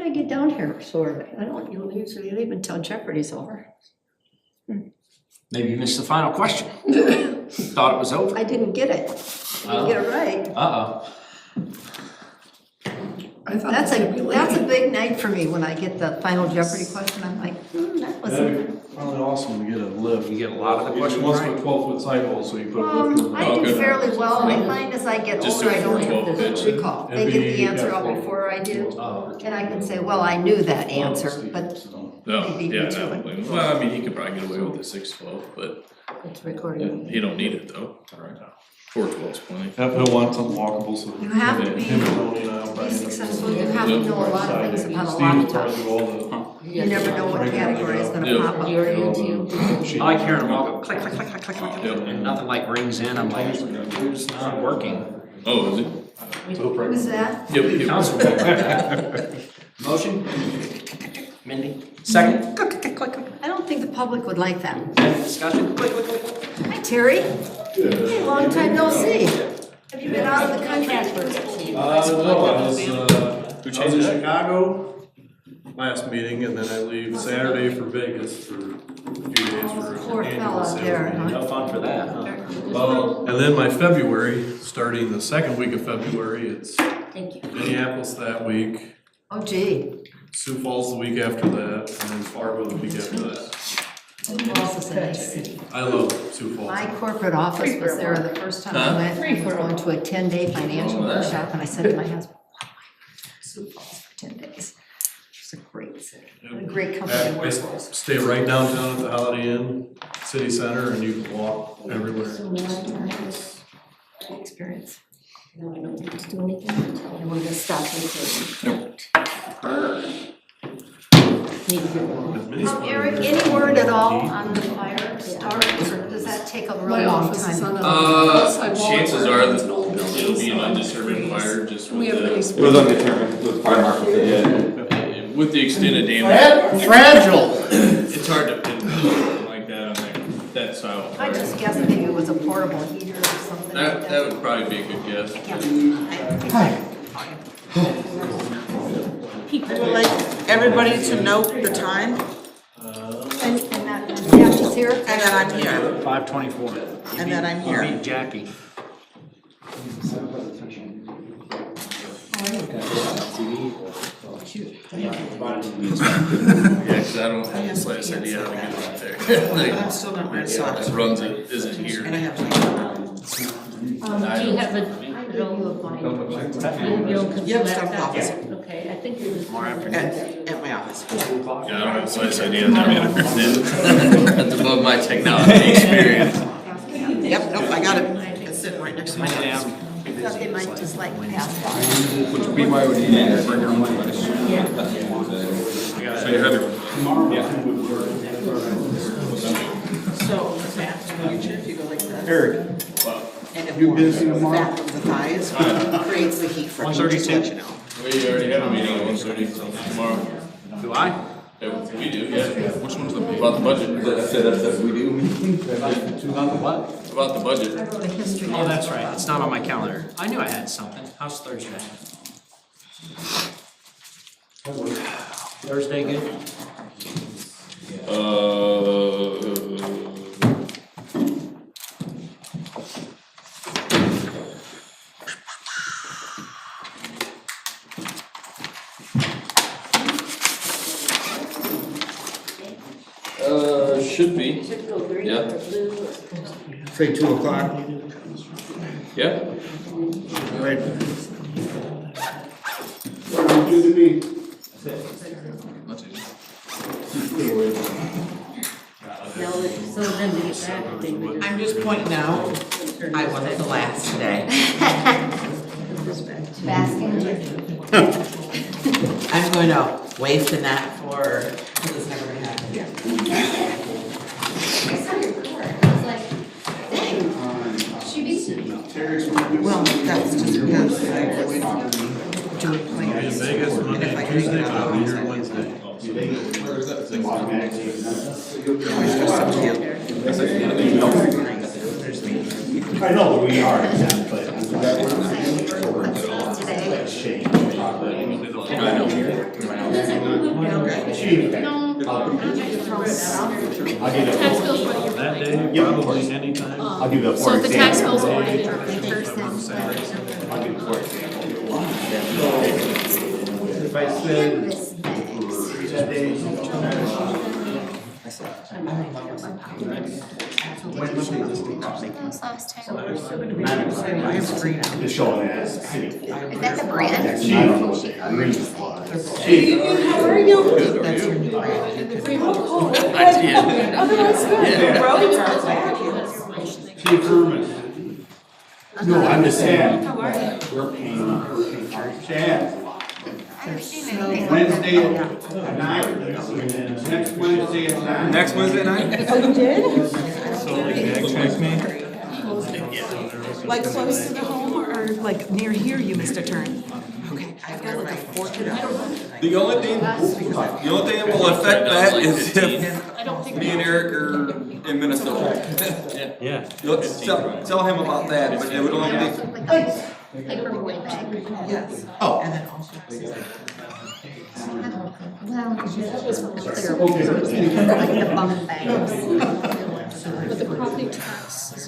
did I get down here so early? I don't usually leave until Jeopardy's over. Maybe you missed the final question. Thought it was over. I didn't get it. I didn't get it right. Uh-oh. I thought That's that would be that's a late. big night for me when I get the final Jeopardy question. I'm like, that was. That'd be probably awesome to get a lift. You get a lot of the questions Once right. with 12-foot sidewalls, so you put a lift in. I do fairly well. I find as I get Just older, I do don't 12 have to pitch. recall. They get the answer out before I do. Oh. And I can say, well, I knew that answer, but No, Maybe yeah, me too. I don't blame him. Well, I mean, he could probably get away with the 6-12, but it's recorded. he don't need it though. 4-12's plenty. He'll want something walkable, so. You have to be, Him and Tony and I will to be probably- successful, you have to know a lot of things about a lot Steve will of probably stuff. do all the. You never know what category is gonna Yeah. pop up. I like hearing them all go click, click, click, click, click, click. Yep. And nothing like rings in. I'm like, it's not working. Oh, is it? Who's that? Yep, yep. Councilman. Motion? Mindy? Second? Click, click, click, click. I don't think the public would like that. Discussion? Click, click, click, click. Hi, Terry. Hey, long time no see. Have you been out of the country? No, I was in Chicago last meeting, and then I leave Saturday for Vegas for a few days for Poor an annual fella sales there, meeting. huh? No fun for that, huh? And then my February, starting the second week of February, it's Thank you. Minneapolis that week, Oh, gee. Sioux Falls the week after that, and then Fargo the week after that. Sioux Falls is a nice city. I love Sioux Falls. My corporate office was there the first time I went. I was going to a 10-day financial workshop, and I said to my husband, wow, Sioux Falls for 10 days. It's a great city, a great company to I work for. stay right downtown at the Holiday Inn, City Center, and you can walk everywhere. Experience. No, I don't need to do anything. And we're gonna stop recording. Need to get one. As many spots Eric, as any you word at all can eat. on the fire start, or does that take a really My long office is on time? a sidewalk. Chances where are it's that an old building, it'll be so an like undisturbed trees. fire just We have many with It was undetermined with fire marshal, yeah. with the extended damage. Fragile. It's hard to pin like that on that style of I fire. just guessed maybe it was a portable heater or something like That would probably be a good guess. I would like everybody to note the time And that, yeah, she's here? and that I'm here, 5:24. and that I'm here. Meet Jackie. Yeah, cause I don't have the slightest idea how to get it out there. And I'm Like, still not my that socks, runs it, isn't and I here. have my, Do you have a, Yep, stuff office. Okay, I think you're just. More afternoon. at my office. Yeah, I don't have the slightest idea on that either. That's above my technology experience. Yep, nope, I got it, it's sitting right next to my desk. I thought they might just like pass by. Which would be why we need to bring your money. So you have your. So, fat future, if you go like that. Eric, And it you warms busy the tomorrow? fat of the thighs, creates the heat for me, just to let you know. We already have a meeting at 1:30 tomorrow. Do I? Yeah, we do, yeah. Which one's the, about the budget? That's what we do. What? About the budget. The history. Oh, that's right. It's not on my calendar. I knew I had something. How's Thursday? Thursday good? Should be, Should go green Yeah. or blue or. Say 2 o'clock. yeah. Right. That's easy. Now, so then to get back, they would I'm just pointing out, I wasn't the last today. Basking. I'm going to waste in that for, because it's never gonna happen again. I saw your report. I was like, dang, she beat me. Well, that's just because I was doing I'll be in plans. Vegas And Monday if I and can make Tuesday, it but out I'll be on here Wednesday. Wednesday. It's just up to you. I know we are, but. Today. I know. Tax bills what you're That day, probably anytime. I'll give you a So for if the tax example. bills are paid, I'll give you a for example. If I said Canvas Just showing that as a city. Is that the brand? I don't know what the agreement was. How are you? That's your new brand. Otherwise, good. Yeah. Roads are back. Chief Herman. No, I'm just saying, How are you? we're paying our Chad. Wednesday at 9, next Wednesday at 9. Next Wednesday night? Oh, you did? Check me. Like close to the home or like near here you missed a turn? Okay, I've got like a fortune. The only thing that will affect that is if I don't think. me and Eric are in Minnesota. Yeah. You'll tell him about that, but it would only be, Paperboy bag. Yes. Oh. And then also. Well, that was clear, like the bum bags. But the property tax. You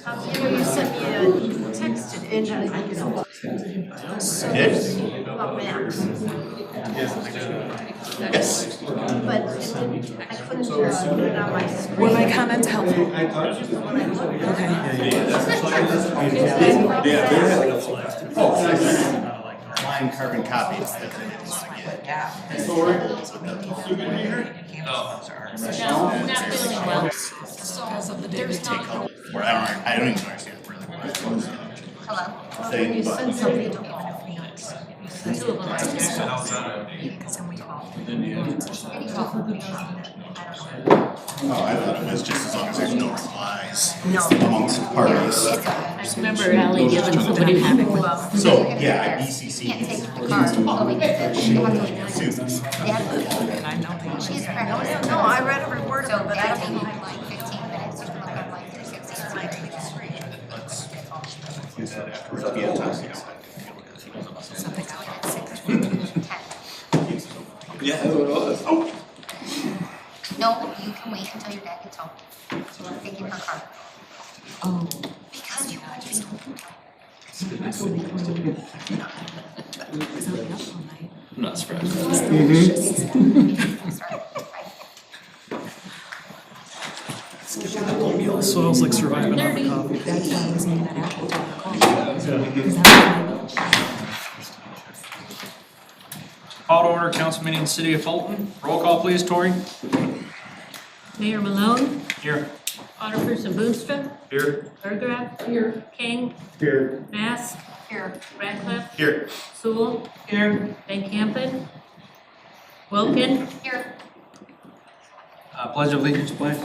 sent me a text and about maps. Yes. But it didn't, I couldn't put it on my screen. Were my comments helpful? Okay. Line carbon copies. Yeah. No, not feeling well. So there's not. Where I don't even understand really what I'm supposed to. Hello? Saying, You but- send something to me. Two of them. Because then we call. Oh, I thought it was just as long as there's no replies No. amongst parties. I remember Ally giving somebody having one. So, yeah, BCC. Can't take the car. Oh, we get the. And I know they She's pregnant. No, I read every word of it, but I take like 15 minutes to look up like 360. something out at 6. yeah, that's what it was. No, you can wait until your dad gets home. Take you her car. Oh. Because you want to. So we up all night. I'm not surprised. Soils like surviving on the coffee. That's why I was named that apple to the call. Because that was my Call to order council meeting in the city of Fulton. Roll call please, Tori. Mayor Malone, Here. Alderperson Boonstra, Here. Berggraf. Here. King, Here. Mask, Here. Radcliffe, Here. Sewell. Here. Van Campen. Wilkin. Here. Pledge of allegiance, please.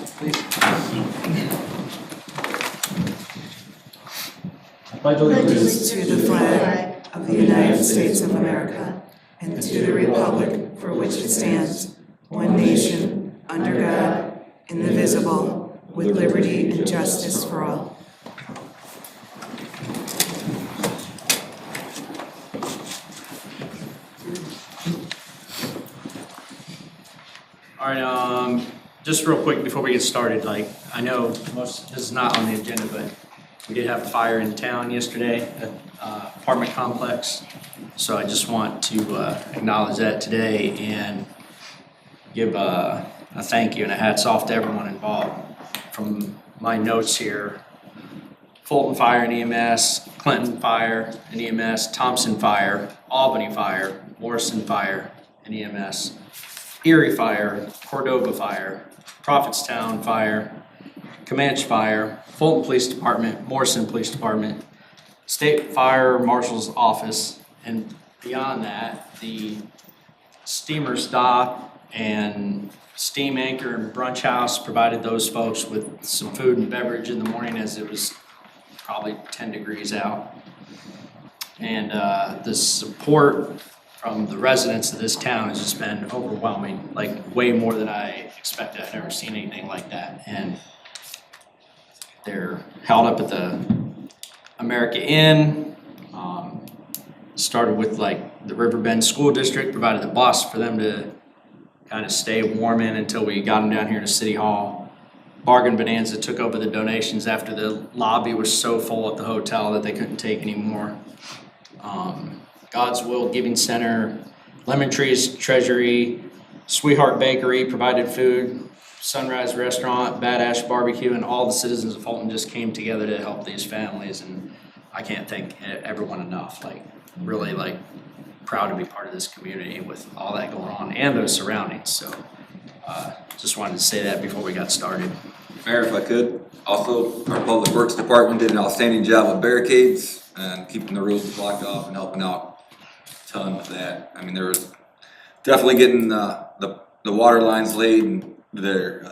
Pledge allegiance to the flag of the United States of America and to the republic for which it stands, one nation, under God, indivisible, with liberty and justice for all. All right, just real quick before we get started, like, I know this is not on the agenda, but we did have a fire in town yesterday at apartment complex. So I just want to acknowledge that today and give a thank you and a hats off to everyone involved. From my notes here, Fulton Fire and EMS, Clinton Fire and EMS, Thompson Fire, Albany Fire, Morrison Fire and EMS, Erie Fire, Cordova Fire, Prophetstown Fire, Comanche Fire, Fulton Police Department, Morrison Police Department, State Fire Marshal's Office, and beyond that, the steamer stop and steam anchor and brunch house provided those folks with some food and beverage in the morning as it was probably 10 degrees out. And the support from the residents of this town has just been overwhelming, like way more than I expected. I've never seen anything like that. And they're held up at the America Inn. started with like the Riverbend School District provided the bus for them to kind of stay warm in until we got them down here to City Hall. Bargain Bonanza took over the donations after the lobby was so full at the hotel that they couldn't take anymore. God's Will Giving Center, Lemon Trees Treasury, Sweetheart Bakery provided food, Sunrise Restaurant, Badass Barbecue, and all the citizens of Fulton just came together to help these families, and I can't thank everyone enough. Like, really, like, proud to be part of this community with all that going on and those surroundings. So, just wanted to say that before we got started. Mayor, if I could, also, our Public Works Department did an outstanding job with barricades and keeping the roads blocked off and helping out a ton with that. I mean, there was definitely getting the water lines laid and their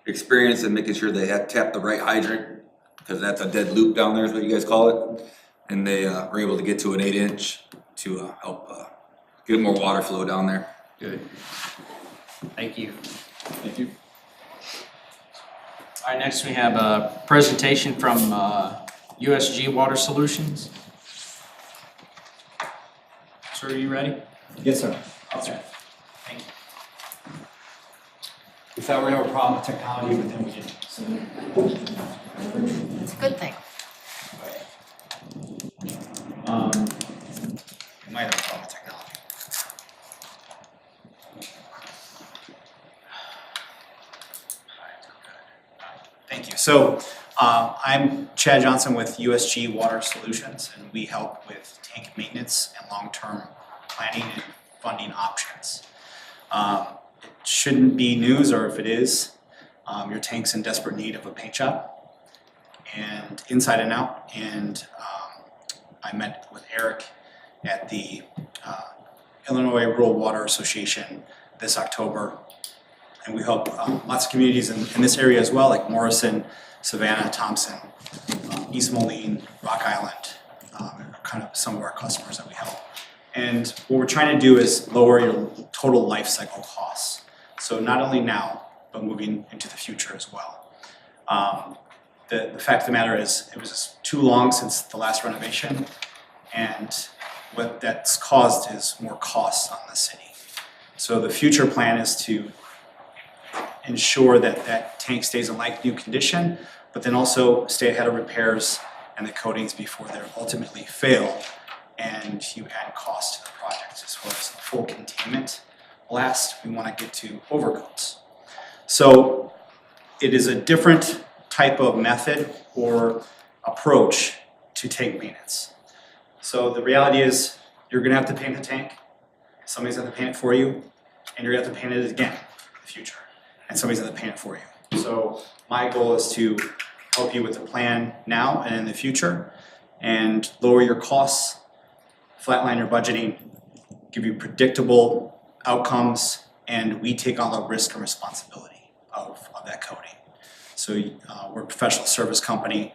experience in making sure they had tapped the right hydrant, because that's a dead loop down there is what you guys call it. And they were able to get to an 8-inch to help get more water flow down there. Good. Thank you. Thank you. All right, next we have a presentation from USG Water Solutions. Sir, are you ready? Yes, sir. Okay. Thank you. We thought we had a problem with technology, but then we didn't. So, It's a good thing. we might have a problem with technology. Thank you. So, I'm Chad Johnson with USG Water Solutions, and we help with tank maintenance and long-term planning and funding options. It shouldn't be news, or if it is, your tank's in desperate need of a paint job, and inside and out. And I met with Eric at the Illinois Rural Water Association this October, and we help lots of communities in this area as well, like Morrison, Savannah, Thompson, East Moline, Rock Island, are kind of some of our customers that we help. And what we're trying to do is lower your total life cycle costs. So not only now, but moving into the future as well. The fact of the matter is, it was too long since the last renovation, and what that's caused is more costs on the city. So the future plan is to ensure that that tank stays in like new condition, but then also stay ahead of repairs and the coatings before they ultimately fail, and you add cost to the project. As far as the full containment blast, we want to get to overcoats. So it is a different type of method or approach to tank maintenance. So the reality is, you're going to have to paint the tank, somebody's going to paint it for you, and you're going to have to paint it again in the future, and somebody's going to paint it for you. So my goal is to help you with the plan now and in the future, and lower your costs, flatline your budgeting, give you predictable outcomes, and we take on the risk and responsibility of that coating. So we're a professional service company,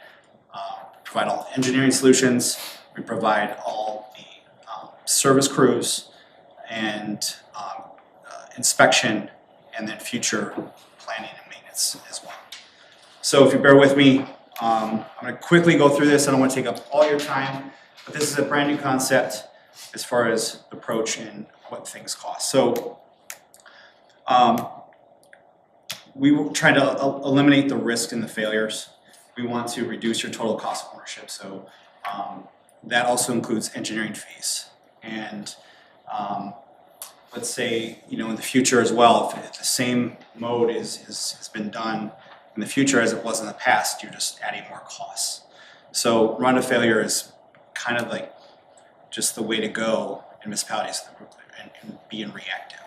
provide all the engineering solutions, we provide all the service crews and inspection, and then future planning and maintenance as well. So if you bear with me, I'm going to quickly go through this. I don't want to take up all your time, but this is a brand new concept as far as approach and what things cost. So we will try to eliminate the risk and the failures. We want to reduce your total cost of ownership. So that also includes engineering fees. And let's say, in the future as well, if the same mode has been done in the future as it was in the past, you're just adding more costs. So run to failure is kind of like just the way to go in municipalities and being reactive.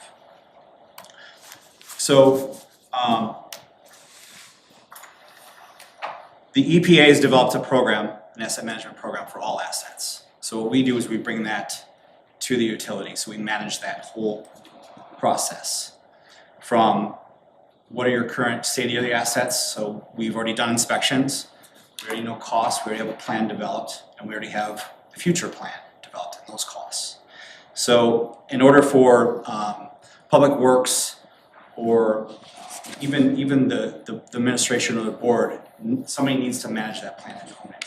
So the EPA has developed a program, an asset management program for all assets. So what we do is we bring that to the utility. So we manage that whole process from what are your current state of the assets. So we've already done inspections, we already know costs, we already have a plan developed, and we already have the future plan developed in those costs. So in order for Public Works or even the administration or the board, somebody needs to manage that plan and own it.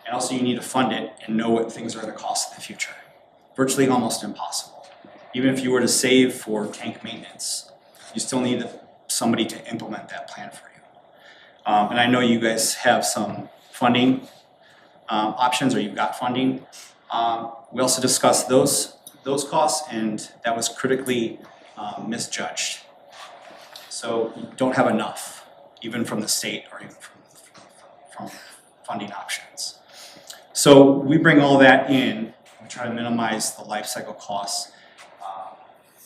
And also you need to fund it and know what things are going to cost in the future. virtually almost impossible. Even if you were to save for tank maintenance, you still need somebody to implement that plan for you. And I know you guys have some funding options, or you've got funding. We also discussed those costs, and that was critically misjudged. So you don't have enough, even from the state or even from funding options. So we bring all that in, we try to minimize the life cycle costs,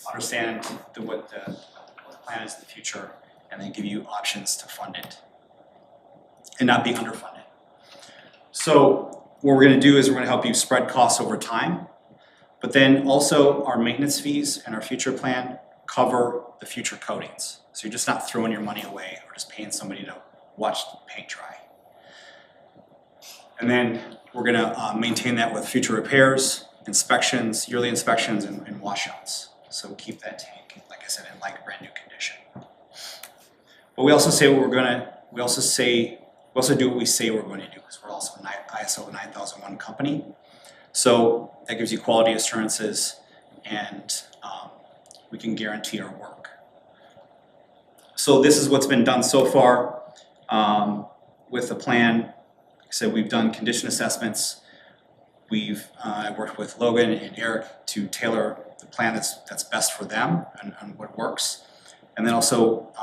understand what the plan is in the future, and then give you options to fund it and not be underfunded. So what we're gonna do is we're gonna help you spread costs over time, but then also our maintenance fees and our future plan cover the future coatings. So you're just not throwing your money away or just paying somebody to watch the paint dry. And then we're gonna maintain that with future repairs, inspections, yearly inspections, and washouts. So keep that tank, like I said, in like brand new condition. But we also say what we're gonna, we also do what we say we're going to do, because we're also an ISO 9001 company. So that gives you quality assurances, and we can guarantee our work. So this is what's been done so far with the plan. Like I said, we've done condition assessments. We've worked with Logan and Eric to tailor the plan that's best for them and what works. And then also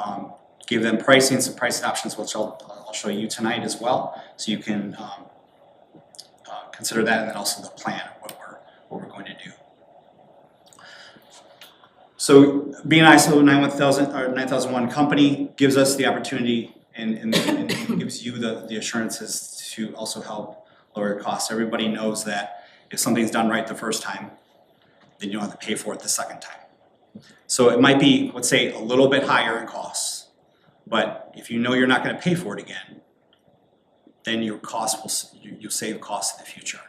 give them pricing, some pricing options, which I'll show you tonight as well, so you can consider that, and then also the plan of what we're going to do. So being an ISO 9001 company gives us the opportunity and gives you the assurances to also help lower your costs. Everybody knows that if something's done right the first time, then you don't have to pay for it the second time. So it might be, let's say, a little bit higher in costs, but if you know you're not going to pay for it again, then your costs you'll save costs in the future.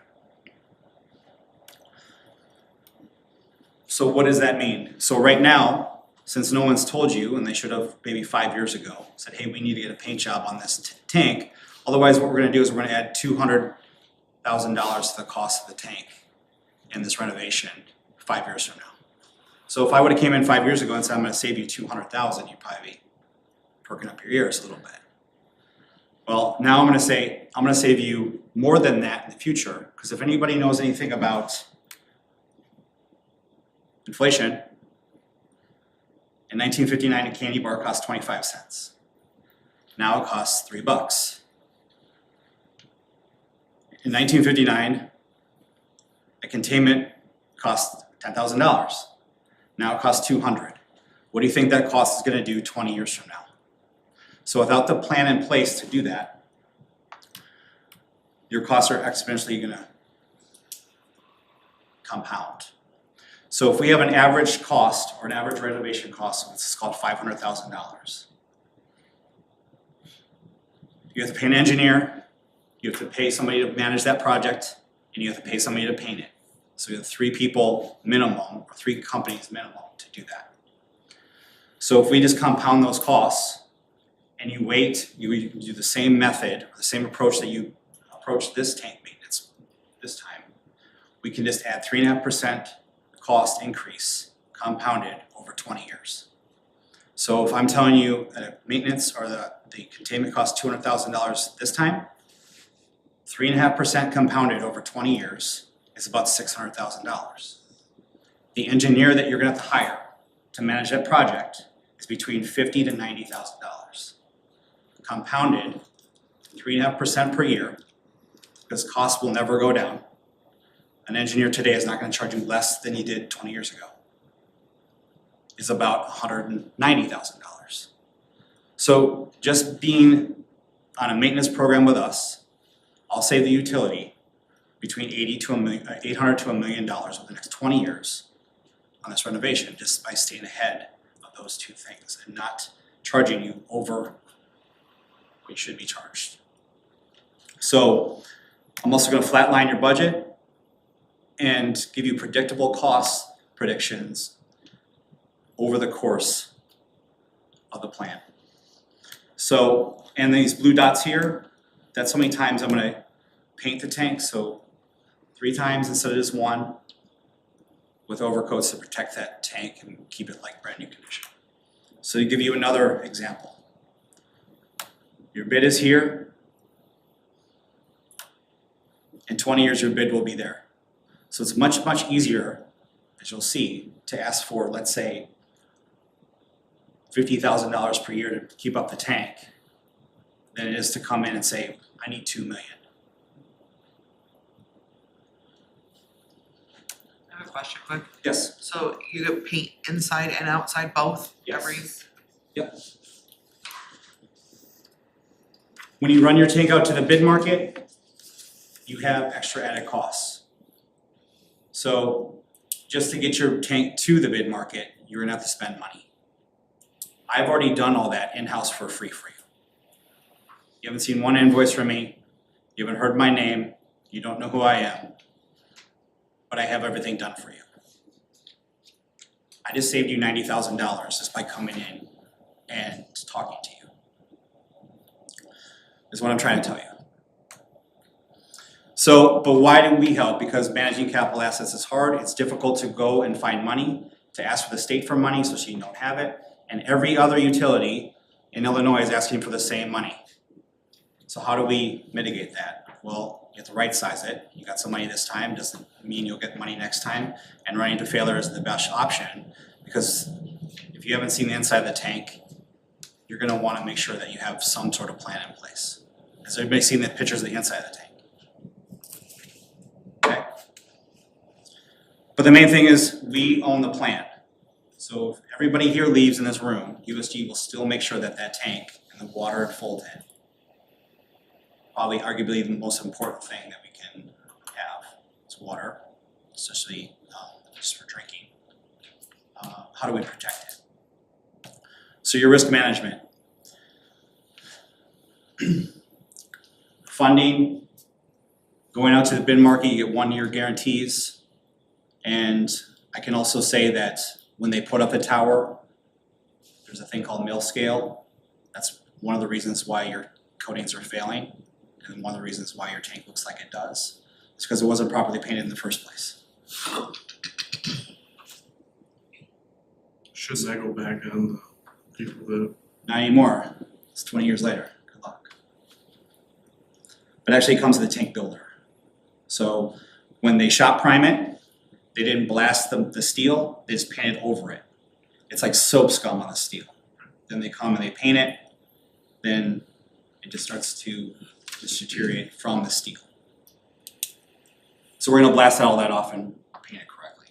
So what does that mean? So right now, since no one's told you, and they should have maybe 5 years ago, said, hey, we need to get a paint job on this tank. Otherwise, what we're going to do is we're going to add $200,000 to the cost of the tank in this renovation 5 years from now. So if I would have came in 5 years ago and said, I'm going to save you $200,000, you'd probably be perking up your ears a little bit. Well, now I'm going to say, I'm going to save you more than that in the future, because if anybody knows anything about inflation, in 1959 a candy bar cost 25 cents. Now it costs $3. In 1959, a containment cost $10,000. Now it costs $200,000. What do you think that cost is going to do 20 years from now? So without the plan in place to do that, your costs are exponentially going to compound. So if we have an average cost or an average renovation cost, it's called $500,000. You have to pay an engineer, you have to pay somebody to manage that project, and you have to pay somebody to paint it. So you have 3 people minimum, or 3 companies minimum to do that. So if we just compound those costs, and you wait, you do the same method, or the same approach that you approach this tank maintenance this time, we can just add 3.5% cost increase compounded over 20 years. So if I'm telling you that maintenance or the containment costs $200,000 this time, 3.5% compounded over 20 years is about $600,000. The engineer that you're gonna have to hire to manage that project is between $50,000 to $90,000. Compounded 3.5% per year, because costs will never go down. An engineer today is not going to charge you less than he did 20 years ago. It's about $190,000. So just being on a maintenance program with us, I'll save the utility between $800 to $1 million over the next 20 years on this renovation, just by staying ahead of those 2 things and not charging you over what you should be charged. So I'm also going to flatline your budget and give you predictable cost predictions over the course of the plan. So, and these blue dots here, that's how many times I'm gonna paint the tank. So 3 times instead of just 1. with overcoats to protect that tank and keep it like brand new condition. So to give you another example. Your bid is here. In 20 years, your bid will be there. So it's much, much easier, as you'll see, to ask for, let's say, $50,000 per year to keep up the tank than it is to come in and say, I need $2 million. I have a question quick. Yes. So you get paint inside and outside both? Yes. Every? Yep. When you run your tank out to the bid market, you have extra added costs. So just to get your tank to the bid market, you're gonna have to spend money. I've already done all that in-house for free for you. You haven't seen one invoice from me, you haven't heard my name, you don't know who I am, but I have everything done for you. I just saved you $90,000 just by coming in and talking to you. Is what I'm trying to tell you. So, but why do we help? Because managing capital assets is hard, it's difficult to go and find money, to ask for the state for money, so you don't have it, and every other utility in Illinois is asking for the same money. So how do we mitigate that? Well, you have to right size it. You got some money this time, doesn't mean you'll get money next time, and running to failure is the best option, because if you haven't seen the inside of the tank, you're gonna wanna make sure that you have some sort of plan in place. Has everybody seen the pictures of the inside of the tank? Okay. But the main thing is, we own the plan. So if everybody here leaves in this room, USG will still make sure that that tank and the water at full tank, probably arguably the most important thing that we can have is water, especially just for drinking. How do we protect it? So your risk management. Funding, going out to the bid market, you get 1-year guarantees. And I can also say that when they put up the tower, there's a thing called mill scale. That's one of the reasons why your coatings are failing, and one of the reasons why your tank looks like it does. It's because it wasn't properly painted in the first place. Should that go back on the people that? Not anymore. It's 20 years later. Good luck. But actually it comes to the tank builder. So when they shot prime it, they didn't blast the steel, they just painted over it. It's like soap scum on the steel. Then they come and they paint it, then it just starts to deteriorate from the steel. So we're gonna blast all that off and paint it correctly.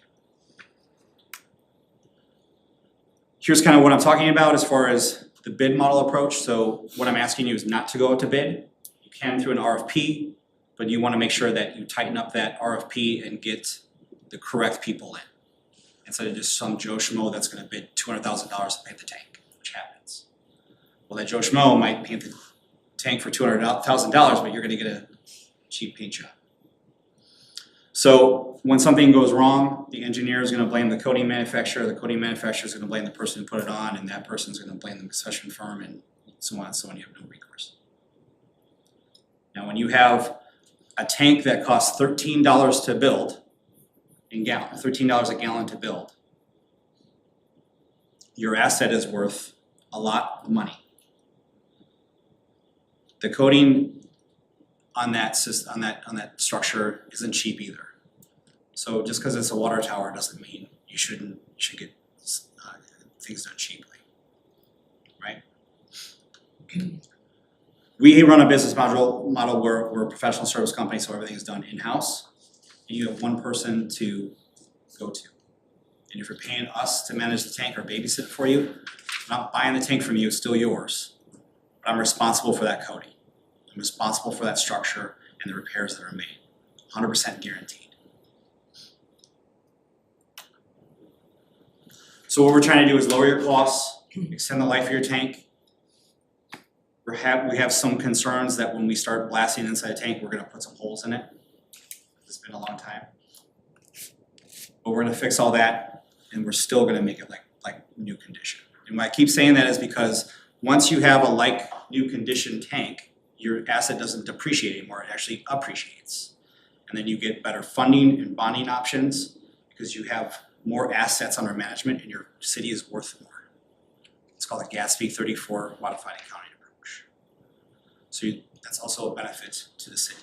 Here's kind of what I'm talking about as far as the bid model approach. So what I'm asking you is not to go out to bid. You can through an RFP, but you want to make sure that you tighten up that RFP and get the correct people in. Instead of just some Joe Schmo that's gonna bid $200,000 to paint the tank, which happens. Well, that Joe Schmo might paint the tank for $200,000, but you're gonna get a cheap paint job. So when something goes wrong, the engineer is gonna blame the coating manufacturer is gonna blame the person who put it on, and that person's gonna blame the concession firm, and so on and so on, you have no recourse. Now, when you have a tank that costs $13 to build, $13 a gallon to build, your asset is worth a lot of money. The coating on that structure isn't cheap either. So just because it's a water tower doesn't mean you should get things done cheaply, right? We run a business model where we're a professional service company, so everything is done in-house. And you have one person to go to. And if you're paying us to manage the tank or babysit it for you, I'm not buying the tank from you, it's still yours. But I'm responsible for that coating. I'm responsible for that structure and the repairs that are made. 100% guaranteed. So what we're trying to do is lower your costs, extend the life of your tank. We have some concerns that when we start blasting inside a tank, we're gonna put some holes in it. It's been a long time. But we're gonna fix all that, and we're still gonna make it like new condition. And why I keep saying that is because once you have a like new condition tank, your asset doesn't depreciate anymore, it actually appreciates. And then you get better funding and bonding options because you have more assets under management and your city is worth more. It's called the Gatsby 34 modified accounting approach. So that's also a benefit to the city.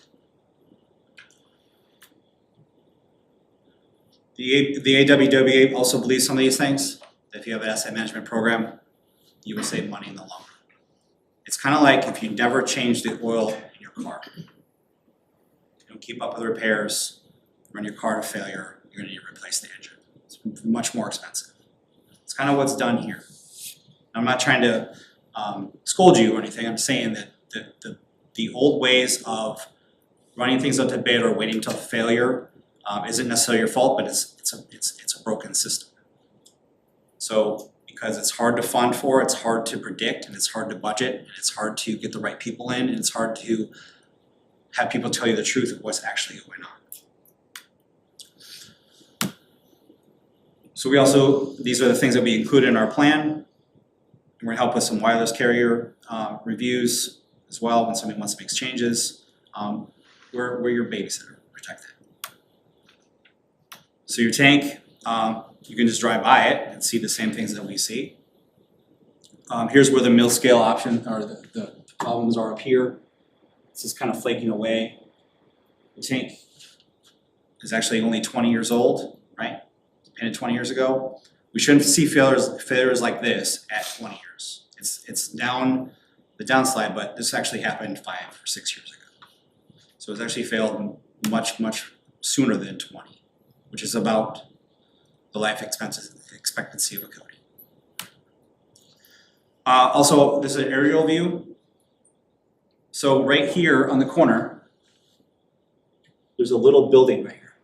The AWWA also believes some of these things. That if you have an asset management program, you will save money in the long run. It's kind of like if you never change the oil in your car. You don't keep up with the repairs, run your car to failure, you're gonna need to replace the engine. It's much more expensive. It's kind of what's done here. I'm not trying to scold you or anything, I'm saying that the old ways of running things up to bid or waiting till failure isn't necessarily your fault, but it's a broken system. So because it's hard to fund for, it's hard to predict, and it's hard to budget, and it's hard to get the right people in, and it's hard to have people tell you the truth of what's actually going on. So these are the things that we included in our plan. We're gonna help with some wireless carrier reviews as well when somebody wants to make changes. We're your babysitter, protect it. So your tank, you can just drive by it and see the same things that we see. Here's where the mill scale option or the problems are up here. This is kind of flaking away. The tank is actually only 20 years old, right? Painted 20 years ago. We shouldn't see failures like this at 20 years. It's down the downslide, but this actually happened 5 or 6 years ago. So it's actually failed much sooner than 20, which is about the life expectancy of a coating. Also, this is an aerial view. So right here on the corner, there's a little building right here.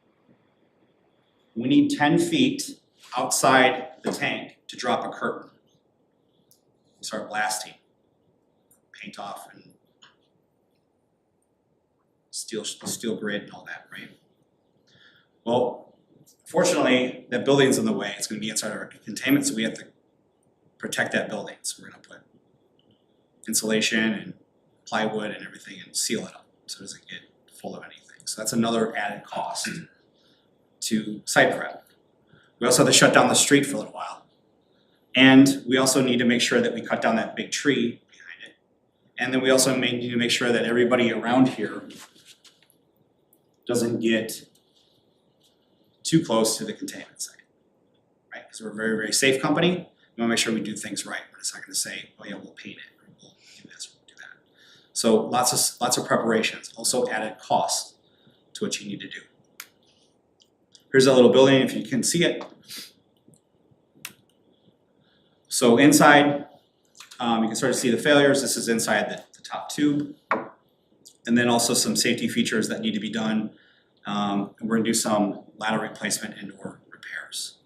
We need 10 feet outside the tank to drop a curtain. Start blasting, paint off, and steel grid and all that, right? Well, fortunately, that building's in the way. It's gonna be inside our containment, so we have to protect that building. So we're gonna put insulation and plywood and everything and seal it up so it doesn't get full of anything. So that's another added cost to site prep. We also have to shut down the street for a little while. And we also need to make sure that we cut down that big tree behind it. And then we also need to make sure that everybody around here doesn't get too close to the containment site, right? Because we're a very, very safe company. We wanna make sure we do things right. We're just not gonna say, oh yeah, we'll paint it, or we'll do this, or we'll do that. So lots of preparations, also added cost to what you need to do. Here's a little building, if you can see it. So inside, you can start to see the failures. This is inside the top tube. And then also some safety features that need to be done. And we're gonna do some ladder replacement and or repairs.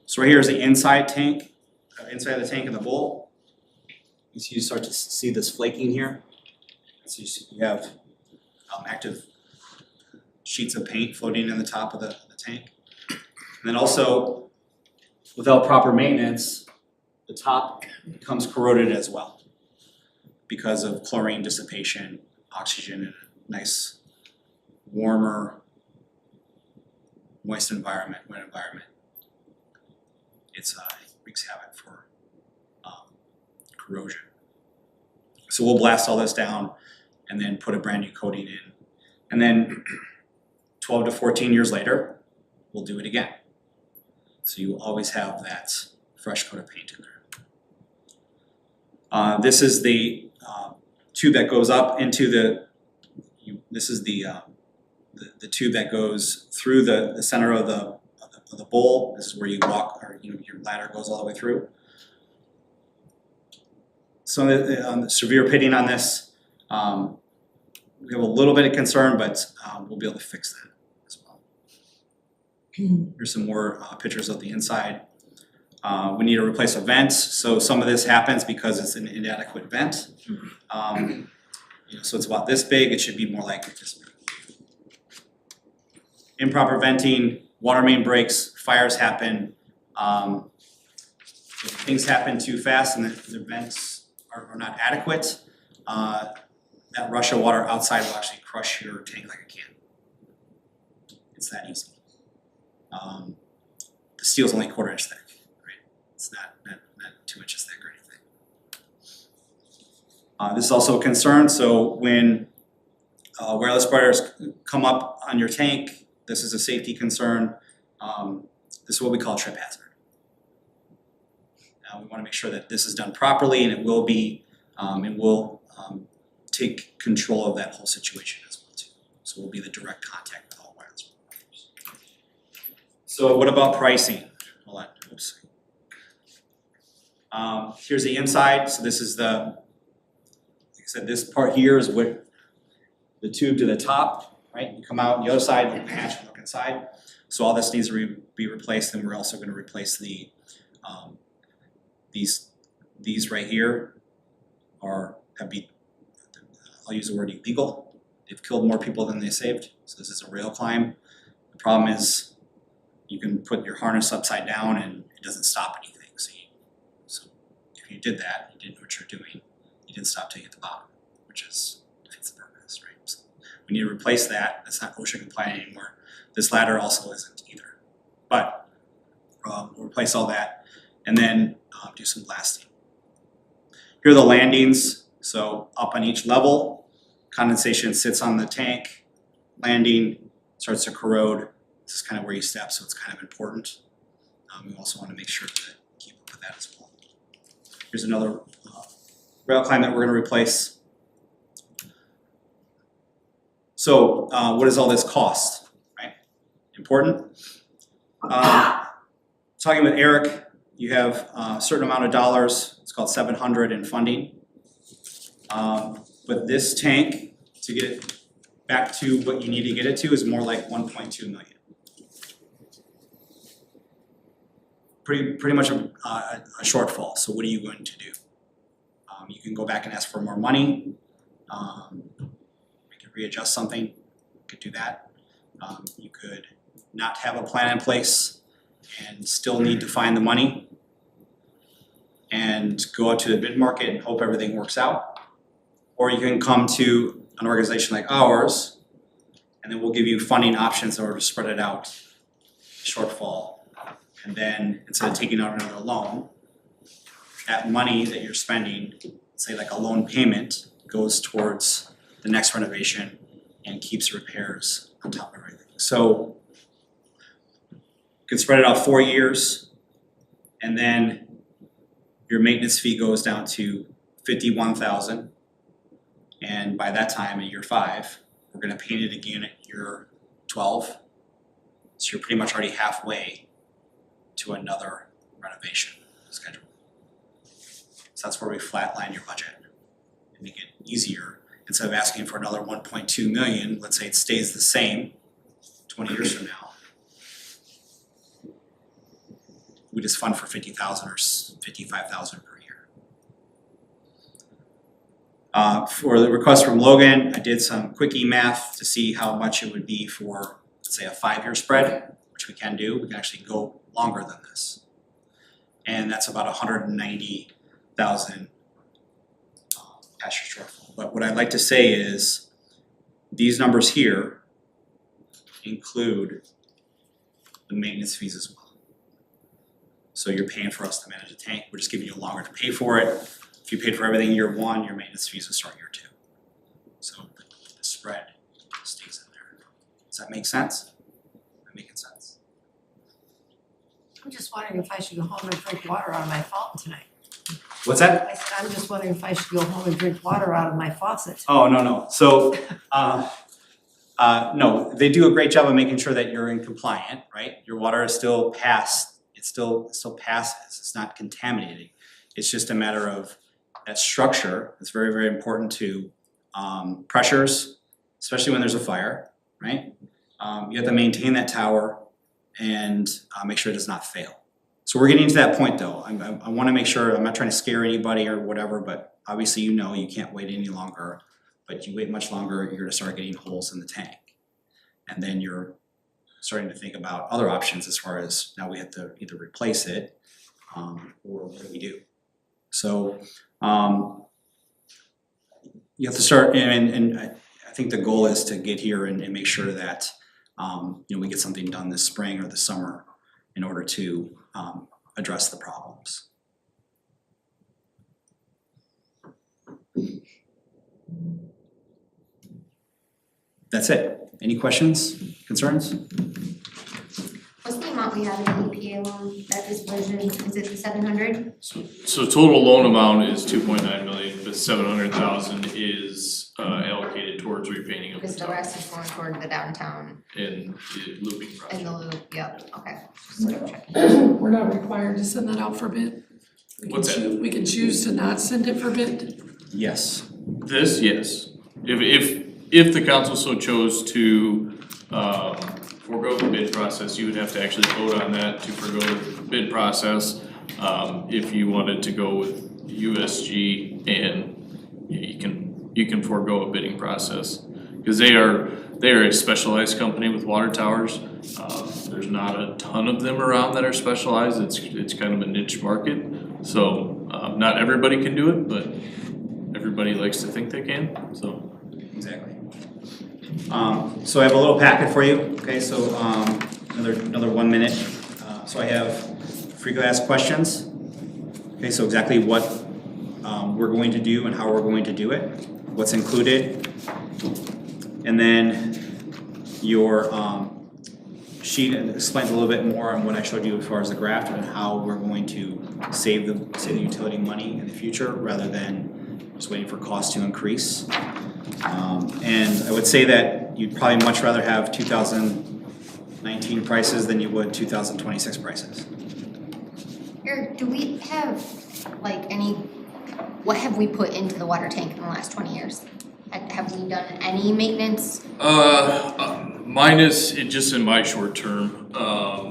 So right here is the inside tank, inside the tank of the bowl. You start to see this flaking here. So you have active sheets of paint floating in the top of the tank. And then also, without proper maintenance, the top becomes corroded as well because of chlorine dissipation, oxygen in a nice, warmer, moist environment, wet environment. It wreaks havoc for corrosion. So we'll blast all this down and then put a brand new coating in. And then 12 to 14 years later, we'll do it again. So you always have that fresh coat of paint in there. This is the tube that goes up into this is the tube that goes through the center of the bowl. This is where you walk, or your ladder goes all the way through. So the severe pitting on this, we have a little bit of concern, but we'll be able to fix that as well. Here's some more pictures of the inside. We need to replace a vent, so some of this happens because it's an inadequate vent. So it's about this big, it should be more like this big. Improper venting, water main breaks, fires happen. If things happen too fast and the vents are not adequate, that rush of water outside will actually crush your tank like a can. It's that easy. The steel's only a 1/4 inch thick, right? It's not 2 inches thick or anything. This is also a concern, so when wireless spreaders come up on your tank, this is a safety concern. This is what we call a trip hazard. We wanna make sure that this is done properly, and it will be, take control of that whole situation as well too. So we'll be the direct contact with all wireless providers. So what about pricing? Hold on, oops. Here's the inside, so this is like I said, this part here is what the tube to the top, right? You come out on the other side, you patch and look inside. So all this needs to be replaced, and we're also gonna replace the, these right here I'll use the word illegal. They've killed more people than they saved, so this is a rail climb. The problem is you can put your harness upside down and it doesn't stop anything. So if you did that, you didn't know what you're doing, you didn't stop till you hit the bottom, which defeats the purpose, right? So we need to replace that. That's not OSHA compliant anymore. This ladder also isn't either. But we'll replace all that and then do some blasting. Here are the landings. So up on each level, condensation sits on the tank, landing starts to corrode. This is kind of where you step, so it's kind of important. We also want to make sure to keep up with that as well. Here's another rail climb that we're going to replace. So what does all this cost, right? Important. Talking with Eric, you have a certain amount of dollars. It's called $700 in funding. But this tank, to get it back to what you need to get it to, is more like 1.2 million. Pretty much a shortfall. So what are you going to do? You can go back and ask for more money. We could readjust something. You could do that. You could not have a plan in place and still need to find the money and go out to the bid market and hope everything works out. Or you can come to an organization like ours, and then we'll give you funding options in order to spread it out, shortfall. And then instead of taking out another loan, that money that you're spending, say like a loan payment, goes towards the next renovation and keeps repairs on top of everything. So you can spread it out 4 years, and then your maintenance fee goes down to $51,000. And by that time, at year 5, we're gonna paint it again at year 12. So you're pretty much already halfway to another renovation schedule. So that's where we flatline your budget and make it easier. Instead of asking for another 1.2 million, let's say it stays the same 20 years from now. We just fund for 50,000 or 55,000 per year. For the request from Logan, I did some quickie math to see how much it would be for, let's say, a 5-year spread, which we can do. We can actually go longer than this. And that's about 190,000 cash shortfall. But what I'd like to say is these numbers here include the maintenance fees as well. So you're paying for us to manage a tank. We're just giving you longer to pay for it. If you paid for everything year 1, your maintenance fees will start year 2. So the spread stays in there. Does that make sense? Am I making sense? I'm just wondering if I should go home and drink water out of my fountain tonight. What's that? I said, I'm just wondering if I should go home and drink water out of my faucet. Oh, no. So, no, they do a great job of making sure that you're in compliant, right? Your water is still passed, it still passes, it's not contaminating. It's just a matter of that structure. It's very, very important to pressures, especially when there's a fire, right? You have to maintain that tower and make sure it does not fail. So we're getting to that point though. I wanna make sure, I'm not trying to scare anybody or whatever, but obviously you know you can't wait any longer. But you wait much longer, you're gonna start getting holes in the tank. And then you're starting to think about other options as far as now we have to either replace it or what do we do? So you have to start, and I think the goal is to get here and make sure that we get something done this spring or this summer in order to address the problems. That's it. Any questions, concerns? What's the amount we have in the EPA loan that is budgeted, is it the 700? So total loan amount is 2.9 million, but 700,000 is allocated towards repainting of the Because the tower rest is going toward the downtown and the looping and project. the loop, yep, okay. Just double checking. We're not required to send that out for bid. We can What's that? We can choose to not send it for bid. Yes. This, yes. If the council so chose to forego the bid process, you would have to actually vote on that to forego the bid process. If you wanted to go with USG, and you can forego a bidding process. Because they are a specialized company with water towers. There's not a ton of them around that are specialized. It's kind of a niche market. So not everybody can do it, but everybody likes to think they can, so. Exactly. So I have a little packet for you, okay, so another 1 minute. So I have free to ask questions. Okay, so exactly what we're going to do and how we're going to do it, what's included. And then your sheet explains a little bit more on what I showed you as far as the graph and how we're going to save the utility money in the future rather than just waiting for costs to increase. And I would say that you'd probably much rather have 2019 prices than you would 2026 prices. Eric, do we have like what have we put into the water tank in the last 20 years? Have we done any maintenance? Minus, just in my short term,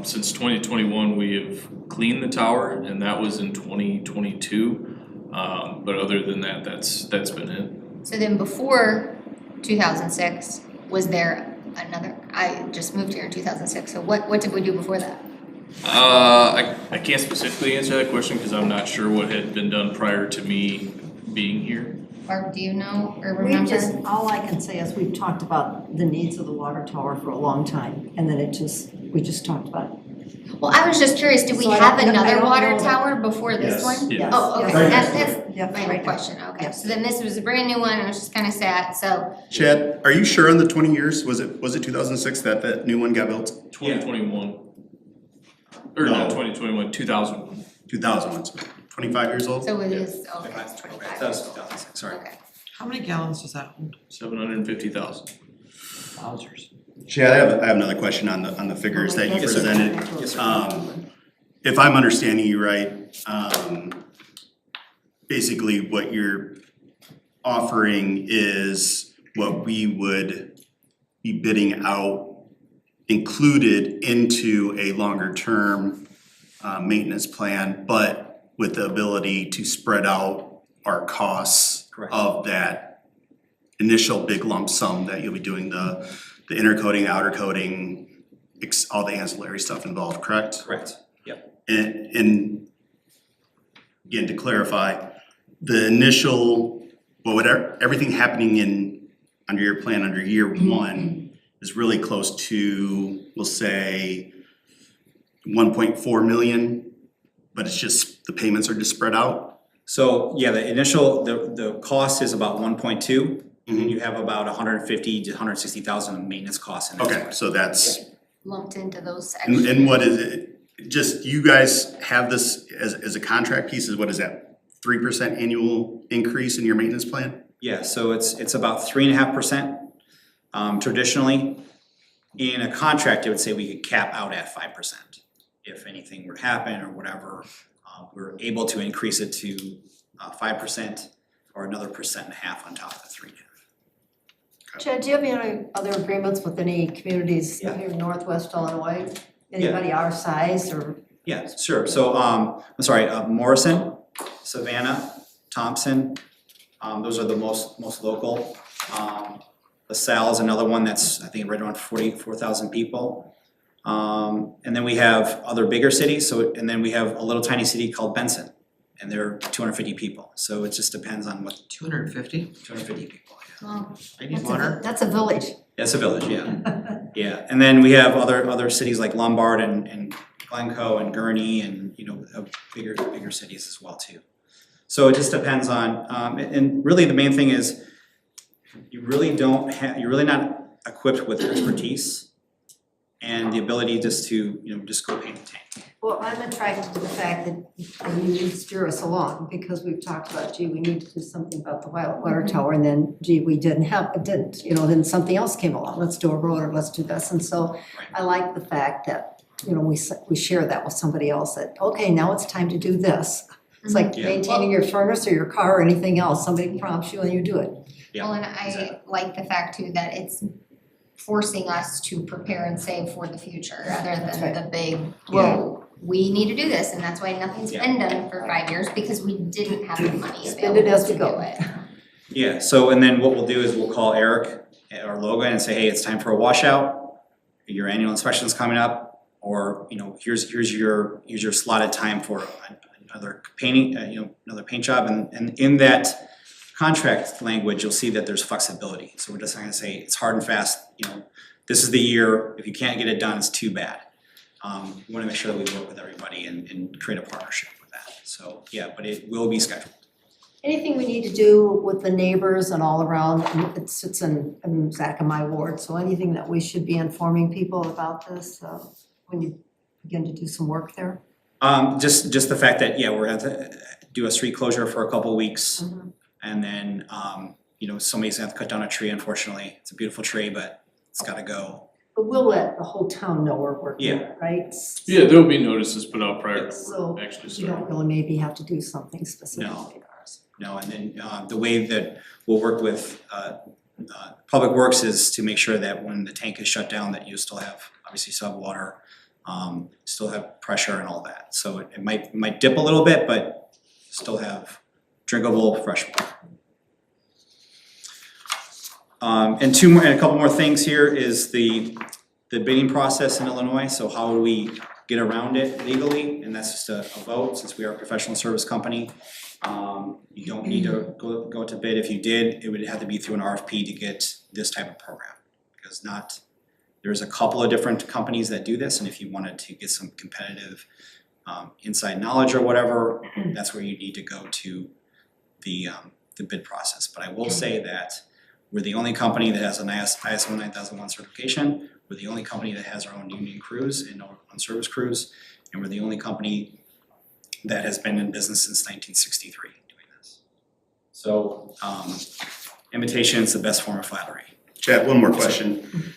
since 2021, we have cleaned the tower, and that was in 2022. But other than that, that's been it. So then before 2006, was there another, I just moved here in 2006, so what did we do before that? I can't specifically answer that question because I'm not sure what had been done prior to me being here. Or do you know or We remember? just, all I can say is we've talked about the needs of the water tower for a long time, and then we just talked about it. Well, I was just curious, do we So I have don't know- I another don't water know that- tower before this Yes. one? Yes. Oh, okay, Yes. that's Yep, my right now. question, okay, Yes. so then this was a brand new one, and it was just kinda sad, so, Chad, are you sure on the 20 years? Was it 2006 that new one got built? 2021. Or not No. 2021, 2001. 2001, so 25 years old? so it is, okay, it's 25. That was 2006, sorry. Okay. How many gallons does that hold? 750,000. Wowzers. Chad, I have another question on the figures that you Yes, sir. presented. Yes, sir. If I'm understanding you right, basically what you're offering is what we would be bidding out included into a longer term maintenance plan, but with the ability to spread out our costs Correct. of that initial big lump sum that you'll be doing the intercoating, outer coating, all the ancillary stuff involved, correct? Correct, yep. And again, to clarify, the initial, well, whatever, everything happening under your plan under year one is really close to, we'll say, 1.4 million, but it's just, the payments are just spread out? So, yeah, the initial, the cost is about 1.2, and you have about 150 to 160,000 of maintenance costs in there. Okay, so that's, Lumped into those extra. and what is it? Just, you guys have this as a contract piece, is what is that? 3% annual increase in your maintenance plan? Yeah, so it's about 3.5%. Traditionally, in a contract, I would say we could cap out at 5%. If anything were to happen or whatever, we're able to increase it to 5% or another 1.5% on top of the 3.5%. Chad, do you have any other agreements with any communities here in Northwest Illinois? Anybody our size or? Yeah, sure. So, I'm sorry, Morrison, Savannah, Thompson, those are the most local. LaSalle is another one that's, I think, right around 44,000 people. And then we have other bigger cities, and then we have a little tiny city called Benson. and they're 250 people, so it just depends on what. 250? 250 people, yeah. Well, They need water. That's a village. It's a village, yeah. Yeah, and then we have other cities like Lombard and Glencoe and Gurnee and, you know, bigger cities as well too. So it just depends on, and really the main thing is, you're really not equipped with expertise and the ability just to, you know, just go paint the tank. Well, I'm attracted to the fact that you steer us along, because we've talked about, gee, we need to do something about the water tower, and then, gee, we didn't, you know, then something else came along, let's do a road, or let's do this, and so I like the fact that, you know, we share that with somebody else, that, okay, now it's time to do this. It's like Yeah. maintaining your furnace or your car or anything else, somebody prompts you and you do it. Yeah, well, and I exactly. like the fact too that it's forcing us to prepare and save for the future, rather That's than right. the big, whoa, we need to do this, and that's why nothing's Yeah. been done for 5 years, because we didn't have the money Spend it available as to we do go. it. Yeah, so and then what we'll do is we'll call Eric or Logan and say, hey, it's time for a washout. Your annual inspection's coming up, or, you know, here's your slotted time for another painting, another paint job, and in that contract language, you'll see that there's flexibility. So we're just not gonna say it's hard and fast, you know, this is the year, if you can't get it done, it's too bad. We wanna make sure that we work with everybody and create a partnership with that. So, yeah, but it will be scheduled. Anything we need to do with the neighbors and all around, it sits in Zach and my ward, so anything that we should be informing people about this, when you begin to do some work there? Just the fact that, yeah, we're gonna have to do a street closure for a couple weeks. And then, you know, somebody's gonna have to cut down a tree, unfortunately. It's a beautiful tree, but it's gotta go. But we'll let the whole town know we're working, Yeah. right? Yeah, there will be notices put out prior So to actually you starting. don't really maybe have to do something specifically. No, and then, the way that we'll work with, Public Works is to make sure that when the tank is shut down, that you still have, obviously still have water, still have pressure and all that. So it might dip a little bit, but still have drinkable fresh water. And a couple more things here is the bidding process in Illinois, so how do we get around it legally? And that's just a vote, since we are a professional service company. You don't need to go to bid. If you did, it would have to be through an RFP to get this type of program. Because there's a couple of different companies that do this, and if you wanted to get some competitive inside knowledge or whatever, that's where you need to go to the bid process. But I will say that we're the only company that has an ISO 9001 certification. We're the only company that has our own union crews and our own service crews, and we're the only company that has been in business since 1963 doing this. So, imitation is the best form of flattery. Chad, one more question.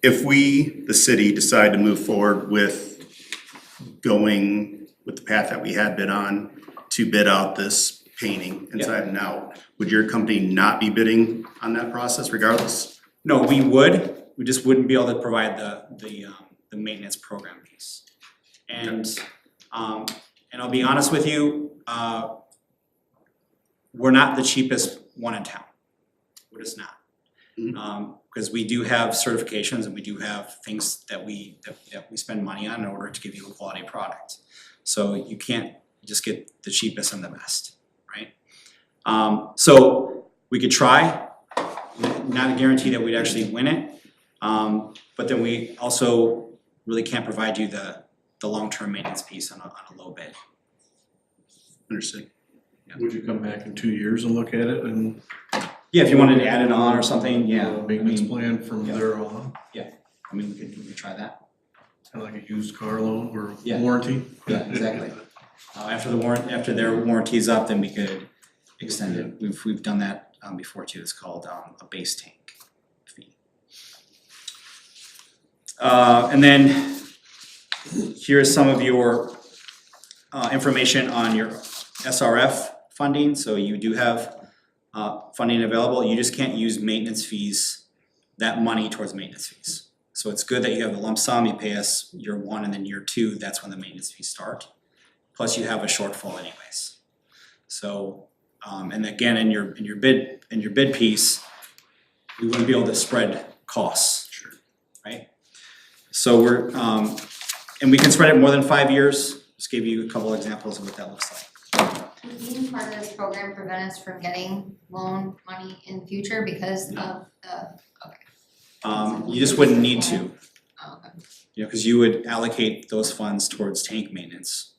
If we, the city, decide to move forward with going with the path that we had been on to bid out this painting inside and out, would your company not be bidding on that process regardless? No, we just wouldn't be able to provide the maintenance program piece. And I'll be honest with you, we're not the cheapest one in town. We're just not. Because we do have certifications and we do have things that we spend money on in order to give you a quality product. So you can't just get the cheapest and the best, right? So we could try, not a guarantee that we'd actually win it. But then we also really can't provide you the long-term maintenance piece on a low bid. Understood. Would you come back in 2 years and look at it and Yeah, if you wanted to add it on or something, yeah. maintenance plan from there on? I mean, we could try that. Kind of like a used car loan or Yeah. warranty? Yeah, exactly. After their warranty's up, then we could extend it. We've done that before too. It's called a base tank fee. And then here's some of your information on your SRF funding. So you do have funding available. You just can't use maintenance fees, that money towards maintenance fees. So it's good that you have a lump sum, you pay us year one, and then year two, that's when the maintenance fees start. Plus you have a shortfall anyways. So, and again, in your bid piece, we wouldn't be able to spread costs. Sure. Right? So and we can spread it more than 5 years. Just give you a couple examples of what that looks like. Would being part of this program prevent us from getting loan money in the future because of the, You just wouldn't need to, oh, okay. you know, cause you would allocate those funds towards tank maintenance.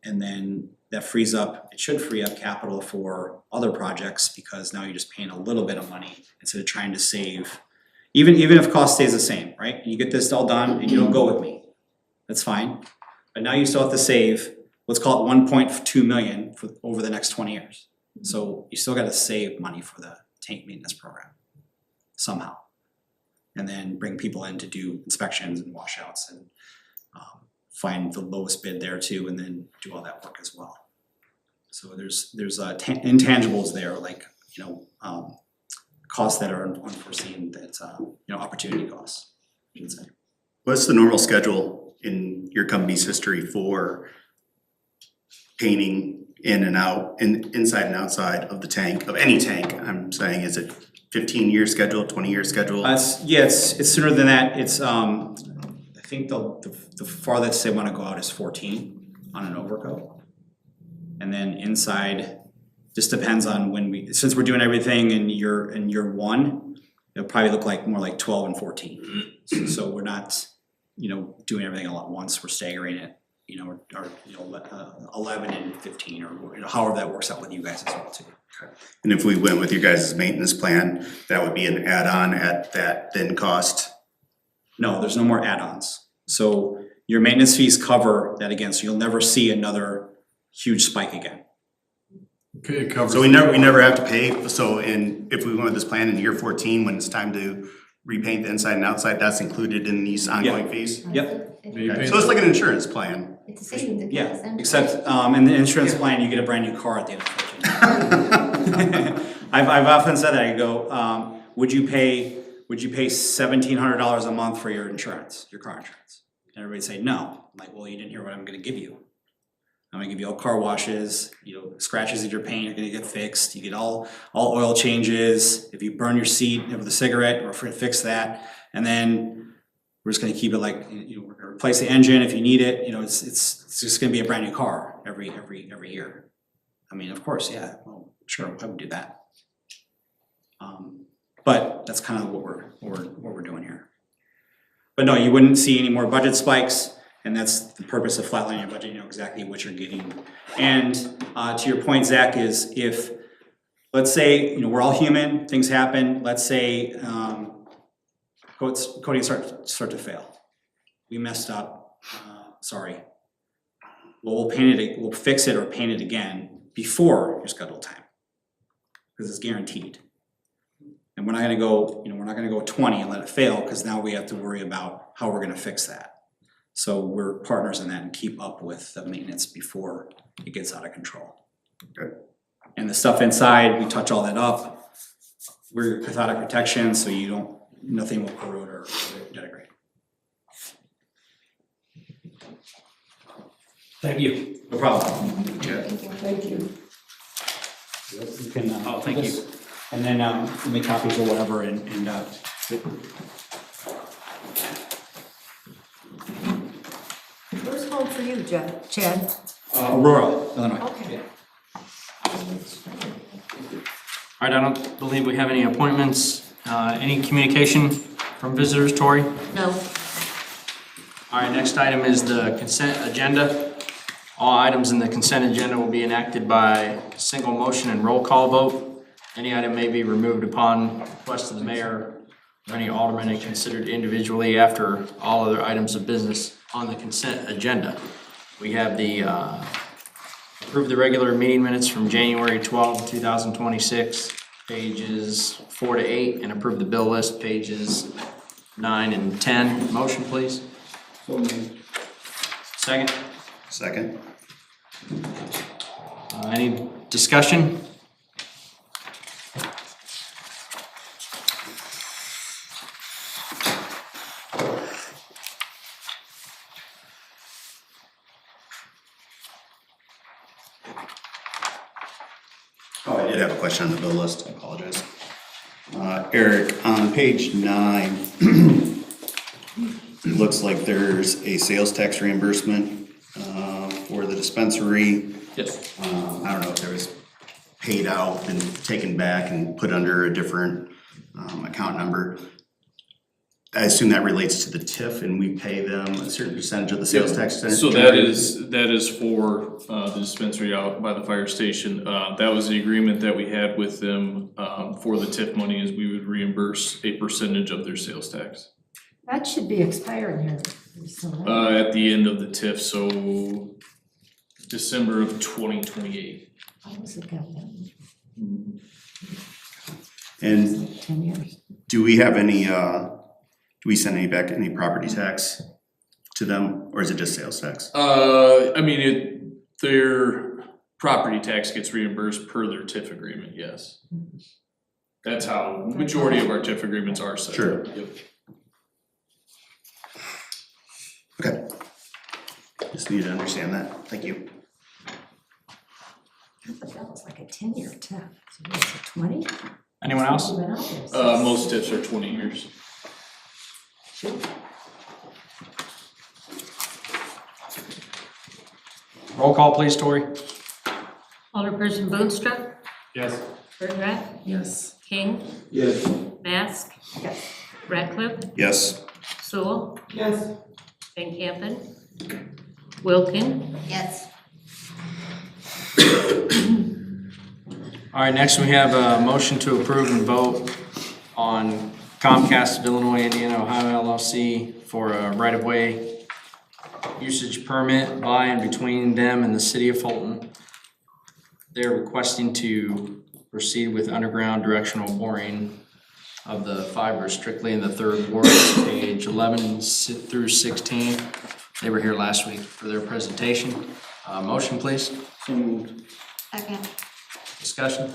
And then that frees up, it should free up capital for other projects because now you're just paying a little bit of money instead of trying to save. Even if cost stays the same, right? You get this all done and you don't go with me, that's fine. But now you still have to save, let's call it 1.2 million for over the next 20 years. So you still gotta save money for the tank maintenance program somehow. And then bring people in to do inspections and washouts and find the lowest bid there too, and then do all that work as well. So there's intangibles there, like, you know, costs that are unforeseen, that, you know, opportunity costs, I should say. What's the normal schedule in your company's history for painting in and out, inside and outside of the tank, of any tank? I'm saying, is it 15-year schedule, 20-year schedule? It's sooner than that. It's, I think the farthest they wanna go out is 14 on an overcoat. And then inside, just depends on when since we're doing everything in year one, it'll probably look like more like 12 and 14. So we're not, you know, doing everything all at once, we're staggering it, you know, or you know, 11 and 15, or you know, however that works out with you guys as well too. And if we went with your guys' maintenance plan, that would be an add-on at that then cost? No, there's no more add-ons. So your maintenance fees cover that again, so you'll never see another huge spike again. Okay, it covers. So we never have to pay, so if we went with this plan in year 14, when it's time to repaint the inside and outside, that's included in these ongoing fees? Yep. Okay, so it's like an insurance plan. It's the same. Yeah, except in the insurance plan, you get a brand new car at the end of 14. I've often said that, I go, would you pay $1,700 a month for your insurance, your car insurance? And everybody say no. I'm like, well, you didn't hear what I'm gonna give you. I'm gonna give you all car washes, you know, scratches that you're paint are gonna get fixed, you get all oil changes, if you burn your seat with a cigarette, we're gonna fix that, and then we're just gonna keep it like, you know, we're gonna replace the engine if you need it, you know, it's just gonna be a brand new car every year. I mean, of course, yeah, well, sure, I would do that. But that's kind of what we're doing here. But no, you wouldn't see any more budget spikes, and that's the purpose of flatlining your budget, you know exactly what you're getting. And to your point, Zach, is if, let's say, you know, we're all human, things happen, let's say coatings start to fail. We messed up, sorry. Well, we'll fix it or paint it again before your scheduled time, because it's guaranteed. And we're not gonna go, you know, we're not gonna go 20 and let it fail, because now we have to worry about how we're gonna fix that. So we're partners in that and keep up with the maintenance before it gets out of control. Good. And the stuff inside, we touch all that up. We're cathodic protection, so nothing will corrode or degrade. Thank you. No problem. Thank you. You can, thank you. And then make copies or whatever and Where's home for you, Chad? Aurora, Illinois. Okay. All right, I don't believe we have any appointments. Any communication from visitors, Tori? No. All right, next item is the consent agenda. All items in the consent agenda will be enacted by single motion and roll call vote. Any item may be removed upon request of the mayor or any alderman and considered individually after all other items of business on the consent agenda. We have the approve the regular meeting minutes from January 12, 2026, pages 4 to 8, and approve the bill list, pages 9 and 10. Motion, please. Second. Second. Any discussion? Oh, I did have a question on the bill list, I apologize. Eric, on page 9, it looks like there's a sales tax reimbursement for the dispensary Yes. I don't know if there was paid out and taken back and put under a different account number. I assume that relates to the TIF and we pay them a certain percentage of the sales tax. So that is for the dispensary out by the fire station. That was the agreement that we had with them for the TIF money, is we would reimburse a percentage of their sales tax. That should be expiring here. So, At the end of the TIF, so December of 2028. how was it got that? And 10 years. do we have any, do we send any property tax to them, or is it just sales tax? I mean, their property tax gets reimbursed per their TIF agreement, yes. That's how majority of our TIF agreements are set up. Sure. Yep. Okay. Just need to understand that. Thank you. But that was like a 10-year TIF. So was it 20? Anyone else? Been out there since- Most TIFs are 20 years. Roll call, please, Tori. Alderperson Boonstra, Yes. Burton, Yes. King, Yes. Mask, Yes. Ratcliffe, Yes. Sewell, Yes. Van Campen, Wilkin, Yes. All right, next we have a motion to approve and vote on Comcast of Illinois, Indiana, Ohio LLC for a right-of-way usage permit by and between them and the city of Fulton. They're requesting to proceed with underground directional boring of the fiber strictly in the third ward, page 11 through 16. They were here last week for their presentation. Motion, please. So moved. Second. Discussion.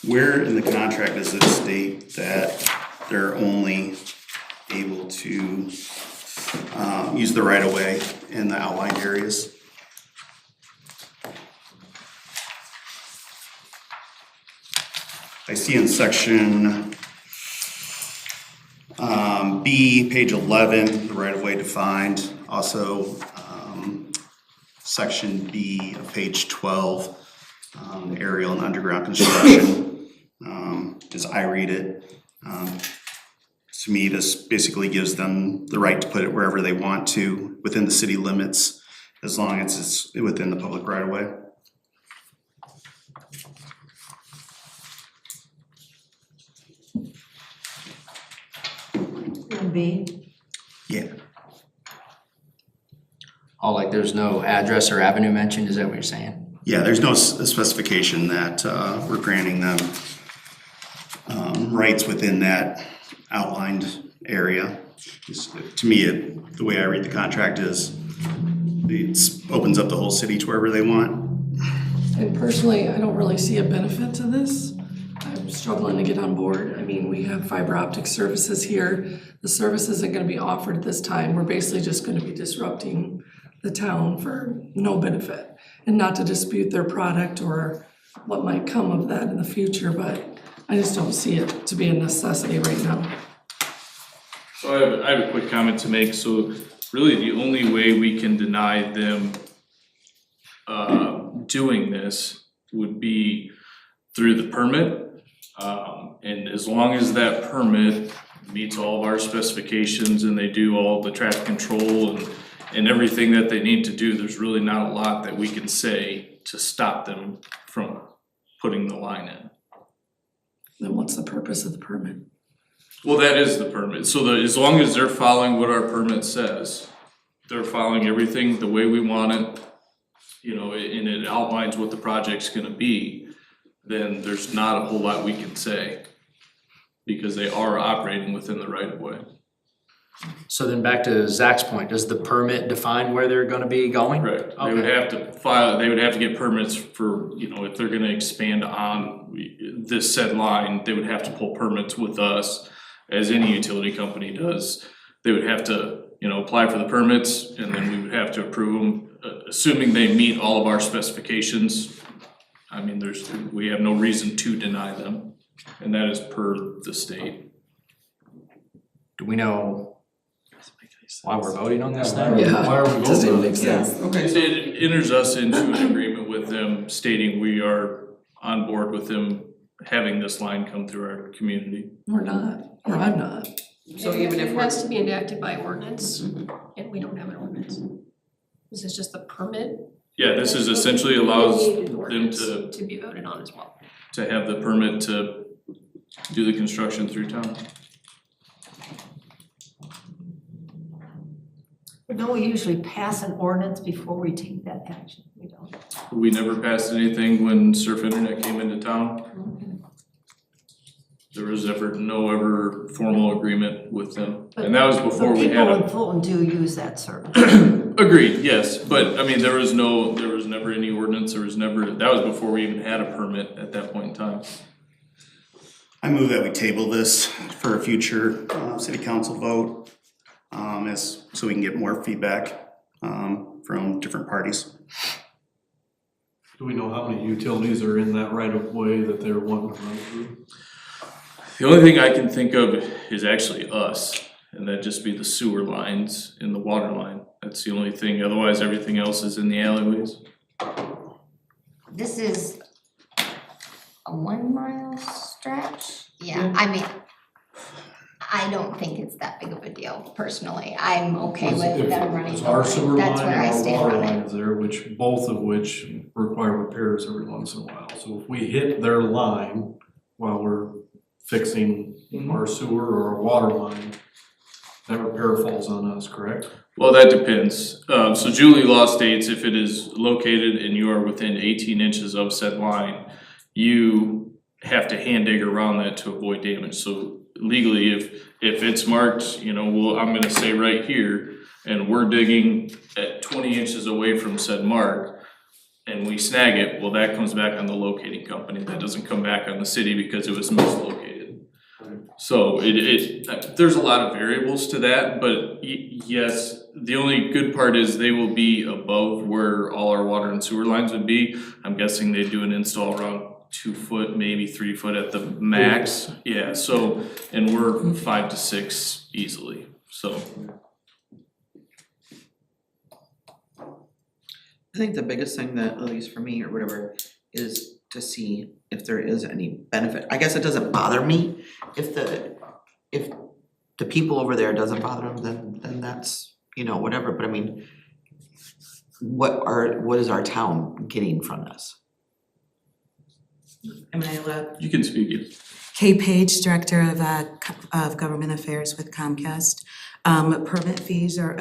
Where in the contract does it state that they're only able to use the right of way in the outlined areas? I see in section B, page 11, the right of way defined. Also, section B of page 12, aerial and underground construction. As I read it, to me, this basically gives them the right to put it wherever they want to within the city limits, as long as it's within the public right of way. And B. Yeah. Oh, like there's no address or avenue mentioned, is that what you're saying? Yeah, there's no specification that we're granting them rights within that outlined area. To me, the way I read the contract is it opens up the whole city to wherever they want. And personally, I don't really see a benefit to this. I'm struggling to get on board. I mean, we have fiber optic services here. The service isn't gonna be offered at this time. We're basically just gonna be disrupting the town for no benefit. And not to dispute their product or what might come of that in the future, but I just don't see it to be a necessity right now. So I have a quick comment to make. So really the only way we can deny them doing this would be through the permit. And as long as that permit meets all of our specifications and they do all the traffic control and everything that they need to do, there's really not a lot that we can say to stop them from putting the line in. Then what's the purpose of the permit? Well, that is the permit. So as long as they're following what our permit says, they're following everything the way we want it, you know, and it outlines what the project's gonna be, then there's not a whole lot we can say, because they are operating within the right of way. So then back to Zach's point, does the permit define where they're gonna be going? Correct. They would have to file, they would have to get permits for, you know, if they're gonna expand on this said line, they would have to pull permits with us, as any utility company does. They would have to, you know, apply for the permits, and then we would have to approve them, assuming they meet all of our specifications. I mean, we have no reason to deny them, and that is per the state. Do we know Why we're voting on this now? Why are we voting on this? Okay, so it enters us into an agreement with them stating we are on board with them having this line come through our community. We're not, or I'm not. So even if It we're, has to be enacted by ordinance, and we don't have an ordinance. This is just a permit. Yeah, this is essentially allows We need an them ordinance to to be voted on as well. have the permit to do the construction through town. But don't we usually pass an ordinance before we take that action? We don't. We never passed anything when Surf Internet came into town. There was ever formal agreement with them, and that was before we had But a. people in Fulton do use that service. Agreed, yes, but I mean, there was never any ordinance, that was before we even had a permit at that point in time. I move that we table this for a future city council vote, so we can get more feedback from different parties. Do we know how many utilities are in that right of way that they're wanting to run through? The only thing I can think of is actually us, and that'd just be the sewer lines and the water line. That's the only thing, otherwise everything else is in the alleyways. This is a 1 mile stretch? Yeah, I mean, I don't think it's that big of a deal personally. I'm okay with them running It's the our line. sewer That's line where I and our stand water on line it. is there, both of which require repairs every once in a while. So if we hit their line while we're fixing our sewer or our water line, that repair falls on us, correct? Well, that depends. So Julie law states if it is located and you are within 18 inches of said line, you have to hand dig around that to avoid damage. So legally, if it's marked, well, I'm gonna say right here, and we're digging at 20 inches away from said mark, and we snag it, well, that comes back on the locating company. That doesn't come back on the city because it was mislocated. So there's a lot of variables to that, but yes, the only good part is they will be above where all our water and sewer lines would be. I'm guessing they do an install around 2 foot, maybe 3 foot at the max. Yeah, so, and we're 5 to 6 easily, so. I think the biggest thing that, at least for me or whatever, is to see if there is any benefit. I guess it doesn't bother me if the people over there doesn't bother them, then that's, whatever, but I mean, what is our town getting from this? Am I allowed? You can speak it. Kay Page, Director of Government Affairs with Comcast. Permit fees are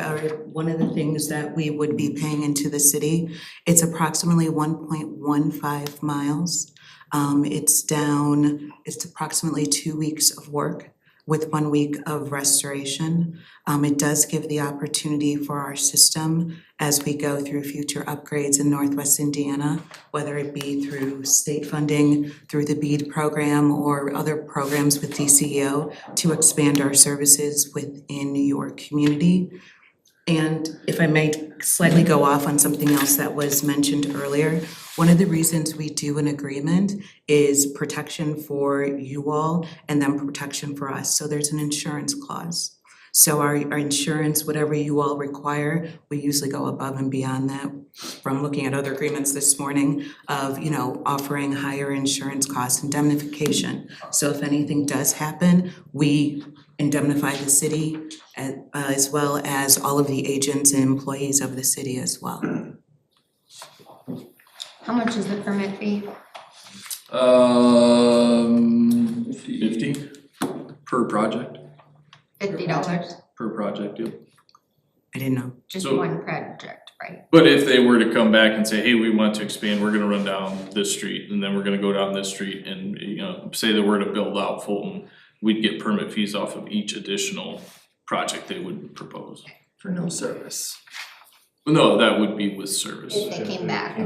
one of the things that we would be paying into the city. It's approximately 1.15 miles. It's approximately 2 weeks of work with 1 week of restoration. It does give the opportunity for our system as we go through future upgrades in Northwest Indiana, whether it be through state funding, through the BEAD program, or other programs with DCEO to expand our services within your community. And if I may slightly go off on something else that was mentioned earlier, one of the reasons we do an agreement is protection for you all and then protection for us. So there's an insurance clause. So our insurance, whatever you all require, we usually go above and beyond that. From looking at other agreements this morning of, offering higher insurance cost indemnification. So if anything does happen, we indemnify the city as well as all of the agents and employees of the city as well. How much is the permit fee? 50 per project, $50? per project, yep. I didn't know. Just So- one project, right? But if they were to come back and say, hey, we want to expand, we're gonna run down this street, and then we're gonna go down this street, and, say that we're to build out Fulton, we'd get permit fees off of each additional project they would propose. For no service. No, that would be with service. If they came back.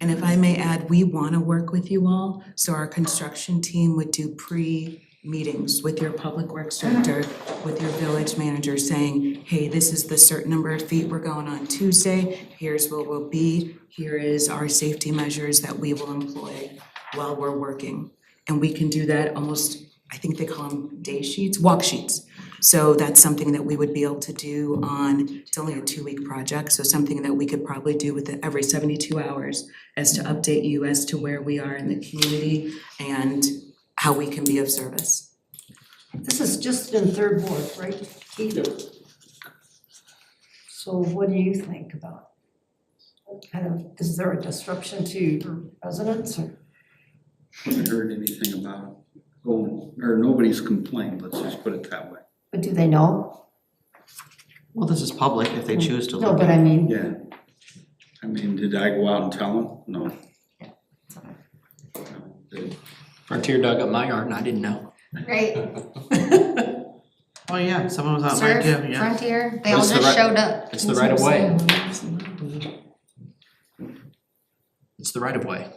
And if I may add, we wanna work with you all, so our construction team would do pre-meetings with your public works director, with your village manager, saying, hey, this is the certain number of feet we're going on Tuesday, here's where we'll be, here is our safety measures that we will employ while we're working. And we can do that almost, I think they call them day sheets, walk sheets. So that's something that we would be able to do on, it's only a 2-week project, so something that we could probably do with it every 72 hours as to update you as to where we are in the community and how we can be of service. This is just in third ward, right, Keith? So what do you think about? What kind of, is there a disruption to your residents or? Haven't heard anything about going, or nobody's complained, let's just put it that way. But do they know? Well, this is public if they choose to No, look but at I it. mean, Yeah. I mean, did I go out and tell them? No. Frontier dug up my yard and I didn't know. Right? Oh, yeah, someone was out there Surf, too, yeah. Frontier, they But all it's the just right- showed up. It's the right of way. It's the right of way.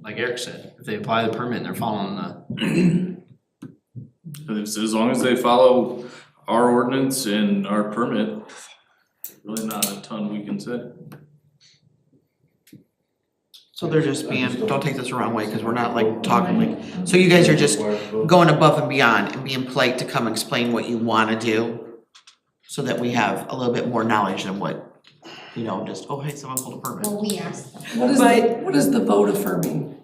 Like Eric said, if they apply the permit and they're following the, As long as they follow our ordinance and our permit, really not a ton we can say. So they're just being, don't take this the wrong way, cause we're not like talking like, so you guys are just going above and beyond and being polite to come explain what you wanna do. So that we have a little bit more knowledge than what, you know, just, oh, hey, someone pulled a permit. Well, we asked them. What is the vote affirming?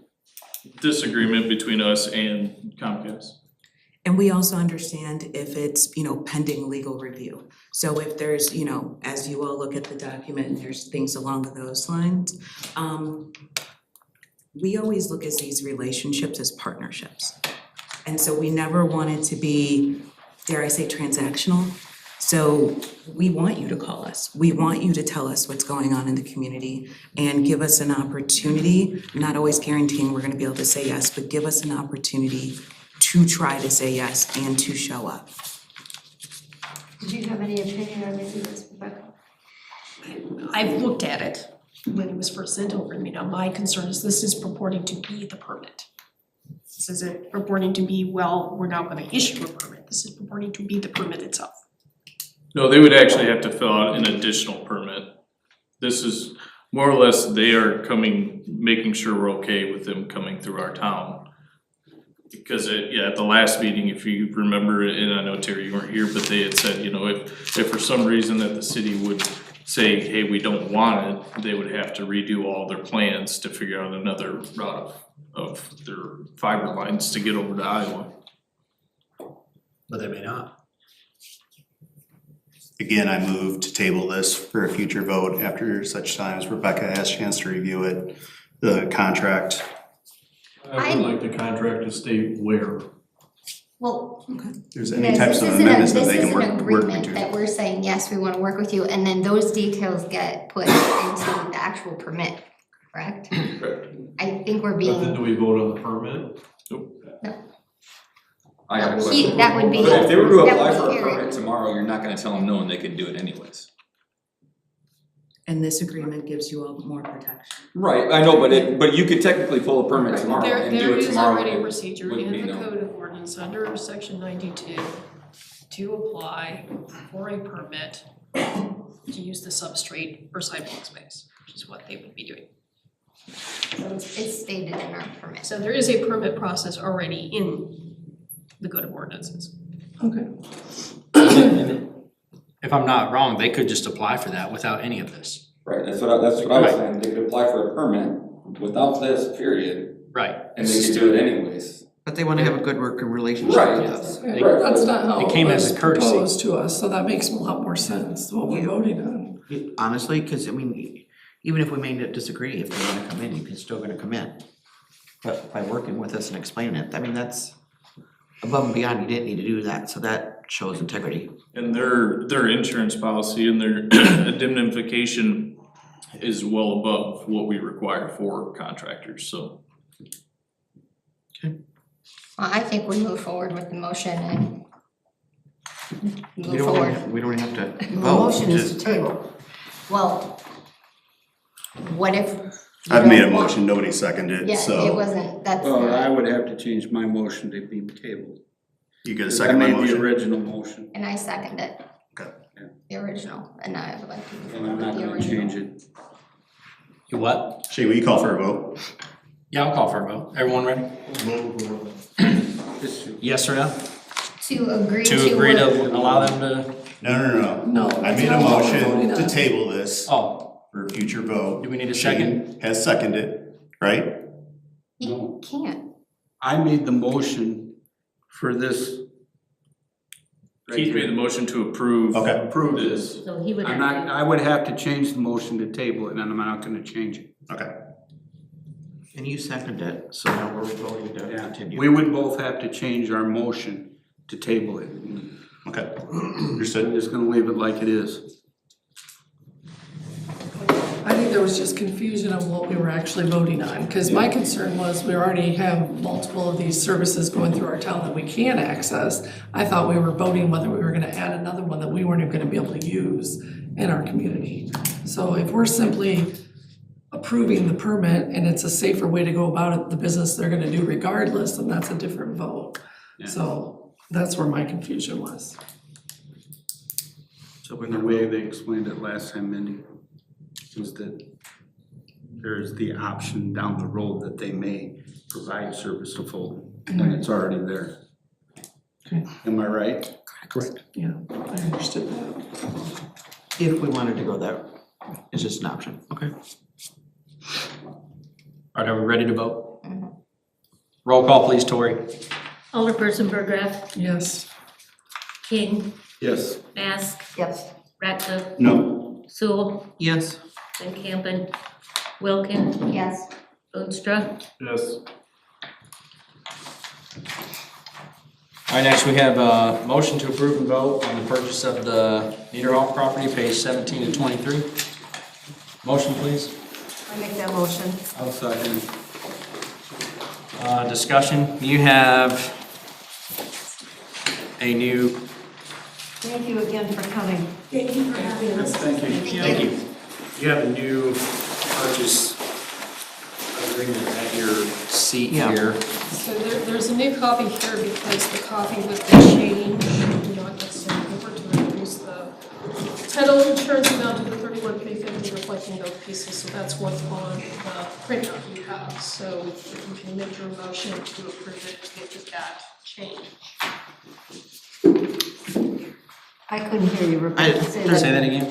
Disagreement between us and Comcast. And we also understand if it's, pending legal review. So if there's, as you all look at the document and there's things along those lines, we always look at these relationships as partnerships. And so we never want it to be, dare I say, transactional. So we want you to call us. We want you to tell us what's going on in the community and give us an opportunity, not always guaranteeing we're gonna be able to say yes, but give us an opportunity to try to say yes and to show up. did you have any opinion on any of this, Rebecca? I've looked at it when it was first sent over to me. Now, my concern is this is purporting to be the permit. This isn't purporting to be, well, we're now gonna issue a permit. This is purporting to be the permit itself. No, they would actually have to fill out an additional permit. This is more or less, they are coming, making sure we're okay with them coming through our town. Because at the last meeting, if you remember, and I know Terry, you weren't here, but they had said, if for some reason that the city would say, hey, we don't want it, they would have to redo all their plans to figure out another route of their fiber lines to get over to Iowa. but they may not. Again, I move to table this for a future vote after such time as Rebecca has a chance to review it, the contract. I would like the contract to state where. Well, There's any yes, types this of isn't amendments a, that this they can is an work with agreement you. that we're saying, yes, we wanna work with you, and then those details get put into the actual permit, correct? Correct. I think we're But then being, do we vote on the permit? I got a No, question. that would be- But if they were to that apply would for be a Eric. permit tomorrow, you're not gonna tell them no and they can do it anyways. And this agreement gives you all more protection. Right, I know, but you could technically pull a permit tomorrow and do it tomorrow. There is already a and procedure wouldn't be in the no- code of ordinance under section 92 to apply for a permit to use the substrate for sidewalk space, which is what they would be doing. So it's stated in our permit. So there is a permit process already in the code of ordinances. Okay. If I'm not wrong, they could just apply for that without any of this. Right, that's what I was Right. saying, they could apply for a permit without this period, Right. and they could do it anyways. But they wanna have a good working relationship Right. with us. Okay, Right. that's not how It it came was as a courtesy. proposed to us, so that makes a lot more sense, what we're voting on. Honestly, cause even if we may disagree, if they wanna come in, you can still gonna come in. But by working with us and explaining it, that's above and beyond, you didn't need to do that, so that shows integrity. And their insurance policy and their indemnification is well above what we require for contractors, so. Well, I think we move forward with the motion and move forward. We don't have to The vote, motion is just, to table. Well, what if you I've made a don't want- motion, nobody seconded it, Yeah, it so wasn't, that's Well, I not, would have to change my motion to be tabled. you get a I second my made the motion? original motion, and I second it. Okay. The original, and I would like to move and I'm forward not with the gonna original. change it. You what? Shay, will you call for a vote? Yeah, I'll call for a vote. Everyone ready? This- Yes or no? To agree to To agree to what- allow them to, No. No, I that's made a not what we're motion voting to on. table this oh, for future vote. do we need a second? Shane has seconded, right? You can't. I made the motion for this. right Keith made here. the motion to approve. Okay. Approve this. So he would I'm not, I would have to change the motion to table it, and I'm not gonna change it. Okay. And you second it, so now we're voting to Yeah, continue. we would both have to change our motion to table it. Okay. I'm Understood. just gonna leave it like it is. I think there was just confusion on what we were actually voting on, because my concern was we already have multiple of these services going through our town that we can access. I thought we were voting whether we were gonna add another one that we weren't even gonna be able to use in our community. So if we're simply approving the permit and it's a safer way to go about it, the business they're gonna do regardless, then that's a different vote. Yeah. So that's where my confusion was. So we're And the gonna, way they explained it last time, Mindy, was that there's the option down the road that they may provide service to Fulton, and it's already there. Okay. Am I right? Correct. Yeah, I understood that. if we wanted to go there, it's just an option, okay? All right, are we ready to vote? Roll call, please, Tori. Alderperson Berggraf, Yes. King, Yes. Mask, Yes. Ratcliffe, No. Sewell, Yes. Van Campen, Wilkin, Yes. Boonstra. Yes. All right, next we have a motion to approve and vote on the purchase of the Niederhoff property, page 17 to 23. Motion, please. I make that motion. I'll second. Discussion, you have a new, Thank you again for coming. Thank you for having us. Thank you. thank you. You have a new purchase agreement at your seat Yeah. here. So there's a new copy here because the copy with the change, not necessarily over to increase the title insurance amount to the 31,350 reflecting those pieces, so that's what's on the printout you have. So if you can make your motion to approve it, to get to that change. I couldn't hear you, Rebecca. Say that again.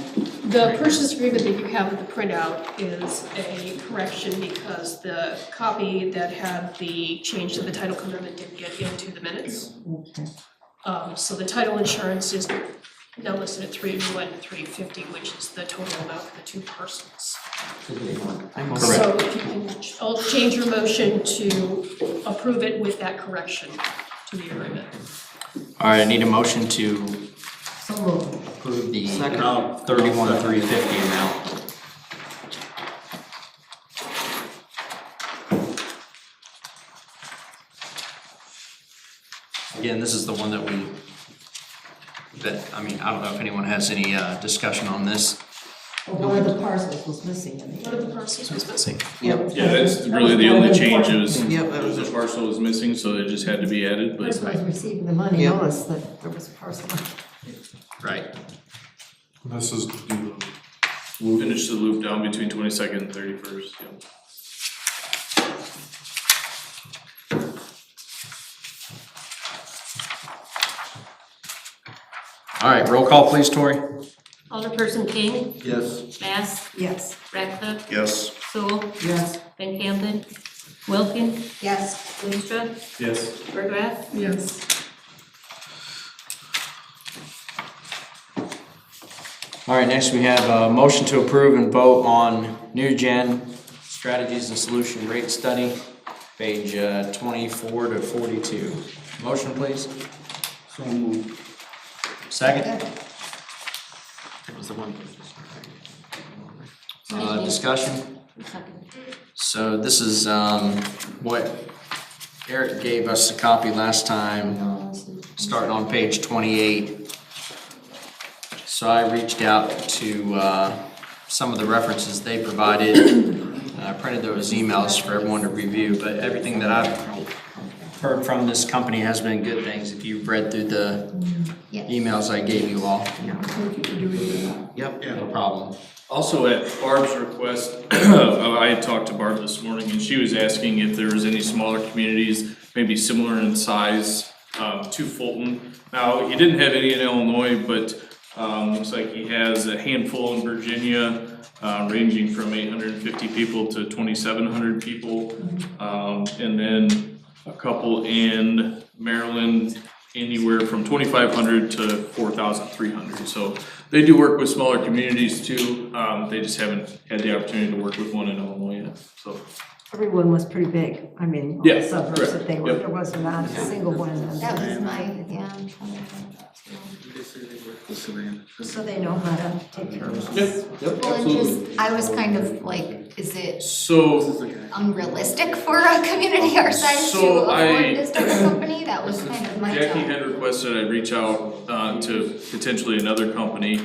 The purchase agreement that you have in the printout is a correction because the copy that had the change to the title commitment didn't get into the minutes. Okay. So the title insurance is now listed at $301,350, which is the total amount for the two persons. I'm So if you can, I'll change your motion to approve it with that correction to the agreement. All right, I need a motion to So moved. approve the Second. 31,350 amount. Again, this is the one that I mean, I don't know if anyone has any discussion on this. One of the parcels was missing in One of the parcels was missing. Yep. Yeah, that's really the only change is, Yep, that was the it. parcel is missing, so it just had to be added, The person but who was receiving the money Yeah. noticed that there was a parcel. Right. This is to do finish the loop down between 22nd and 31st, yeah. All right, roll call, please, Tori. Alderperson King, Yes. Mask, Yes. Ratcliffe, Yes. Sewell, Yes. Van Campen, Wilkin, Yes. Boonstra, Yes. Berggraf. Yes. All right, next we have a motion to approve and vote on New Gen Strategies and Solution Rate Study, page 24 to 42. Motion, please. So moved. Second. That was the one. Discussion. So this is what Eric gave us a copy last time, starting on page 28. So I reached out to some of the references they provided. I printed those emails for everyone to review, but everything that I've heard from this company has been good things. If you've read through the emails I gave you all. Thank you for doing that. Yep. No problem. Also, at Barb's request, I had talked to Barb this morning, and she was asking if there was any smaller communities, maybe similar in size, to Fulton. Now, he didn't have any in Illinois, but looks like he has a handful in Virginia, ranging from 850 people to 2,700 people. And then a couple in Maryland, anywhere from 2,500 to 4,300. So they do work with smaller communities too. They just haven't had the opportunity to work with one in Illinois yet, so. Everyone was pretty big, I mean, all Yeah, the suburbs correct. that they were, Yep. there wasn't not a single one of them. That was my, yeah, I'm trying to think that too. So they know how to take care of us. Yep, Well, and just, I was kind of like, is it So, unrealistic for a community our size to So afford I- this type of company? That was kind of my Jackie thought. had requested I reach out to potentially another company.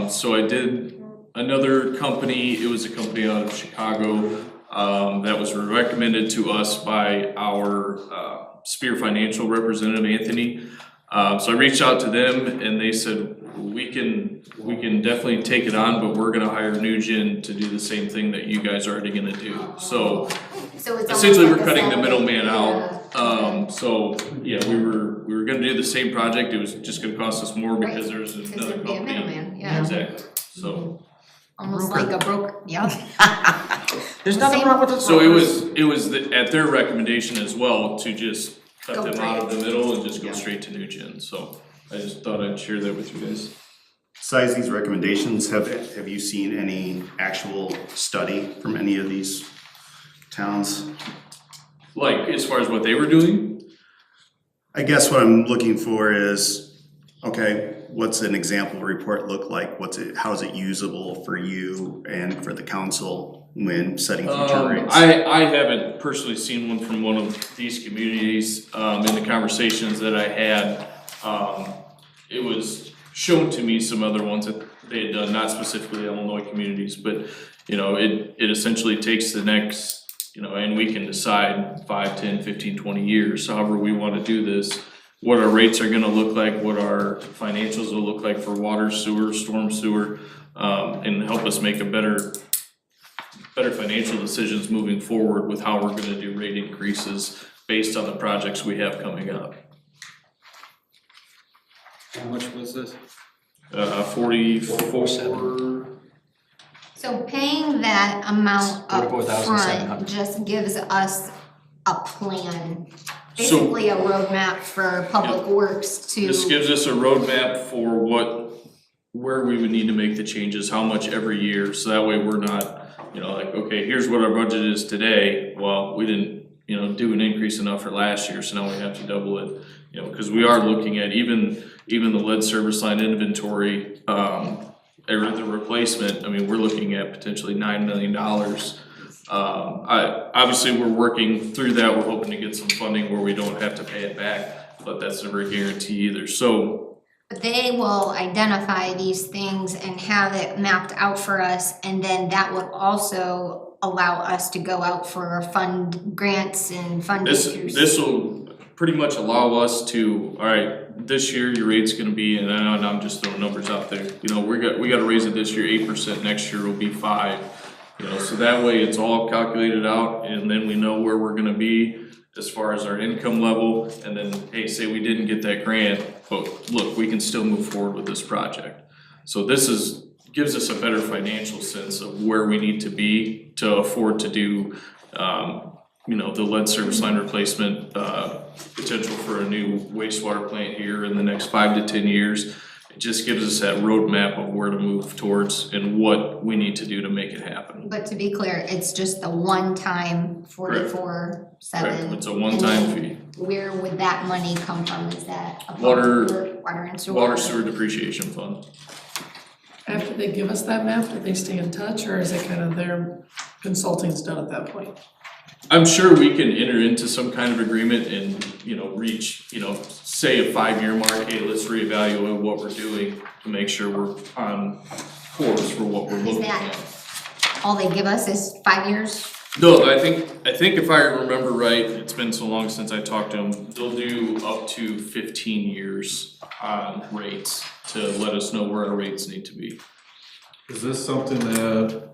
So I did another company, it was a company out of Chicago, that was recommended to us by our Spear Financial representative, Anthony. So I reached out to them and they said, we can definitely take it on, but we're gonna hire Nugent to do the same thing that you guys are already gonna do. So So it's essentially, almost we're like a cutting the seller. middleman out. Yeah. So, yeah, we were gonna do the same project, it was just gonna cost us more because Right, there's Because another there'd be a company. middleman, yeah. Exactly, so, Almost like a broker, yeah. There's nothing wrong with the so it was at their recommendation as well to just cut Go them out of the direct. middle and just go straight to Nugent, so I just thought I'd share that with you guys. Besides these recommendations, have you seen any actual study from any of these towns? Like, as far as what they were doing, I guess what I'm looking for is, okay, what's an example report look like? How is it usable for you and for the council when setting future rates? I haven't personally seen one from one of these communities, in the conversations that I had. It was shown to me some other ones that they had done, not specifically Illinois communities, but, you know, it essentially takes the next, you know, and we can decide 5, 10, 15, 20 years, however we wanna do this, what our rates are gonna look like, what our financials will look like for water, sewer, storm sewer, and help us make a better financial decisions moving forward with how we're gonna do rate increases based on the projects we have coming up. How much was this? 44. So paying that amount up 44,700. front just gives us a plan, So- basically a roadmap for Public Works to. This gives us a roadmap for where we would need to make the changes, how much every year, so that way we're not, you know, like, okay, here's what our budget is today, well, we didn't, you know, do an increase enough for last year, so now we have to double it. You know, cause we are looking at even the lead service line inventory, or the replacement, I mean, we're looking at potentially $9 million. Obviously, we're working through that, we're hoping to get some funding where we don't have to pay it back, but that's never a guarantee either, so. They will identify these things and have it mapped out for us, and then that would also allow us to go out for fund grants and funding through. This will pretty much allow us to, alright, this year your rate's gonna be, and I'm just throwing numbers out there, you know, we gotta raise it this year 8%, next year will be 5%. You know, so that way it's all calculated out, and then we know where we're gonna be as far as our income level, and then, hey, say we didn't get that grant, but look, we can still move forward with this project. So this gives us a better financial sense of where we need to be to afford to do, you know, the lead service line replacement, potential for a new wastewater plant here in the next 5 to 10 years. It just gives us that roadmap of where to move towards and what we need to do to make it happen. But to be clear, it's just a one-time 44,700. Correct, it's a one-time fee. Where would that money come from? Is that a Water- water and sewer? Water sewer depreciation fund. After they give us that map, do they stay in touch, or is it kind of their consulting's done at that point? I'm sure we can enter into some kind of agreement and, you know, reach, you know, say a 5-year mark, hey, let's reevaluate what we're doing to make sure we're on course for what we're looking that- at. All they give us is 5 years? No, I think if I remember right, it's been so long since I talked to them, they'll do up to 15 years on rates to let us know where our rates need to be. Is this something that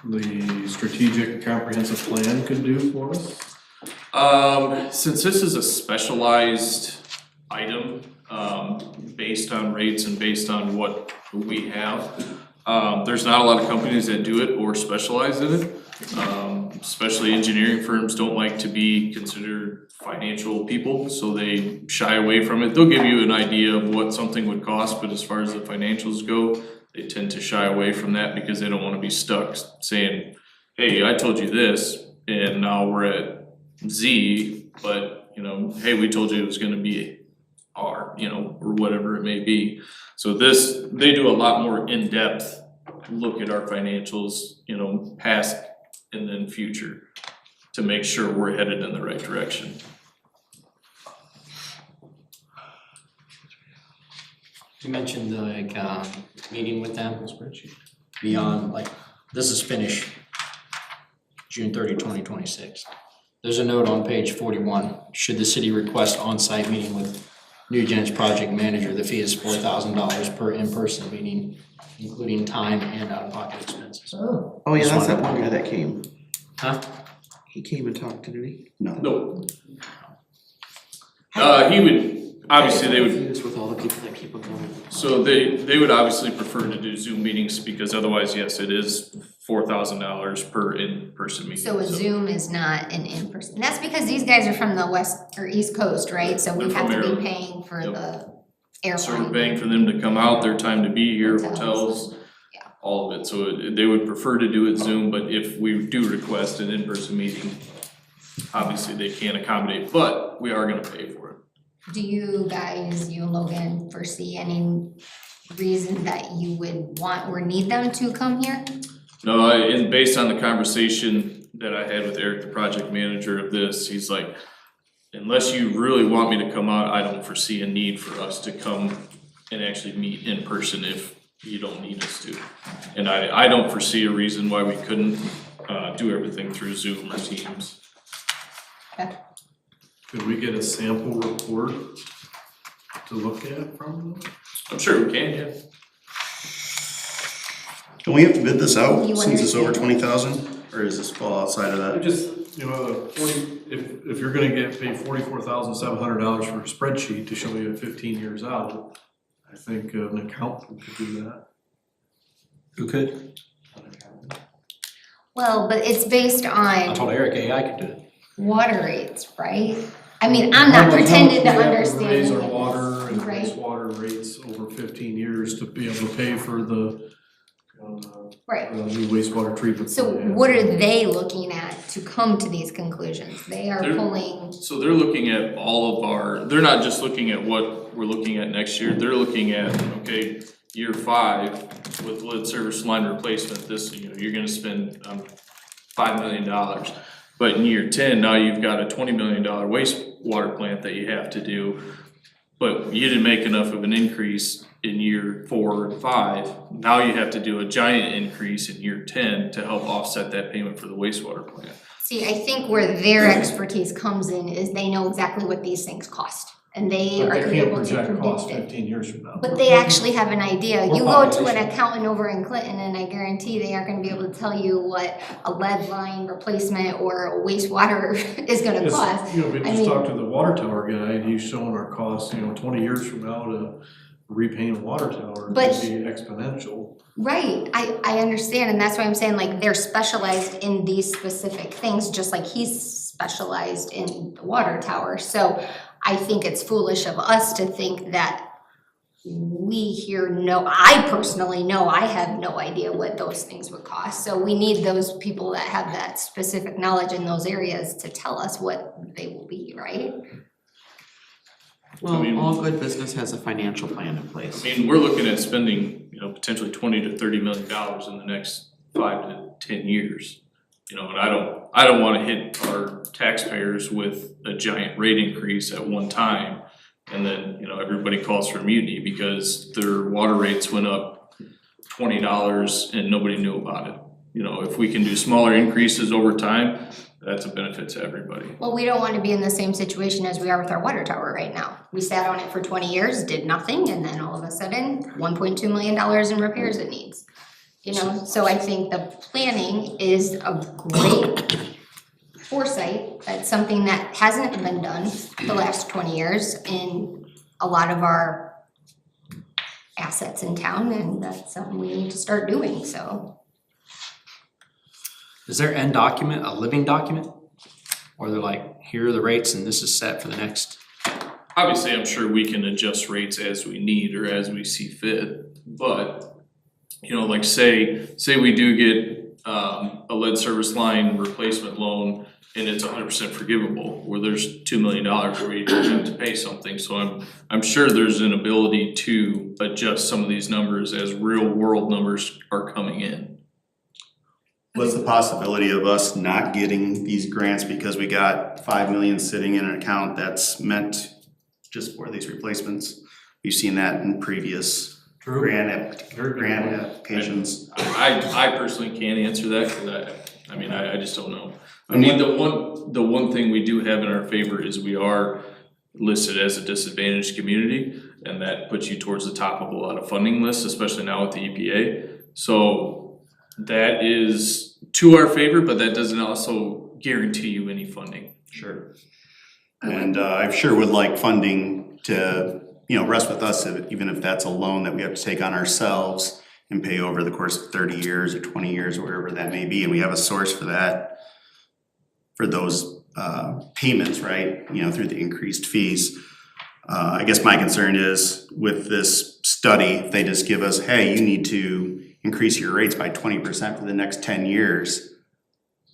the strategic comprehensive plan could do for us? Since this is a specialized item, based on rates and based on what we have. There's not a lot of companies that do it or specialize in it. Especially engineering firms don't like to be considered financial people, so they shy away from it. They'll give you an idea of what something would cost, but as far as the financials go, they tend to shy away from that because they don't wanna be stuck saying, hey, I told you this, and now we're at Z, but, you know, hey, we told you it was gonna be R, you know, or whatever it may be. So they do a lot more in-depth look at our financials, you know, past and then future, to make sure we're headed in the right direction. You mentioned like meeting with them beyond, like, this is finished June 30, 2026. There's a note on page 41, should the city request on-site meeting with Nugen's project manager, the fee is $4,000 per in-person meeting, including time and out-of-pocket expenses. Oh yeah, that's that one guy that came. Huh? He came and talked, didn't he? No. He would, obviously they would, Confused with all the people that keep on coming. so they would obviously prefer to do Zoom meetings because otherwise, yes, it is $4,000 per in-person meeting. So a Zoom is not an in-person, that's because these guys are from the west or east coast, right? So we They're have from to be Maryland. paying for Yep. the So we're airline. paying for them to come out, their time to be here, Hotels. hotels, all of it. So they would prefer to do it Zoom, but if we do request an in-person meeting, obviously they can't accommodate, but we are gonna pay for it. Do you guys, you and Logan, foresee any reason that you would want or need them to come here? No, and based on the conversation that I had with Eric, the project manager of this, he's like, unless you really want me to come out, I don't foresee a need for us to come and actually meet in person if you don't need us to. And I don't foresee a reason why we couldn't do everything through Zoom or Teams. Could we get a sample report to look at from them? I'm sure we can, yeah. Don't we have to bid this out You since it's over understand. 20,000, or does this fall outside of I that? just, you know, if you're gonna get paid $44,700 for a spreadsheet to show you 15 years out, I think an accountant could do that. Who could? Well, but it's based I on told Eric AI could do it. water rates, right? I mean, I'm not pretending to We have to understand. raise any our of water and this, right? wastewater rates over 15 years to be able to pay for the Right. new wastewater treatment. So plant. what are they looking at to come to these conclusions? They are They're- pulling, So they're looking at all of our, they're not just looking at what we're looking at next year, they're looking at, okay, year 5 with lead service line replacement, this, you know, you're gonna spend $5 million. But in year 10, now you've got a $20 million wastewater plant that you have to do. But you didn't make enough of an increase in year 4 and 5, now you have to do a giant increase in year 10 to help offset that payment for the wastewater plant. see, I think where their expertise comes in is they know exactly what these things cost. And they But are they can't able to project cost predict it. 15 years from now. But they actually have an idea. Or You go to an population. accountant over in Clinton and I guarantee they aren't gonna be able to tell you what a lead line replacement or a wastewater is gonna It's- cost. You know, we I just mean- talked to the water tower guy and he's showing our costs, 20 years from now to repaint a water tower, But- it'd be exponential. Right, I understand, and that's why I'm saying like they're specialized in these specific things, just like he's specialized in the water tower. So I think it's foolish of us to think that we here know, I personally know, I have no idea what those things would cost. So we need those people that have that specific knowledge in those areas to tell us what they will be, right? Well, I mean- all good business has a financial plan in I place. mean, we're looking at spending, potentially $20 to $30 million in the next 5 to 10 years. And I don't wanna hit our taxpayers with a giant rate increase at one time. And then, everybody calls for mutiny because their water rates went up $20 and nobody knew about it. If we can do smaller increases over time, that's a benefit to everybody. Well, we don't wanna be in the same situation as we are with our water tower right now. We sat on it for 20 years, did nothing, and then all of a sudden, $1.2 million in repairs it needs. So I think the planning is a great foresight. That's something that hasn't been done the last 20 years in a lot of our assets in town, and that's something we need to start doing, so. Is their end document a living document? Or they're like, here are the rates and this is set for the next? Obviously, I'm sure we can adjust rates as we need or as we see fit, but, you know, like say we do get, a lead service line replacement loan and it's 100% forgivable, where there's $2 million where you don't have to pay something, so I'm sure there's an ability to adjust some of these numbers as real world numbers are coming in. What's the possibility of us not getting these grants because we got 5 million sitting in an account that's meant just for these replacements? We've seen that in previous grant applications. I personally can't answer that, cause I just don't know. I mean, the one thing we do have in our favor is we are listed as a disadvantaged community, and that puts you towards the top of a lot of funding lists, especially now with the EPA. So that is to our favor, but that doesn't also guarantee you any funding. Sure. And I sure would like funding to, rest with us, even if that's a loan that we have to take on ourselves and pay over the course of 30 years or 20 years, or wherever that may be, and we have a source for that, for those payments, right, through the increased fees. I guess my concern is with this study, if they just give us, hey, you need to increase your rates by 20% for the next 10 years,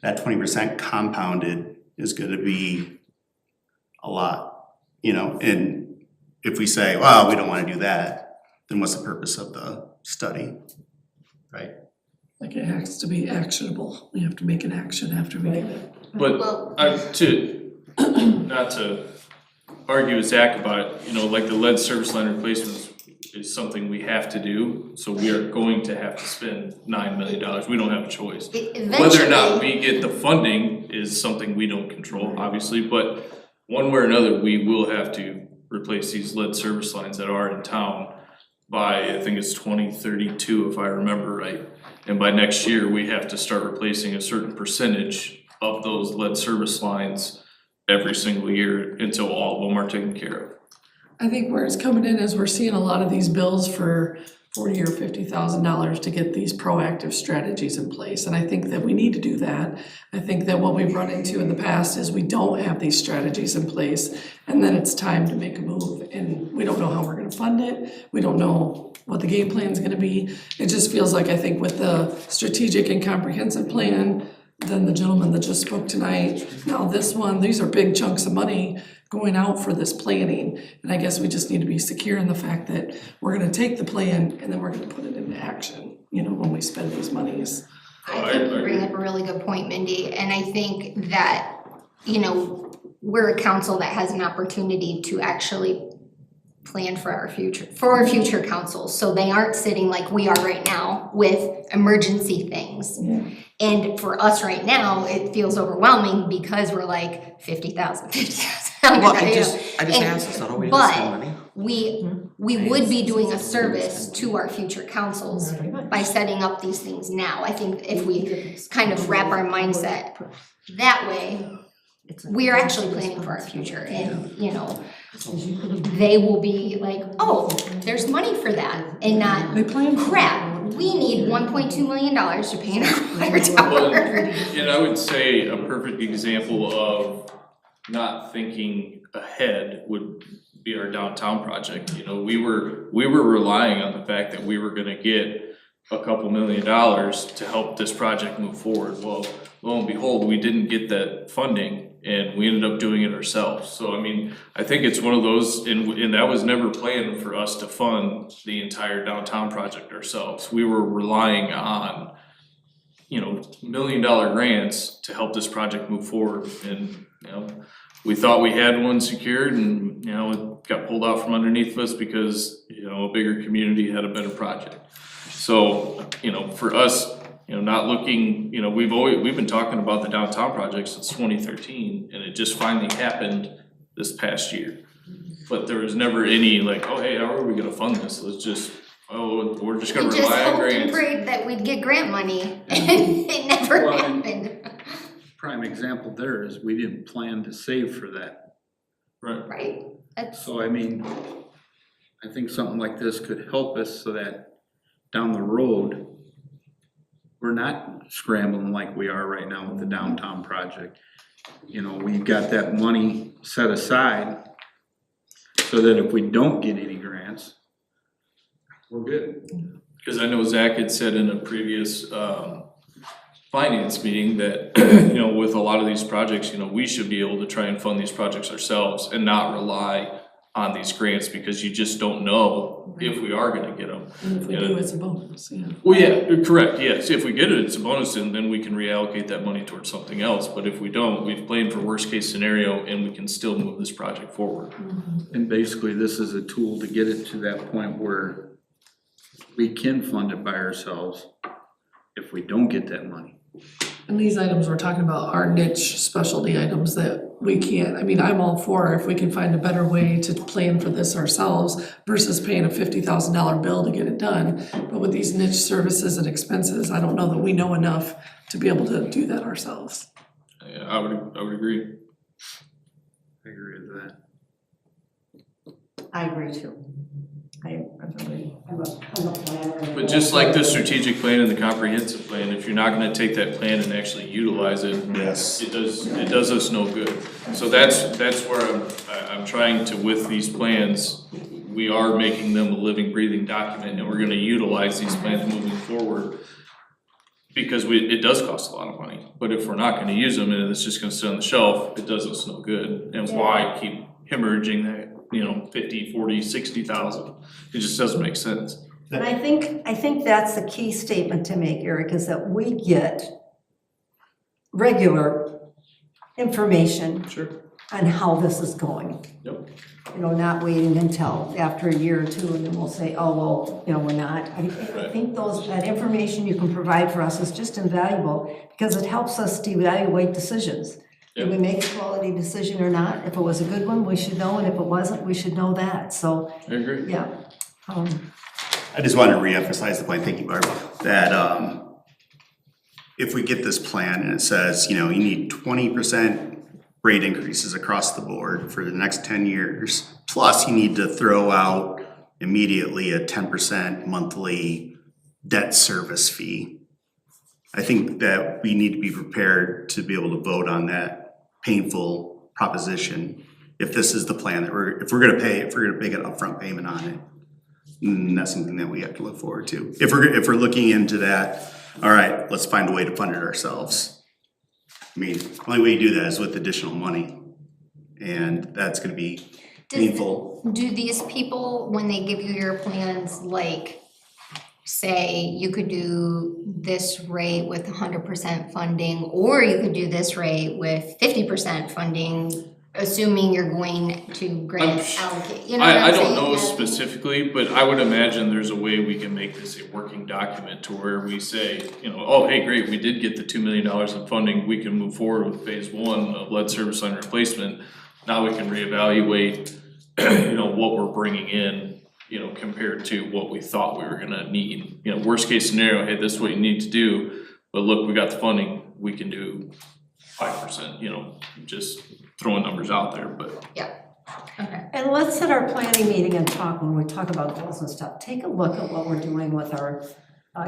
that 20% compounded is gonna be a lot, and if we say, well, we don't wanna do that, then what's the purpose of the study? Right? Like it has to be actionable. We have to make an action after we get it. But not to argue with Zach about it, like the lead service line replacements is something we have to do, so we are going to have to spend $9 million, we don't have a choice. Whether or not we get the funding is something we don't control, obviously, but one way or another, we will have to replace these lead service lines that are in town by, I think it's 2032 if I remember right. And by next year, we have to start replacing a certain percentage of those lead service lines every single year until all of them are taken care of. I think where it's coming in is we're seeing a lot of these bills for $40,000 or $50,000 to get these proactive strategies in place, and I think that we need to do that. I think that what we've run into in the past is we don't have these strategies in place, and then it's time to make a move, and we don't know how we're gonna fund it, we don't know what the game plan is gonna be. It just feels like, I think with the strategic and comprehensive plan, then the gentleman that just spoke tonight, now this one, these are big chunks of money going out for this planning. And I guess we just need to be secure in the fact that we're gonna take the plan and then we're gonna put it into action, when we spend these monies. I think you bring up a really good point, Mindy, and I think that, we're a council that has an opportunity to actually plan for our future councils, so they aren't sitting like we are right now with emergency things. Yeah. And for us right now, it feels overwhelming because we're like 50,000. Well, I just asked, is that always the same money? We would be doing a service to our future councils by setting up these things now. I think if we kind of wrap our mindset that way, we are actually planning for our future, and they will be like, oh, there's money for that, and not, crap, we need $1.2 million to pay in our water tower. And I would say a perfect example of not thinking ahead would be our downtown project. We were relying on the fact that we were gonna get a couple $1 million to help this project move forward. Well, lo and behold, we didn't get that funding and we ended up doing it ourselves. So I think it's one of those, and that was never planned for us to fund the entire downtown project ourselves. We were relying on, $1 million grants to help this project move forward, and we thought we had one secured, and it got pulled out from underneath us because a bigger community had a better project. So for us, not looking, we've been talking about the downtown project since 2013, and it just finally happened this past year. But there was never any like, oh hey, how are we gonna fund this? Let's just, we're just gonna rely on grants. We just hoped and prayed that we'd get grant money, and it never happened. Prime example there is we didn't plan to save for that. Right. Right. So I think something like this could help us so that down the road, we're not scrambling like we are right now with the downtown project. You know, we've got that money set aside so that if we don't get any grants, we're good. Cause I know Zach had said in a previous finance meeting that, you know, with a lot of these projects, you know, we should be able to try and fund these projects ourselves and not rely on these grants because you just don't know if we are gonna get them. And if we Yeah. do, it's a bonus, yeah. Well, yeah, correct, yes, if we get it, it's a bonus, and then we can reallocate that money towards something else, but if we don't, we've planned for worst case scenario and we can still move this project forward. And basically, this is a tool to get it to that point where we can fund it by ourselves if we don't get that money. And these items we're talking about are niche specialty items that we can't, I mean, I'm all for if we can find a better way to plan for this ourselves versus paying a $50,000 bill to get it done. But with these niche services and expenses, I don't know that we know enough to be able to do that ourselves. Yeah, I would agree. I agree with that. I agree too. I really, I'm a planner. But just like the strategic plan and the comprehensive plan, if you're not gonna take that plan and actually utilize it, Yes. it does us no good. So that's where I'm trying to, with these plans, we are making them a living, breathing document, and we're gonna utilize these plans moving forward. Because it does cost a lot of money, but if we're not gonna use them and it's just gonna sit on the shelf, it does us no good. And why keep hemorrhaging that, you know, 50, 40, 60,000? It just doesn't make sense. And I think that's the key statement to make, Eric, is that we get regular information Sure. on how this is going. Yep. You know, not waiting until after a year or two and then we'll say, oh, well, you know, we're not. I think that information you can provide for us is just invaluable because it helps us to evaluate decisions. Did we make a quality decision or not? If it was a good one, we should know, and if it wasn't, we should know that, so, I agree. yeah. I just want to reemphasize the point, thank you, Barb, that if we get this plan and it says, you know, you need 20% rate increases across the board for the next 10 years, plus you need to throw out immediately a 10% monthly debt service fee. I think that we need to be prepared to be able to vote on that painful proposition. If this is the plan that if we're gonna make an upfront payment on it, that's something that we have to look forward to. If we're looking into that, all right, let's find a way to fund it ourselves. I mean, the only way you do that is with additional money, and that's gonna be painful. Do these people, when they give you your plans, like, say you could do this rate with 100% funding, or you could do this rate with 50% funding, assuming you're going to grant allocate, you know what I'm I saying? don't know specifically, but I would imagine there's a way we can make this a working document to where we say, you know, oh, hey, great, we did get the $2 million in funding, we can move forward with phase one of lead service line replacement. Now we can reevaluate, you know, what we're bringing in, you know, compared to what we thought we were gonna need. You know, worst case scenario, hey, this is what you need to do, but look, we got the funding, we can do 5%, you know, just throwing numbers out there, but. Yeah, okay. And let's set our planning meeting and talk, when we talk about goals and stuff, take a look at what we're doing with our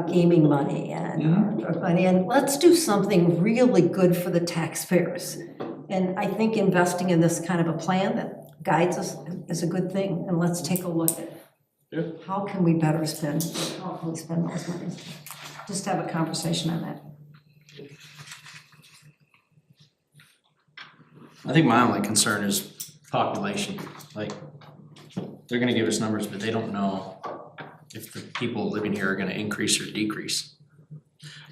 gaming money and our money, and let's do something really good for the taxpayers. And I think investing in this kind of a plan that guides us is a good thing, and let's take a look at how can we better spend, how can we spend those monies? Just have a conversation on that. I think my only concern is population, like, they're gonna give us numbers, but they don't know if the people living here are gonna increase or decrease.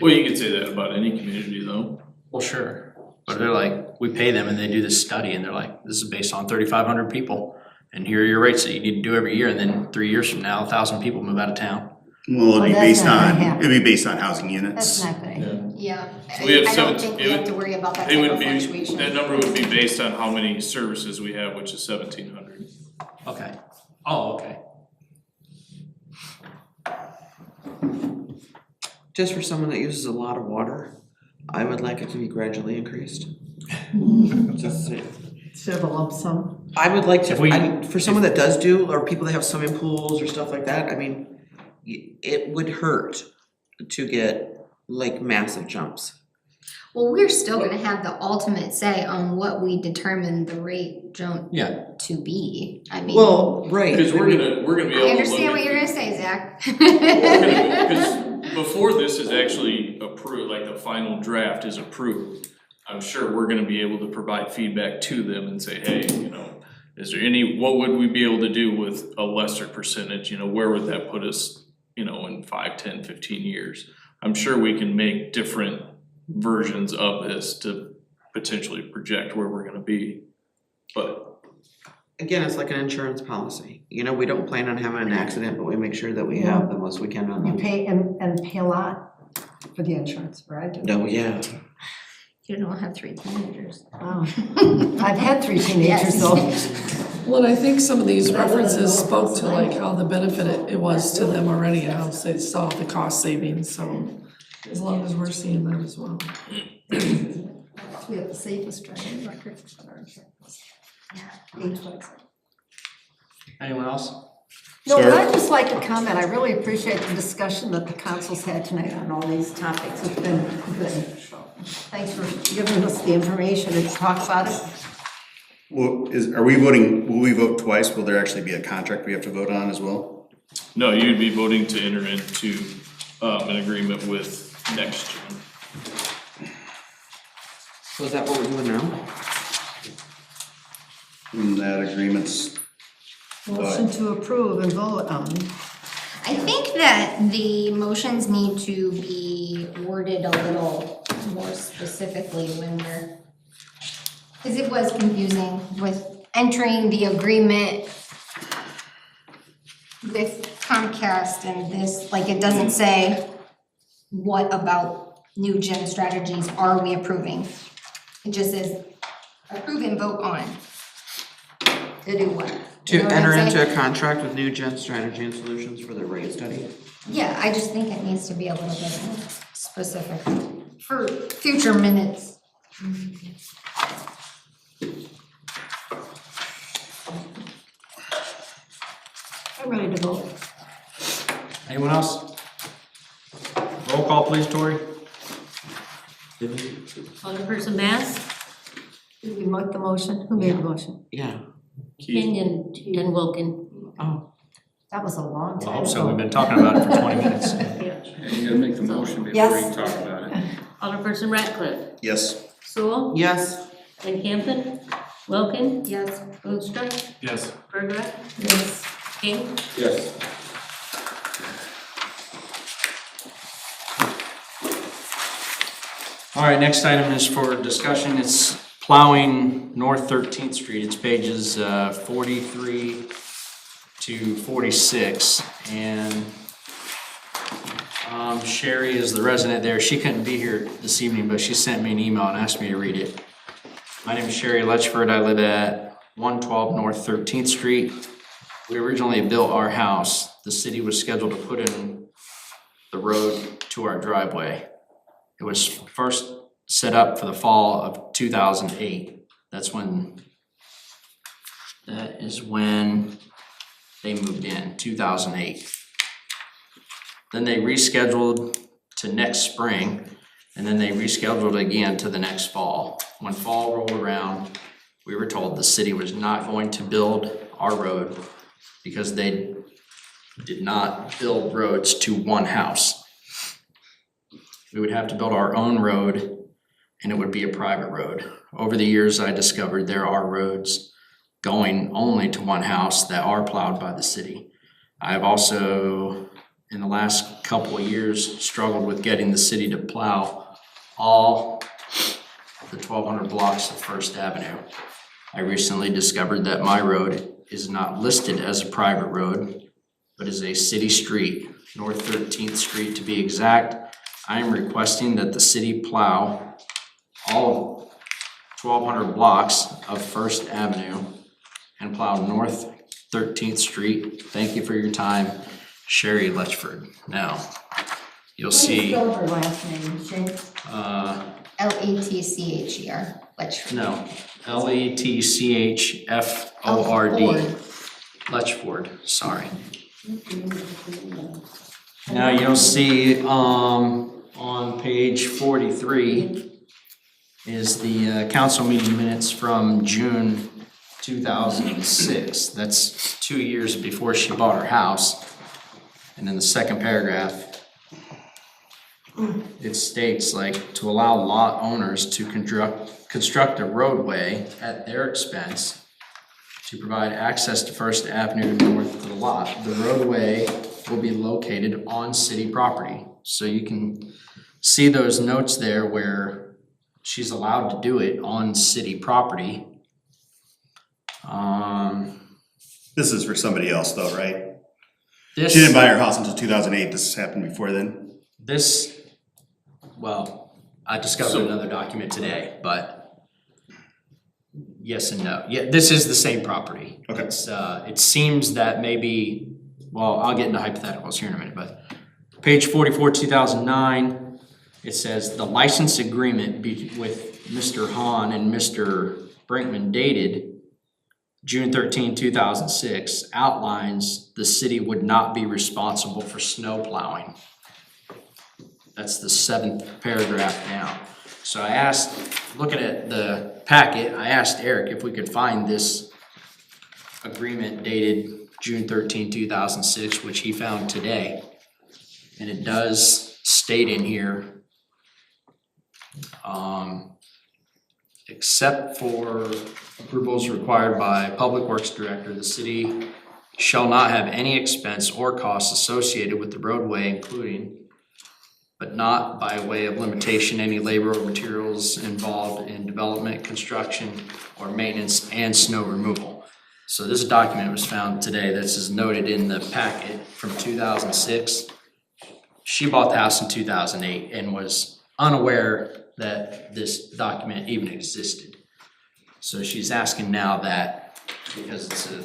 Well, you could say that about any community though. Well, sure, but they're like, we pay them and they do this study and they're like, this is based on 3,500 people. And here are your rates that you need to do every year, and then 3 years from now, 1,000 people move out of town. Well, it'd be that's based not on, gonna happen. it'd be based on housing units. That's not good. Yeah, So we have I don't 17 think we have to worry about that It type would of be, fluctuation. that number would be based on how many services we have, which is 1,700. Okay. Oh, okay. Just for someone that uses a lot of water, I would like it to be gradually increased. Just say, Should have a lump sum. I would like If to, we- I mean, for someone that does do, or people that have swimming pools or stuff like that, I mean, it would hurt to get like massive jumps. Well, we're still gonna have the ultimate say on what we determine the rate jump Yeah. to be. I mean, Well, right. Cause we're gonna be able to look I understand what at you're the- gonna say, Zach. Cause before this is actually approved, like the final draft is approved, I'm sure we're gonna be able to provide feedback to them and say, hey, is there what would we be able to do with a lesser percentage, where would that put us, in 5, 10, 15 years? I'm sure we can make different versions of this to potentially project where we're gonna be, but. Again, it's like an insurance policy, we don't plan on having an accident, but we make sure that we have the most we can on You them. pay and pay a lot for the insurance, right? No, yeah. You don't have 3 teenagers. Wow. I've had 3 teenagers though. Well, and I think some of these references spoke to like how the benefit it was to them already, and how they saw the cost savings, so as long as we're seeing that as well. We have the safest driving record for our insurance. Age-wise. Anyone else? No, but I'd just like to comment, I really appreciate the discussion that the council's had tonight on all these topics, it's been good. Thanks for giving us the information and talk about it. Well, will we vote twice? Will there actually be a contract we have to vote on as well? No, you'd be voting to enter into an agreement with NextGen. So is that what we're doing now? And that agreement's, Motion to approve and vote on. I think that the motions need to be worded a little more specifically when we're, because it was confusing with entering the agreement with Comcast and this, like, it doesn't say what about new gen strategies are we approving? It just says approve and vote on. To do what? To You know what I'm enter saying? into a contract with New Gen Strategy and Solutions for the rate study? Yeah, I just think it needs to be a little bit more specific for future minutes. I'm ready to vote. Anyone else? Roll call, please, Tori. Alderperson Bass, Did we make the motion? Who made the motion? Yeah. King and Wilkin. Oh. That was a long I time hope so, ago. we've been talking about it for 20 minutes. You gotta make the motion before Yes. you talk about it. Alderperson Ratcliffe, yes. Sewell, Yes. Van Campen, Wilkin, Yes. Boonstra, Yes. Bergera, Yes. King. Yes. All right, next item is for discussion, it's plowing North 13th Street, it's pages 43 to 46, and Sherry is the resident there, she couldn't be here this evening, but she sent me an email and asked me to read it. My name is Sherry Letchford, I live at 112 North 13th Street. We originally built our house, the city was scheduled to put in the road to our driveway. It was first set up for the fall of 2008. That is when they moved in, 2008. Then they rescheduled to next spring, and then they rescheduled again to the next fall. When fall rolled around, we were told the city was not going to build our road because they did not build roads to one house. We would have to build our own road, and it would be a private road. Over the years, I discovered there are roads going only to one house that are plowed by the city. I have also, in the last couple of years, struggled with getting the city to plow all the 1,200 blocks of First Avenue. I recently discovered that my road is not listed as a private road, but is a city street, North 13th Street to be exact. I am requesting that the city plow all 1,200 blocks of First Avenue and plow North 13th Street. Thank you for your time, Sherry Letchford. Now, you'll see, How do you spell her last name, Shane? Latcher, Letchford. no, Letchford. Letchford, sorry. Now you'll see, on page 43 is the council meeting minutes from June 2006. That's 2 years before she bought her house. And in the second paragraph, it states like, to allow lot owners to construct a roadway at their expense to provide access to First Avenue north of the lot. The roadway will be located on city property. So you can see those notes there where she's allowed to do it on city property. This is for somebody else though, right? This, She didn't buy her house until 2008, this happened before then? well, I discovered another document today, but yes and no. Yeah, this is the same property. Okay. It's, it seems that maybe, well, I'll get into hypotheticals here in a minute, but page 44, 2009, it says the license agreement with Mr. Hahn and Mr. Brinkman dated June 13, 2006 outlines the city would not be responsible for snow plowing. That's the 7th paragraph down. So I asked, looking at the packet, I asked Eric if we could find this agreement dated June 13, 2006, which he found today. And it does state in here, except for approvals required by Public Works Director, the city shall not have any expense or costs associated with the roadway, including, but not by way of limitation, any labor or materials involved in development, construction, or maintenance and snow removal. So this document was found today. This is noted in the packet from 2006. She bought the house in 2008 and was unaware that this document even existed. So she's asking now that, because it's a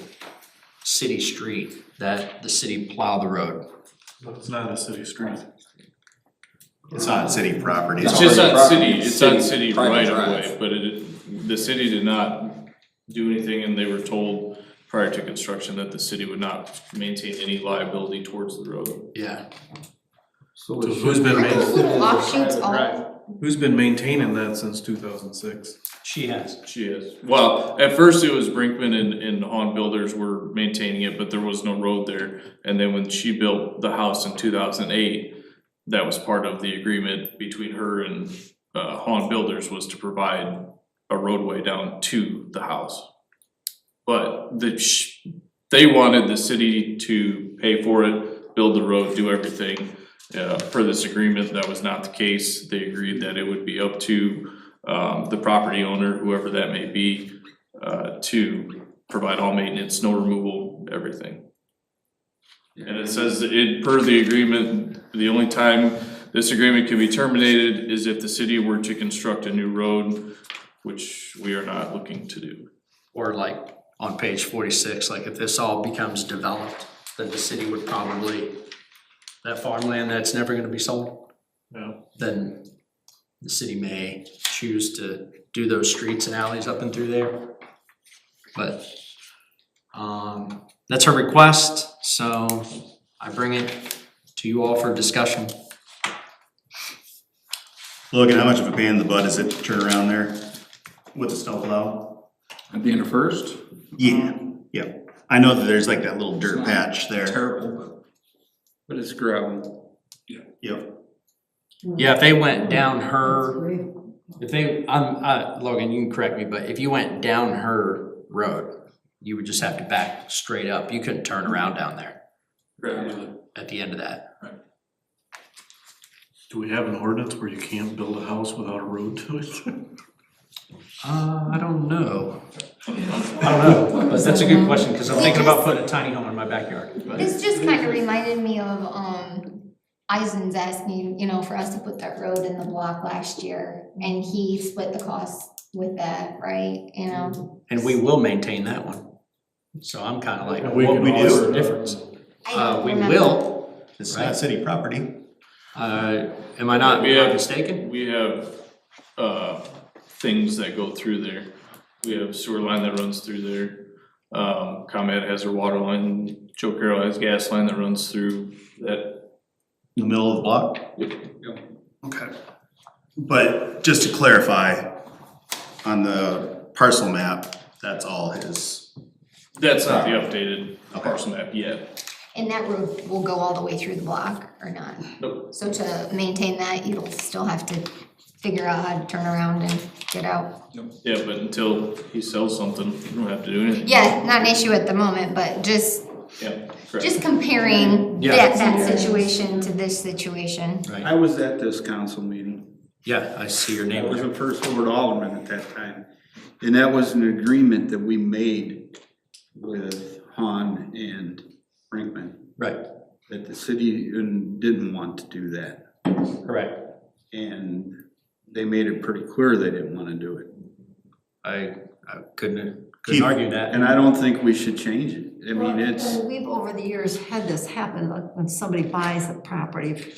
city street, that the city plow the road. But it's not a city street. It's not city property. It's just on property. city, it's on city Private right of drive. way, but the city did not do anything, and they were told prior to construction that the city would not maintain any liability towards the road. Yeah. So who's been Aren't those little offshoots maintaining, all, who's been maintaining that since 2006? She has. She is. Well, at first it was Brinkman and Hahn Builders were maintaining it, but there was no road there. And then when she built the house in 2008, that was part of the agreement between her and Hahn Builders, was to provide a roadway down to the house. But they wanted the city to pay for it, build the road, do everything. Per this agreement, that was not the case. They agreed that it would be up to the property owner, whoever that may be, to provide all maintenance, snow removal, everything. And it says per the agreement, the only time this agreement can be terminated is if the city were to construct a new road, which we are not looking to do. Or like on page 46, like if this all becomes developed, then the city would probably, that farmland that's never gonna be sold, then the city may choose to do those streets and alleys up and through there. But that's her request, so I bring it to you all for discussion. Logan, how much of a pain in the butt is it to turn around there with the snowplow? At the end of First? Yeah, yeah. I know that there's like that little dirt patch there. Terrible, but it's gravel. Yep. Yeah, if they went down her, if they, Logan, you can correct me, but if you went down her road, you would just have to back straight up. You couldn't turn around down there at the end of that. Do we have an ordinance where you can't build a house without a road to it? I don't know. But that's a good question, because I'm thinking about putting a tiny home in my backyard. But this just kind of reminded me of, Eisen's asking, for us to put that road in the block last year, and he split the cost with that, right, And we will maintain that one. So I'm kind of like, We what can what's do. the difference? I don't We remember. will. It's Right. not city property. Am I not We have- mistaken? We have, things that go through there. We have sewer line that runs through there. ComEd has their water line, Joe Carroll has gas line that runs through that. In the middle of the block? Yep. Okay. But just to clarify, on the parcel map, that's all his. That's not the updated parcel map yet. And that road will go all the way through the block or not? Nope. So to maintain that, you'll still have to figure out how to turn around and get out? Yeah, but until he sells something, you don't have to do anything. Yeah, not an issue at the moment, but just Yeah, correct. just comparing Yeah. that situation to this situation. I was at this council meeting. Yeah, I see your I name was there. the first ward alderman at that time. And that was an agreement that we made with Hahn and Brinkman, Right, that the city didn't want to do that. correct. And they made it pretty clear they didn't wanna do it. I couldn't argue that. And I don't think we should change it. I mean, it's, And we've over the years had this happen, like when somebody buys a property,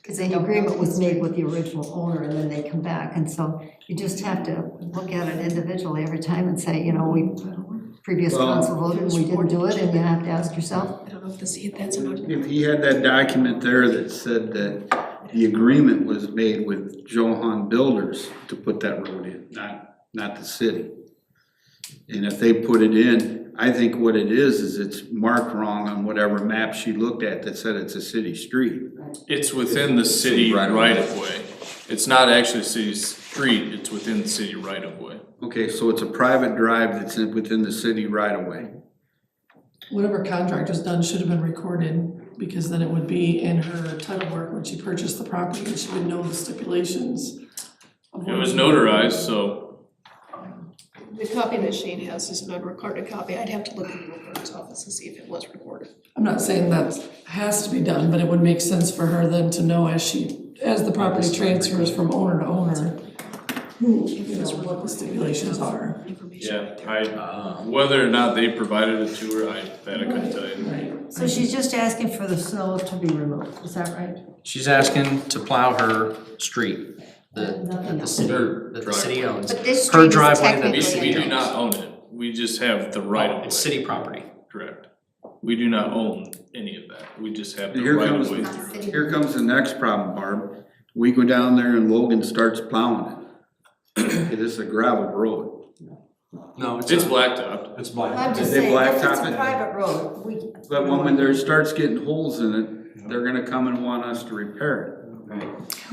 Cause the agreement was made with the original owner and then they come back, and so you just have to look at it individually every time and say, you know, previous Well- council voted and we didn't do it, and you have to ask yourself, I don't know if that's an. if he had that document there that said that the agreement was made with Johan Builders to put that road in, not the city. And if they put it in, I think what it is it's marked wrong on whatever map she looked at that said it's a city street. It's within the city Right of way. right of way. It's not actually a city street, it's within the city right of way. Okay, so it's a private drive that's within the city right of way. Whatever contract was done should have been recorded, because then it would be in her title work when she purchased the property, and she would know the stipulations. of It what- was notarized, so The copy that Shane has is an unrecorded copy. I'd have to look in the recorder's office to see if it was recorded. I'm not saying that has to be done, but it would make sense for her then to know as the property transfers from owner to owner, you know, what the stipulations are. yeah, whether or not they provided it to her, I couldn't tell you. Right. so she's just asking for the snow to be removed, is that right? She's asking to plow her street, that Nothing the else. city owns. But this Her street is driveway that technically. We do not own it, we just have the right of way. It's city property. Correct. We do not own any of that, we just have the Here right comes- of way Not through. city. Here comes the next problem, Barb. We go down there and Logan starts plowing it. It is a gravel road. No, It's blacktopped. It's Well, black. I'm just They saying, if it's blacktop a it? private road, But when there starts getting holes in it, they're gonna come and want us to repair it.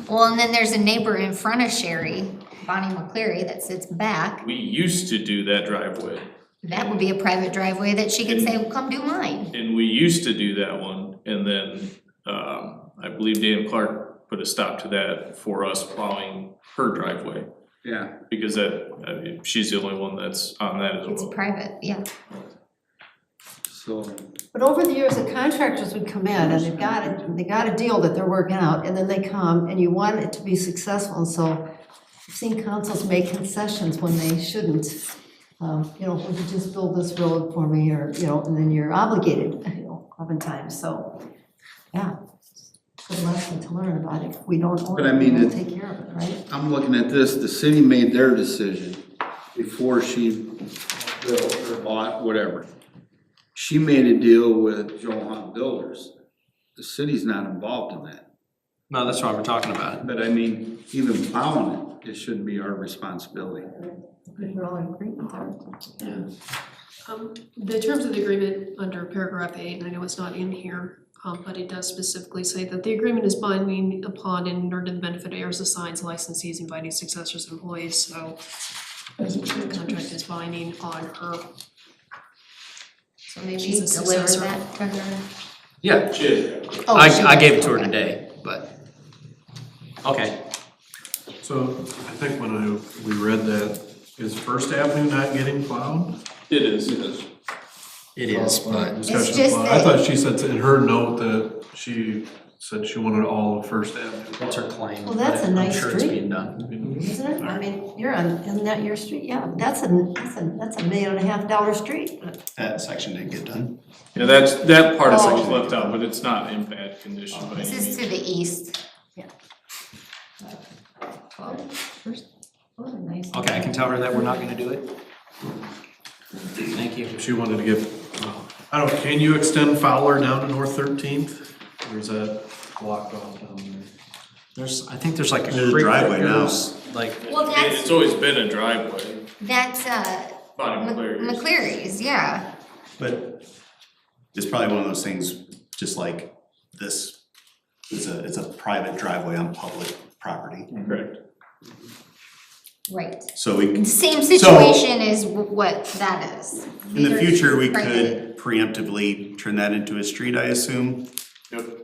Well, and then there's a neighbor in front of Sherry, Bonnie McCleary, that sits back. We used to do that driveway, That would be a private driveway that she could say, well, come do mine. and we used to do that one, and then, I believe Dan Clark put a stop to that for us plowing her driveway. Yeah, Because she's the only one that's on that as It's well. private, yeah. so, but over the years, the contractors would come in and they got a deal that they're working out, and then they come and you want it to be successful, and so I've seen councils make concessions when they shouldn't. You know, would you just build this road for me, or, you know, and then you're obligated, you know, oftentimes, so, yeah. Good lesson to learn about it. If we don't own But I it, we mean, won't it- take care of it, right? I'm looking at this, the city made their decision before she built or bought, whatever. She made a deal with Johan Builders. The city's not involved in that. No, that's why we're talking about it. But I mean, even plowing it, it shouldn't be our responsibility. We're all in agreement there. The terms of the agreement under paragraph 8, and I know it's not in here, but it does specifically say that the agreement is binding upon and under the benefit of heirs, assigns, licensees, inviting successors, employees, so the contract is binding on her. So maybe She's a deliver successor. that to her. Yeah, Oh, she I did, gave it to her okay. today, but, okay. So I think when we read that, is First Avenue not getting plowed? It is. It is, but Discussion just plowed. I that- thought she said in her note that she said she wanted all of First Avenue. that's her claim. Well, that's but a nice I'm sure it's street. being done. Isn't it? I mean, isn't that your street? Yeah, that's a $1.5 million street. That section didn't get done. Yeah, that part of Oh. section's left out, but it's not in bad condition by any This is means. to the east. tell her that we're not gonna do it. Thank you. She wanted to give, I don't know, can you extend Fowler down to North 13th? Or is that blocked off down there? I think there's like a There's a creek that driveway now. goes, like, Well, that's, It's always been a driveway, that's, Bonnie McCleary's. McCleary's, yeah. But it's probably one of those things, just like this, it's a private driveway on public property. Correct. Right. So we, Same situation as what that is. in the future, we Private. could preemptively turn that into a street, I assume. Yep.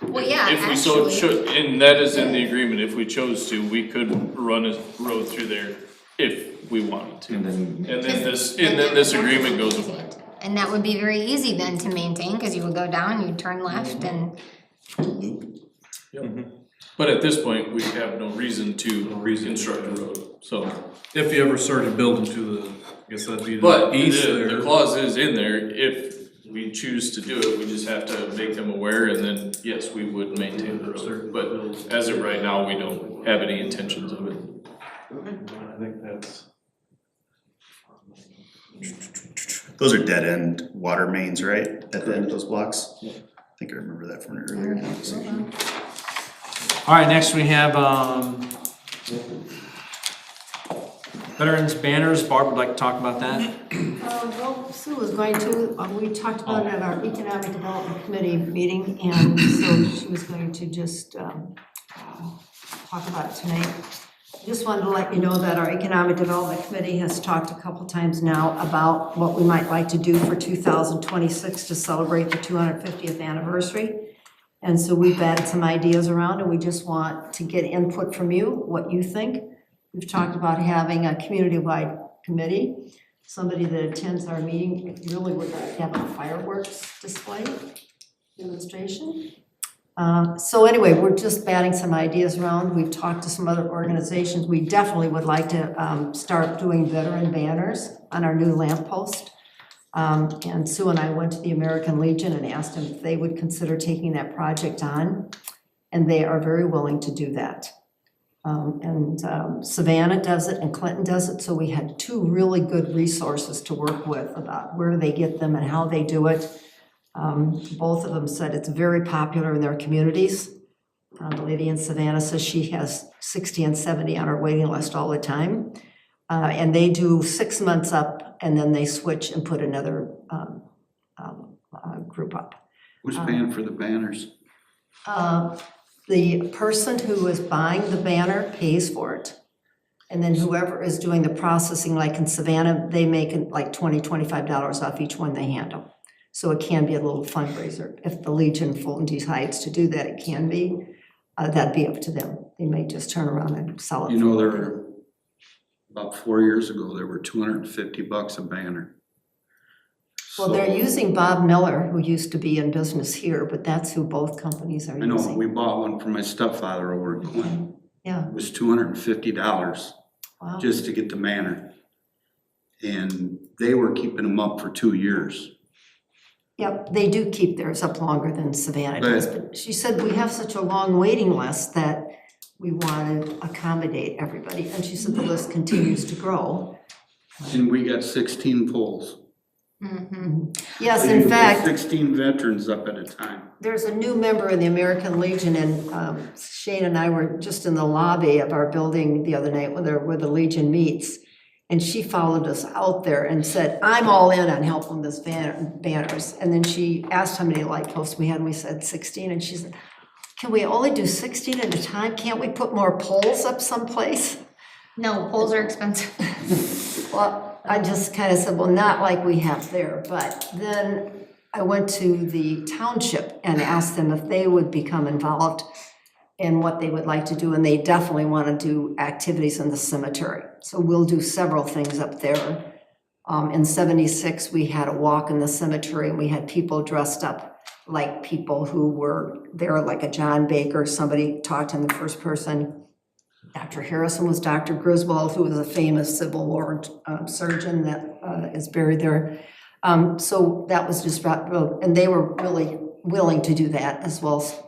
Well, yeah, If we so actually. should, and that is in the agreement, if we chose to, we could run a road through there if we wanted to. And then And then this agreement goes away. And that would be very easy then to maintain, cause you would go down, you'd turn left and, But at this point, we have no reason to construct a road, so. If you ever started building to the, I guess that'd be But the east the there. clause is in there, if we choose to do it, we just have to make them aware, and then, yes, we would maintain the road. But as of right now, we don't have any intentions of it. I think that's. Those are dead end water mains, right, at the end of those blocks? I think I remember that from an earlier conversation. all right, next we have, veterans banners. Barb would like to talk about that. Well, Sue was going to, we talked about it at our Economic Development Committee meeting, and so she was going to just talk about it tonight. Just wanted to let you know that our Economic Development Committee has talked a couple times now about what we might like to do for 2026 to celebrate the 250th anniversary. And so we've added some ideas around, and we just want to get input from you, what you think. We've talked about having a community-wide committee. Somebody that attends our meeting really would like to have a fireworks display demonstration. So anyway, we're just batting some ideas around. We've talked to some other organizations. We definitely would like to start doing veteran banners on our new lamppost. And Sue and I went to the American Legion and asked them if they would consider taking that project on, and they are very willing to do that. Savannah does it and Clinton does it, so we had two really good resources to work with about where they get them and how they do it. Both of them said it's very popular in their communities. The lady in Savannah says she has 60 and 70 on her waiting list all the time. And they do 6 months up and then they switch and put another group up. Who's paying for the banners? The person who is buying the banner pays for it. And then whoever is doing the processing, like in Savannah, they make like $20, $25 off each one they handle. So it can be a little fundraiser. If the Legion Fulton decides to do that, it can be. That'd be up to them. They may just turn around and sell it. You know, there were, about 4 years ago, there were $250 a banner. Well, they're using Bob Miller, who used to be in business here, but that's who both companies are I know, using. we bought one for my stepfather over in Clinton. Yeah, It was $250 wow. just to get the banner. And they were keeping them up for 2 years. Yep, they do keep theirs up longer than Savannah does, but she said we have such a long waiting list that we want to accommodate everybody, and she said the list continues to grow. And we got 16 polls. Yes, And in we fact, 16 veterans up at a time. there's a new member in the American Legion, and Shane and I were just in the lobby of our building the other night where the Legion meets. And she followed us out there and said, I'm all in on helping this banners. And then she asked how many light posts we had, and we said 16. And she said, can we only do 16 at a time? Can't we put more poles up someplace? no, poles are expensive. Well, I just kind of said, well, not like we have there. But then I went to the township and asked them if they would become involved in what they would like to do, and they definitely want to do activities in the cemetery. So we'll do several things up there. In 76, we had a walk in the cemetery, and we had people dressed up like people who were there, like a John Baker. Somebody talked in the first person. Dr. Harrison was Dr. Griswold, who was a famous Civil War surgeon that is buried there. So that was just, and they were really willing to do that, as well as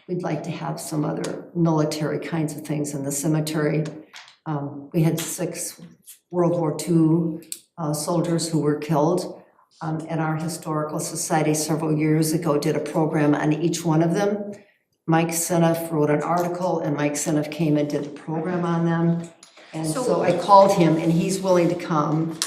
we'd like to have some other military kinds of things in the cemetery. We had 6 World War II soldiers who were killed. And our historical society several years ago did a program on each one of them. Mike Seneff wrote an article, and Mike Seneff came and did a program on them. And so I called him, and he's willing to come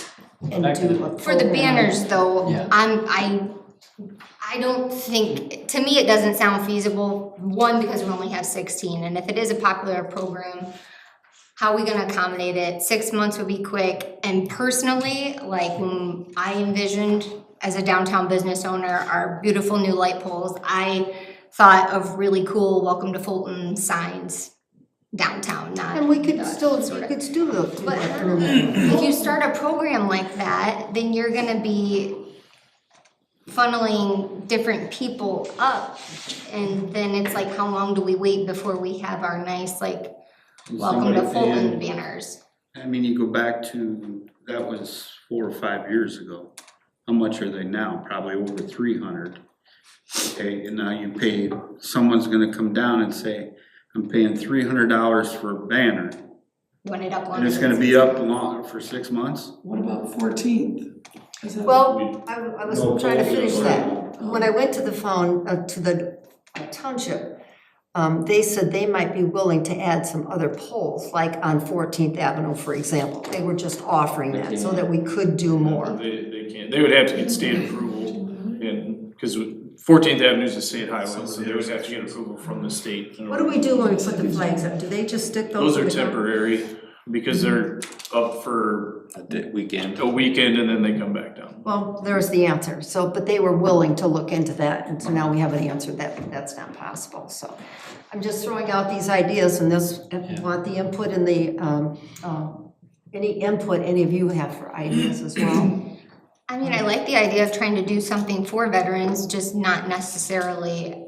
and do a program. For the banners though, Yeah. I don't think, to me, it doesn't sound feasible. One, because we only have 16, and if it is a popular program, how are we gonna accommodate it? 6 months would be quick, and personally, like, when I envisioned as a downtown business owner, our beautiful new light poles, I thought of really cool welcome to Fulton signs downtown, not. And we could the still, sort we of- could still do But that. if you start a program like that, then you're gonna be funneling different people up. And then it's like, how long do we wait before we have our nice, like, welcome to Somebody Fulton paying- banners? I mean, you go back to, that was 4 or 5 years ago. How much are they now? Probably over 300. Okay, and now you pay, someone's gonna come down and say, I'm paying $300 for a banner. When it uploads. And it's gonna be up long for 6 months? What about 14th? Is that- Well, I was No, trying to totally finish different. that. When I went to the township, they said they might be willing to add some other poles, like on 14th Avenue, for example. They were just offering that so that we could do more. They can't, they would have to get state approval, and, cause 14th Avenue is a state highway, so they would have to get approval from the state. What do we do when we put the flags up? Do they just stick those? Those are in the ground? temporary, because they're up for Weekend. a weekend and then they come back down. Well, there's the answer. So, but they were willing to look into that, and so now we have an answer that that's not possible. So I'm just throwing out these ideas, and this, if you want the input and the, any input any of you have for ideas as well. I mean, I like the idea of trying to do something for veterans, just not necessarily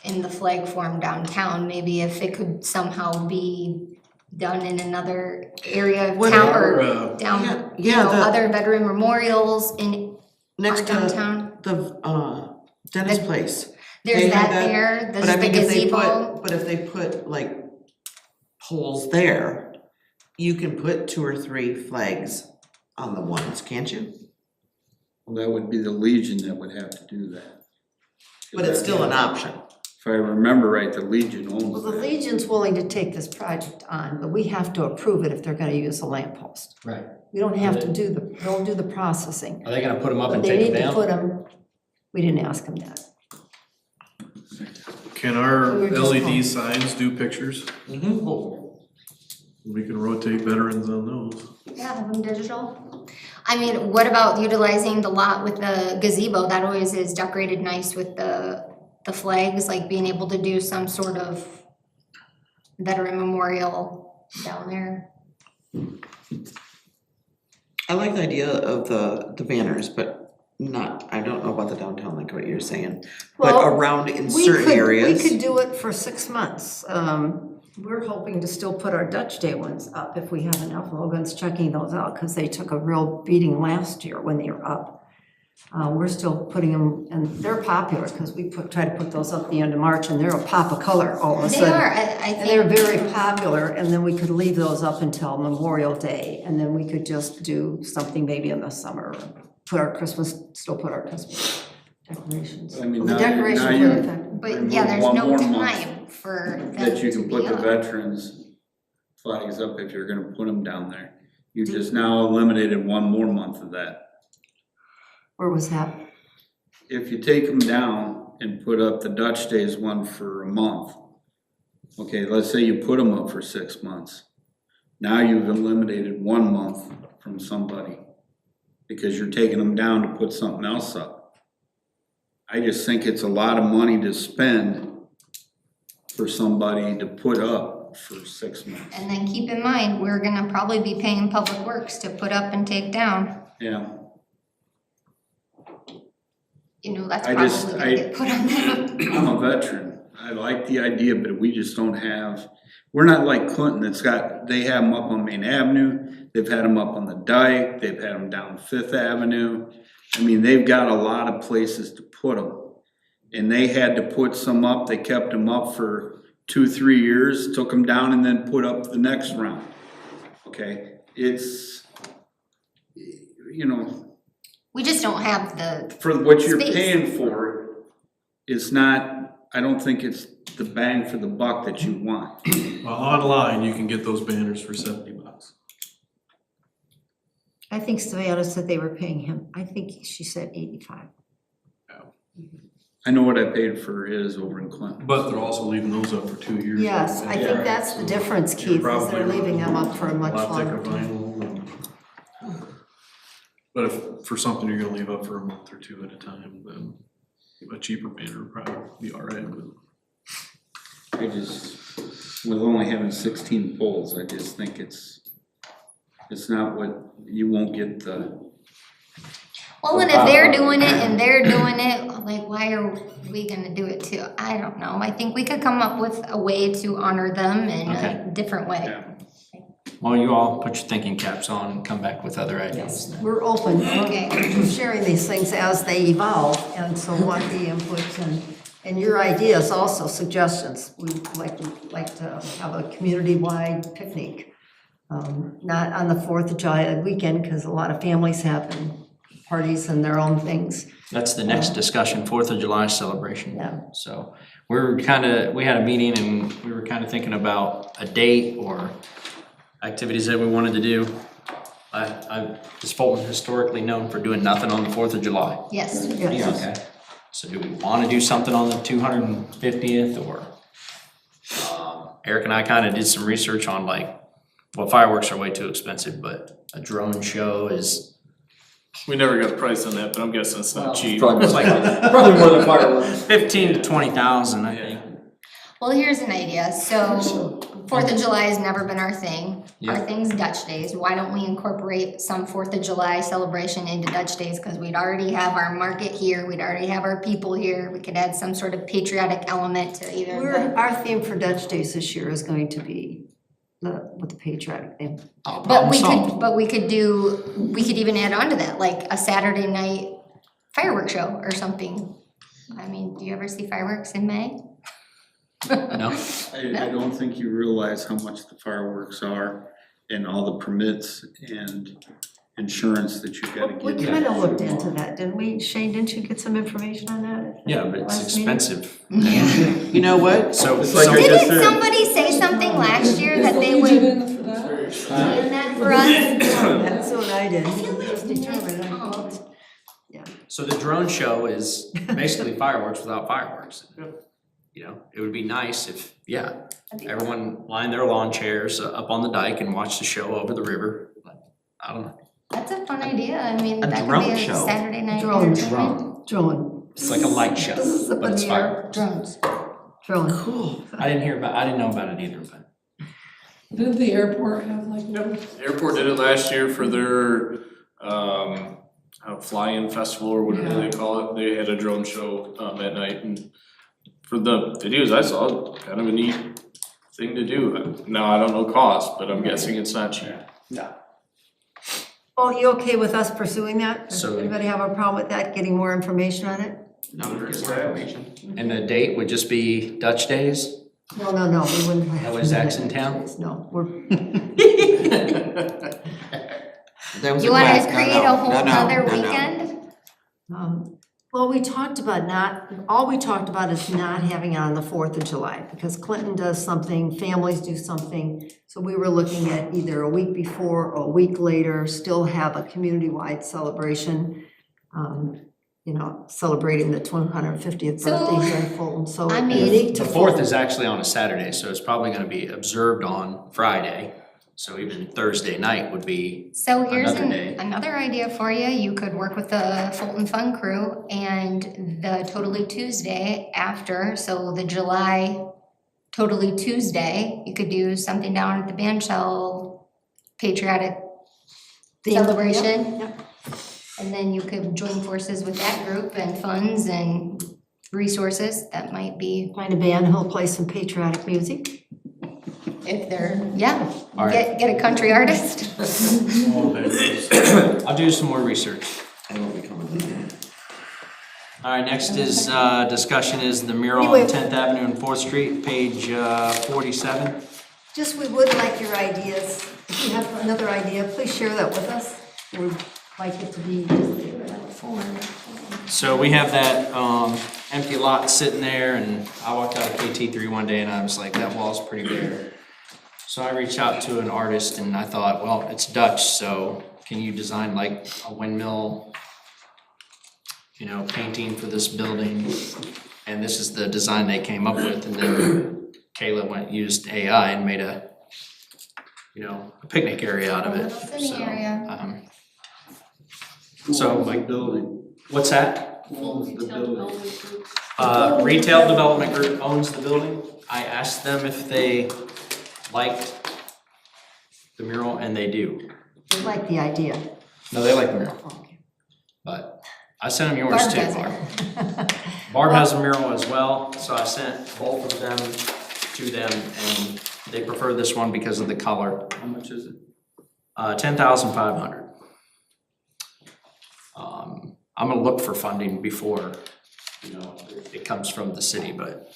in the flag form downtown. Maybe if it could somehow be done in another area of town or down, you know, other veteran memorials in our Next to downtown. the Dennis Place. There's They have that there, But there's I the mean, if they gazebo. put, but if they put like poles there, you can put 2 or 3 flags on the ones, can't you? Well, that would be the Legion that would have to do that. But it's still an option. If I remember right, the Legion Well, owns the that. Legion's willing to take this project on, but we have to approve it if they're gonna use a lamppost. Right. We don't have to do they'll do the processing. Are they gonna put them up But and they take need them to down? put them, we didn't ask them that. Can our We were just LED calling. signs do pictures? We can rotate veterans on those. Yeah, have them digital. I mean, what about utilizing the lot with the gazebo? That always is decorated nice with the flags, like being able to do some sort of veteran memorial down there. I like the idea of the banners, but not, I don't know about the downtown, like what you're saying. But Well, around in certain areas. We could do it for 6 months. We're hoping to still put our Dutch Day ones up if we have enough. Logan's checking those out because they took a real beating last year when they were up. We're still putting them, and they're popular because we try to put those up at the end of March, and they're a pop of color all of a They sudden. are, I And they're think, very popular, and then we could leave those up until Memorial Day, and then we could just do something maybe in the summer, still put our Christmas decorations. I mean, Well, the now decorations now were you effective. but yeah, there's remove one no more month time for them that you to can be put the up. veterans flags up if you're gonna put them down there. You just now eliminated 1 more month of that. Where was that? If you take them down and put up the Dutch Days one for a month, okay, let's say you put them up for 6 months. Now you've eliminated 1 month from somebody because you're taking them down to put something else up. I just think it's a lot of money to spend for somebody to put up for 6 months. And then keep in mind, we're gonna probably be paying Public Works to put up and take down. Yeah, You know, that's I probably just- gonna get put on them. I'm a veteran. I like the idea, but we just don't have, we're not like Clinton that's got, they have them up on Main Avenue, they've had them up on the Dike, they've had them down Fifth Avenue. I mean, they've got a lot of places to put them. And they had to put some up, they kept them up for 2-3 years, took them down and then put up the next round. okay? It's, you know, We just don't have the, for what you're Space. paying for, it's not, I don't think it's the bang for the buck that you want. Well, online, you can get those banners for $70. I think Savannah said they were paying him, I think she said 85. I know what I paid for his over in Clinton. But they're also leaving those up for 2 years. Yes, I think that's the difference, You're Keith, is probably they're leaving them up for a much lot thicker longer time. vinyl and- But if, for something you're gonna leave up for a month or two at a time, then a cheaper banner would probably be all right, but. I just, with only having 16 poles, I just think it's not what, you won't get the, well, and if they're doing it and they're doing it, like, why are we gonna do it too? I don't know. I think we could come up with a way to honor them in Okay. a different way. Yeah. Well, you all put your thinking caps on and come back with other ideas. We're open, Okay. we're sharing these things as they evolve, and so want the input and your ideas also, suggestions. We'd like to have a community-wide picnic, not on the 4th of July weekend, because a lot of families have parties and their own things. That's the next discussion, 4th of July celebration. Yeah. So we had a meeting and we were kind of thinking about a date or activities that we wanted to do. Is Fulton historically known for doing nothing on the 4th of July? Yes. Yes. Okay. So do we want to do something on the 250th or? Eric and I kind of did some research on well, fireworks are way too expensive, but a drone show is. We never got a price on that, but I'm guessing it's not cheap. It's like Probably more than fireworks. 15 to 20,000, I think. Well, here's an idea. So 4th of July has never been our thing. Our Yeah. thing's Dutch Days. Why don't we incorporate some 4th of July celebration into Dutch Days? Because we'd already have our market here, we'd already have our people here. We could add some sort of patriotic element to either the. Our theme for Dutch Days this year is going to be with the patriotic theme. But we could even add on to that, like a Saturday night fireworks show or something. I mean, do you ever see fireworks in May? No? I don't think you realize how much the fireworks are and all the permits and insurance that you've gotta We get. kind of looked into that, didn't we? Shane, didn't you get some information on that? Yeah, but it's Last meeting? expensive. You know what? So, It's like I just Didn't said. somebody say something last year that they would do that for us? That's what I did. It was determined, I thought. so the drone show is basically fireworks without fireworks. You know, it would be nice if, everyone lined their lawn chairs up on the dike and watched the show over the river. But I don't know. That's a fun idea. I mean, A that could drone be a show. Saturday night Drone. entertainment. Drone. It's like a light show, This is up but in it's the air. fireworks. Drones. Drone. Cool. I didn't know about it either, but. Didn't the airport have like? Airport did it last year for their fly-in festival or whatever they call it. They had a drone show at night, and for the videos I saw, kind of a neat thing to do. Now, I don't know cost, but I'm guessing it's not cheap. Well, you okay with us pursuing that? Does So- anybody have a problem with that, getting more information on it? No, there's more information. And the date would just be Dutch Days? No, we wouldn't have. Oh, is Axe in town? No, we're, That was You a wanna class. No, create no, a whole no, no, other no, no. weekend? well, we talked about all we talked about is not having it on the 4th of July, because Clinton does something, families do something. So we were looking at either a week before or a week later, still have a community-wide celebration. Celebrating the 250th So, birthday here in Fulton, so I mean- unique to The 4th Fulton. is actually on a Saturday, so it's probably gonna be observed on Friday. So even Thursday night would be, So here's Another day. another idea for you. You could work with the Fulton Fun Crew and the Totally Tuesday after, so the July Totally Tuesday, you could do something down at the band shell patriotic Theme, celebration. yep. And then you could join forces with that group and funds and resources. That might be, Find a band who'll play some patriotic music. if they're, All right. get a country artist. I'll do some more research. All right, next is, discussion is the mural on Wait. 10th Avenue and 4th Street, page 47. Just, we would like your ideas. If you have another idea, please share that with us. We'd like it to be So we have that empty lot sitting there, and I walked out of KT3 one day and I was like, that wall's pretty bare. So I reached out to an artist and I thought, well, it's Dutch, so can you design like a windmill, you know, painting for this building? And this is the design they came up with, and then Kayla used AI and made a, you know, a picnic area out of it. Little sitting area. So like, building. what's that? Owns the building. Retail Development Group owns the building. I asked them if they liked the mural, and they do. We like the idea. No, they like the mural. Okay. But I sent them yours Barb too, doesn't. Barb. Barb has a mural as well, so I sent both of them to them, and they prefer this one because of the color. How much is it? 10,500. I'm gonna look for funding before, you know, it comes from the city, but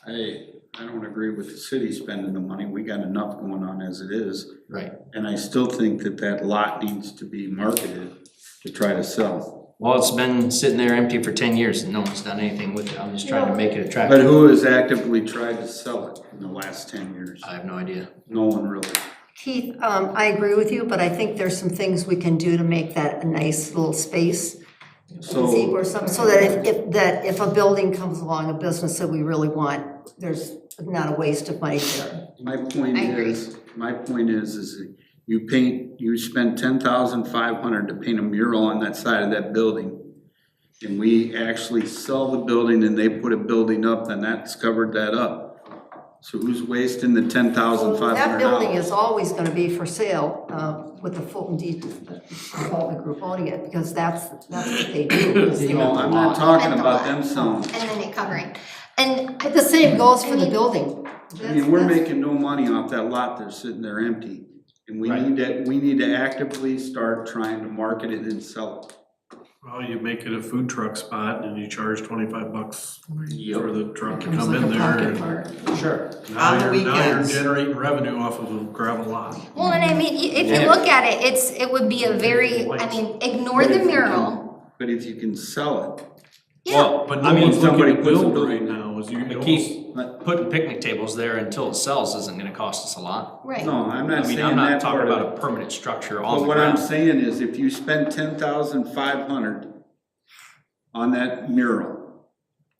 I don't agree with the city spending the money, we got enough going on as it is. right. And I still think that that lot needs to be marketed to try to sell. Well, it's been sitting there empty for 10 years and no one's done anything with it. I'm just trying to make it But attractive. who has actively tried to sell it in the last 10 years? I have no idea. No one really. Keith, I agree with you, but I think there's some things we can do to make that a nice little space. So, Or something, so that if a building comes along, a business that we really want, there's not a waste of money there. my point I agree. is that you spend 10,500 to paint a mural on that side of that building. And we actually sell the building and they put a building up, then that's covered that up. So who's wasting the $10,500? That building is always gonna be for sale, with the Fulton Development Group owning it, because that's what they do. is they You know, rent the I'm not lot. talking Rent the about lot. them selling. And then it covering. And The same goes for the building. I mean, we're making no money off that lot that's sitting there empty. And we need to actively start trying to market it and sell it. Well, you make it a food truck spot and you charge $25 Yep. for the truck to Becomes come like in a there. pocket and park. Sure. Now On the you're weekends. generating revenue off of a gravel lot. Well, and I mean, if you look at it, it would be a very, I mean, ignore the mural. But if you can sell it, Well, But I no mean, one's looking somebody to puts a build building- right now, is you but almost. Keith, putting picnic tables there until it sells isn't gonna cost us a lot. Right. no, I'm I not mean, saying I'm not that talking part of about it. a permanent structure on But the what I'm ground. saying is if you spend 10,500 on that mural,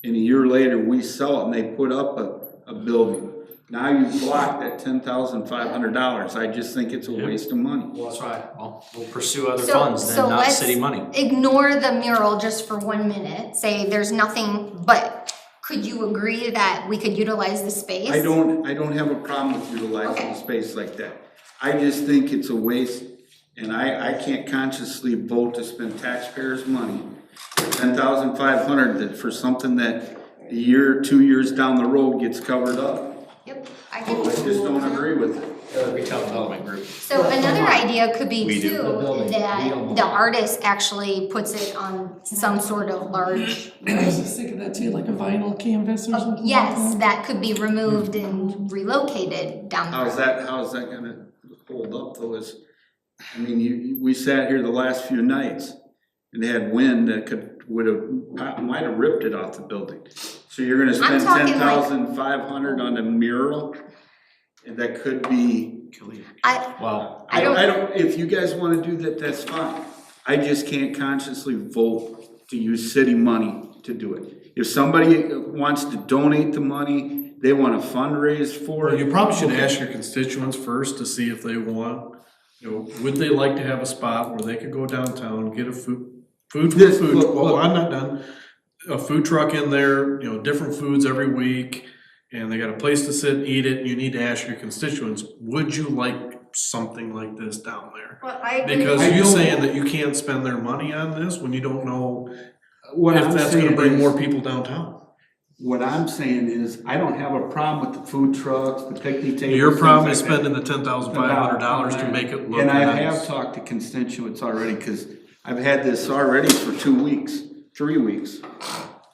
and a year later we sell it and they put up a building, now you block that $10,500. I just think it's a waste of money. Well, that's right. Well, we'll pursue other So- funds so then, not let's city money. Ignore the mural just for 1 minute, say there's nothing, but could you agree that we could utilize the space? I don't have a problem with utilizing Okay. a space like that. I just think it's a waste, and I can't consciously vote to spend taxpayers' money, 10,500 for something that a year, 2 years down the road gets covered up. Yep, I I can. just don't agree with it. Retail Development Group. So another idea could be We do. The too, building. We that own the artist actually puts it on some sort of large, I was just thinking that too, like a vinyl canvas or something. like yes, that. that could be removed and relocated down the road. How is that gonna hold up though, I mean, we sat here the last few nights and had wind that might have ripped it off the building. So you're gonna spend talking like- 10,500 on a mural? And that could be. Well, I don't- If you guys wanna do that, that's fine. I just can't consciously vote to use city money to do it. If somebody wants to donate the money, they wanna fundraise for Well, it. you probably should ask your constituents first to see if they want, would they like to have a spot where they could go downtown, get a food from This- food, look, well, look. I'm not done. A food truck in there, different foods every week, and they got a place to sit and eat it, and you need to ask your constituents, would you like something like this down there? Well, I agree. Because I you don't- saying that you can't spend their money on this when you don't know What if I'm that's gonna saying bring is- more people downtown. What I'm saying is, I don't have a problem with the food trucks, the picnic tables. Your problem things is like that. spending the $10,500 to make it look And I nice. have talked to constituents already, cause I've had this already for 2 weeks, 3 weeks.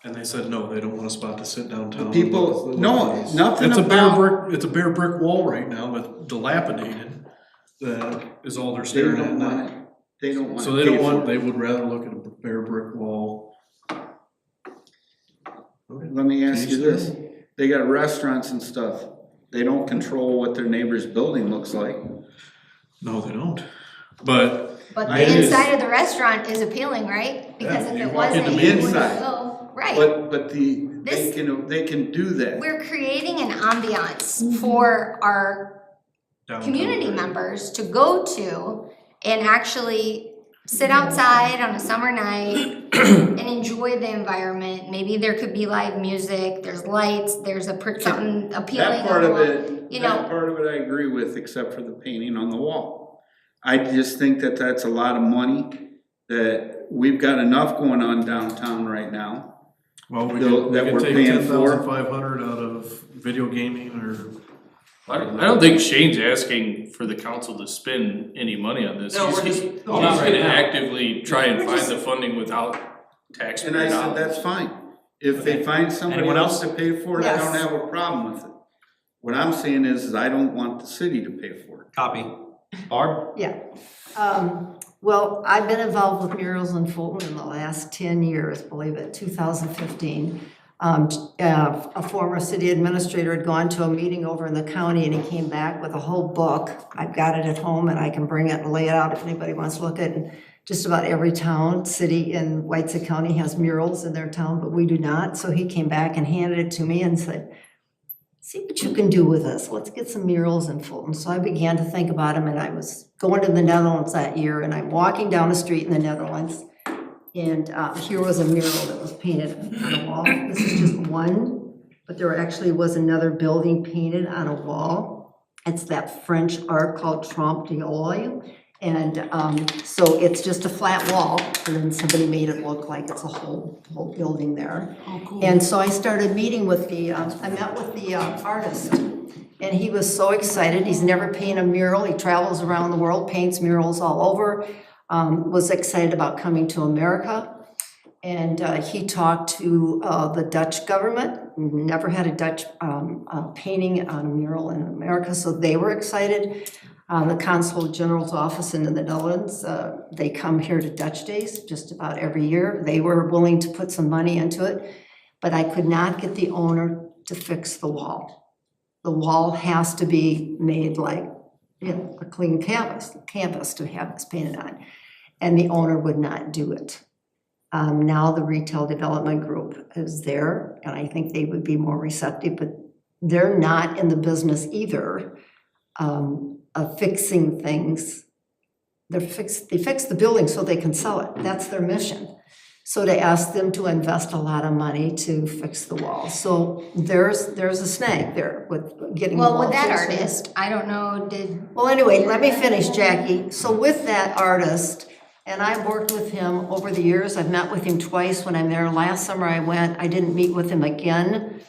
And they said, no, they don't want a spot to sit downtown. People, no, nothing It's a bare about, brick, it's a bare brick wall right now, but dilapidated, that is all they're they staring at don't now. want it, they don't want to So they don't pay want, for they would rather look at a bare brick wall. it. Let me ask you this, they got restaurants and stuff, they don't control what their neighbor's building looks like. No, they don't, but But I the just- inside of the restaurant is appealing, right? Because Yeah, if you it walk wasn't, into you the wouldn't inside. go, right? But This- they can do that. We're creating an ambiance for our downtown. community members to go to and actually sit outside on a summer night and enjoy the environment. Maybe there could be live music, there's lights, there's something appealing. That part on of the it, wall, you know. that part of it I agree with, except for the painting on the wall. I just think that that's a lot of money, that we've got enough going on downtown right now. Well, we That could we're take paying for. 10,500 out of video gaming or. I don't think Shane's asking for the council to spend any money on this. No, we're He's just- gonna right now. actively try and find the funding without taxpayer And I said, dollars. that's fine. If they find somebody Anyone else else? to pay for it, I don't Yes. have a problem with it. What I'm saying is I don't want the city to pay for it. Copy. Barb? Yeah. Well, I've been involved with murals in Fulton in the last 10 years, believe it, 2015. A former city administrator had gone to a meeting over in the county and he came back with a whole book. I've got it at home and I can bring it and lay it out if anybody wants to look at it. Just about every town, city in Whiteside County has murals in their town, but we do not. So he came back and handed it to me and said, see what you can do with this. Let's get some murals in Fulton. So I began to think about them, and I was going to the Netherlands that year, and I'm walking down the street in the Netherlands, and here was a mural that was painted on a wall. This is just one, but there actually was another building painted on a wall. It's that French art called Trompe l'oeil. And so it's just a flat wall, and then somebody made it look like it's a whole building there. Oh, cool. And so I started meeting with I met with the artist, and he was so excited. He's never painted a mural. He travels around the world, paints murals all over, was excited about coming to America. And he talked to the Dutch government. We've never had a Dutch painting on a mural in America, so they were excited. The Consul General's office in the Netherlands, they come here to Dutch Days just about every year. They were willing to put some money into it, but I could not get the owner to fix the wall. The wall has to be made like, you know, a clean canvas to have this painted on. And the owner would not do it. Now the Retail Development Group is there, and I think they would be more receptive, but they're not in the business either of fixing things. They fix the building so they can sell it. That's their mission. So to ask them to invest a lot of money to fix the wall. So there's a snag there with getting the wall Well, with that fixed. artist, I don't know, Well, anyway, let me finish, Jackie. So with that artist, and I've worked with him over the years, I've met with him twice when I'm there. Last summer I went, I didn't meet with him again.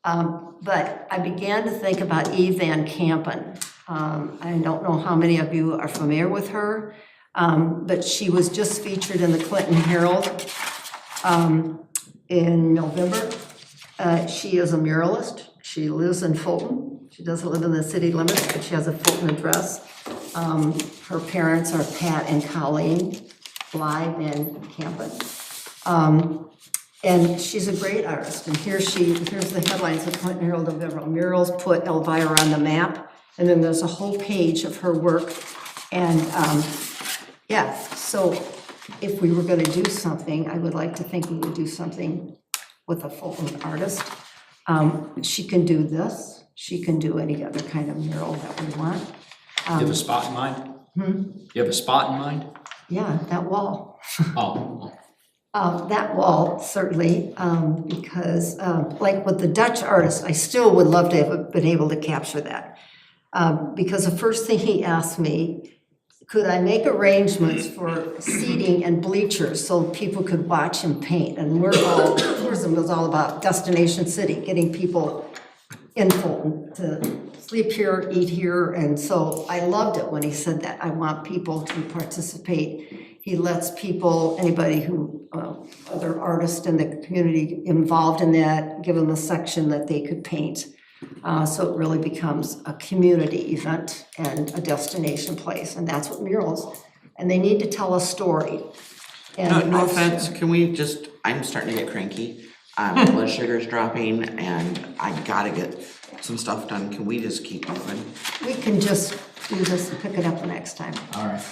But I began to think about Eve Van Kampen. I don't know how many of you are familiar with her, but she was just featured in the Clinton Herald in November. She is a muralist. She lives in Fulton. She doesn't live in the city limits, but she has a Fulton address. Her parents are Pat and Colleen Bly Van Kampen. And she's a great artist. And here's the headlines of Clinton Herald November. Murals put Elvira on the map. And then there's a whole page of her work. And yeah, so if we were gonna do something, I would like to think we would do something with a Fulton artist. She can do this. She can do any other kind of mural that we want. You have a spot in mind? You have a spot in mind? Yeah, that wall. Oh. That wall, certainly, because like with the Dutch artist, I still would love to have been able to capture that. Because the first thing he asked me, could I make arrangements for seating and bleachers so people could watch him paint? And tourism was all about Destination City, getting people in Fulton to sleep here, eat here. And so I loved it when he said that. I want people to participate He lets people, anybody who, other artists in the community involved in that, give them a section that they could paint. So it really becomes a community event and a destination place, and that's what murals, and they need to tell a story. And No offense, can we just, I'm starting to get cranky. My blood sugar's dropping and I gotta get some stuff done. Can we just keep moving? We can just do this and pick it up the next time. All right.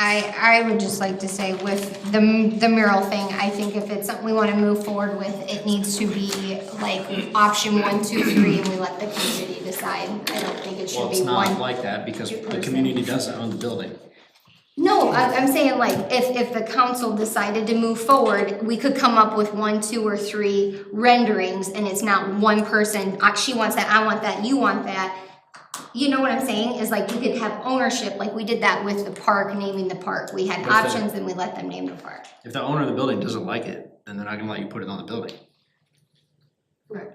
I would just like to say with the mural thing, I think if it's something we wanna move forward with, it needs to be like option 1, 2, 3, and we let the community decide. I don't think it Well, should it's be not one. like that because the community doesn't own the building. No, I'm saying like, if the council decided to move forward, we could come up with 1, 2, or 3 renderings, and it's not one person, she wants that, I want that, you want that. You know what I'm saying, is like, we could have ownership, like we did that with the park, naming the park, we had But the- options and we let them name the park. If the owner of the building doesn't like it, then they're not gonna let you put it on the building.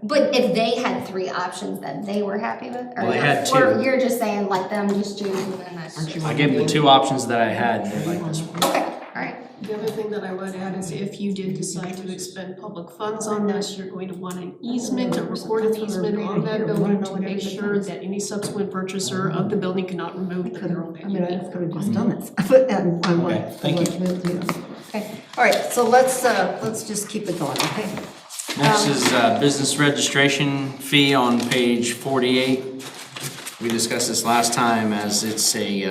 But if they had 3 options that they were happy with, or Well, they not? had Or 2. you're just saying let them just choose and then that's. I gave them the 2 options that I had, and they liked this one. Alright, The other thing that I would add is if you did decide to expend public funds on this, you're going to want an easement, a recorded easement on that building to make sure that any subsequent purchaser of the building cannot remove their own. I mean, I could have just done this, but, I want. Okay, thank you. Okay, all right, so let's just keep it going, okay? Next is business registration fee on page 48. We discussed this last time as it's a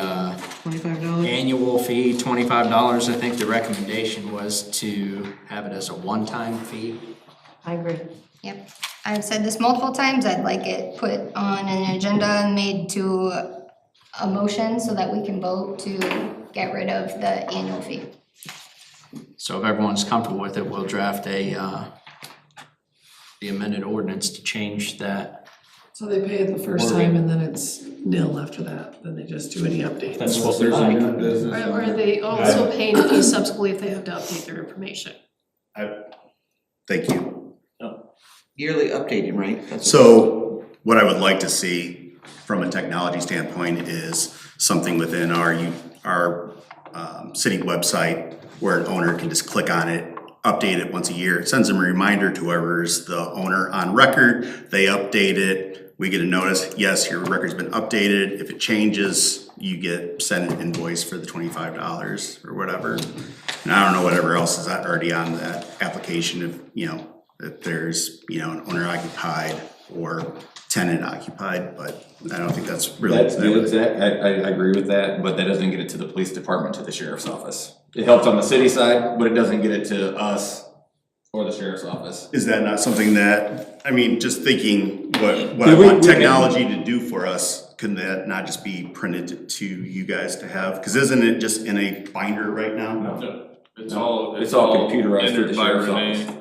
$25? annual fee, $25. I think the recommendation was to have it as a one-time fee. I agree. yep. I've said this multiple times, I'd like it put on an agenda and made to a motion so that we can vote to get rid of the annual fee. So if everyone's comfortable with it, we'll draft the amended ordinance to change that. So they pay it the first time and then it's nil after that, then they just do any updates. That's what we like. Or are they also paying a fee subsequently if they have to update their information? Thank you. Yearly updating, right? That's- So what I would like to see from a technology standpoint is something within our city website where an owner can just click on it, update it once a year. It sends them a reminder to whoever's the owner on record. They update it. We get a notice, yes, your record's been updated. If it changes, you get sent an invoice for the $25 or whatever. And I don't know whatever else is already on that application if there's, an owner occupied or tenant occupied, but I don't think that's really. That's the exact, I agree with that, but that doesn't get it to the police department, to the sheriff's office. It helps on the city side, but it doesn't get it to us or the sheriff's office. Is that not something that, just thinking what Yeah, I want we can- technology to do for us, can that not just be printed to you guys to have? Cause isn't it just in a binder right now? No, it's It's all computerized through the entered by sheriff's Renee office.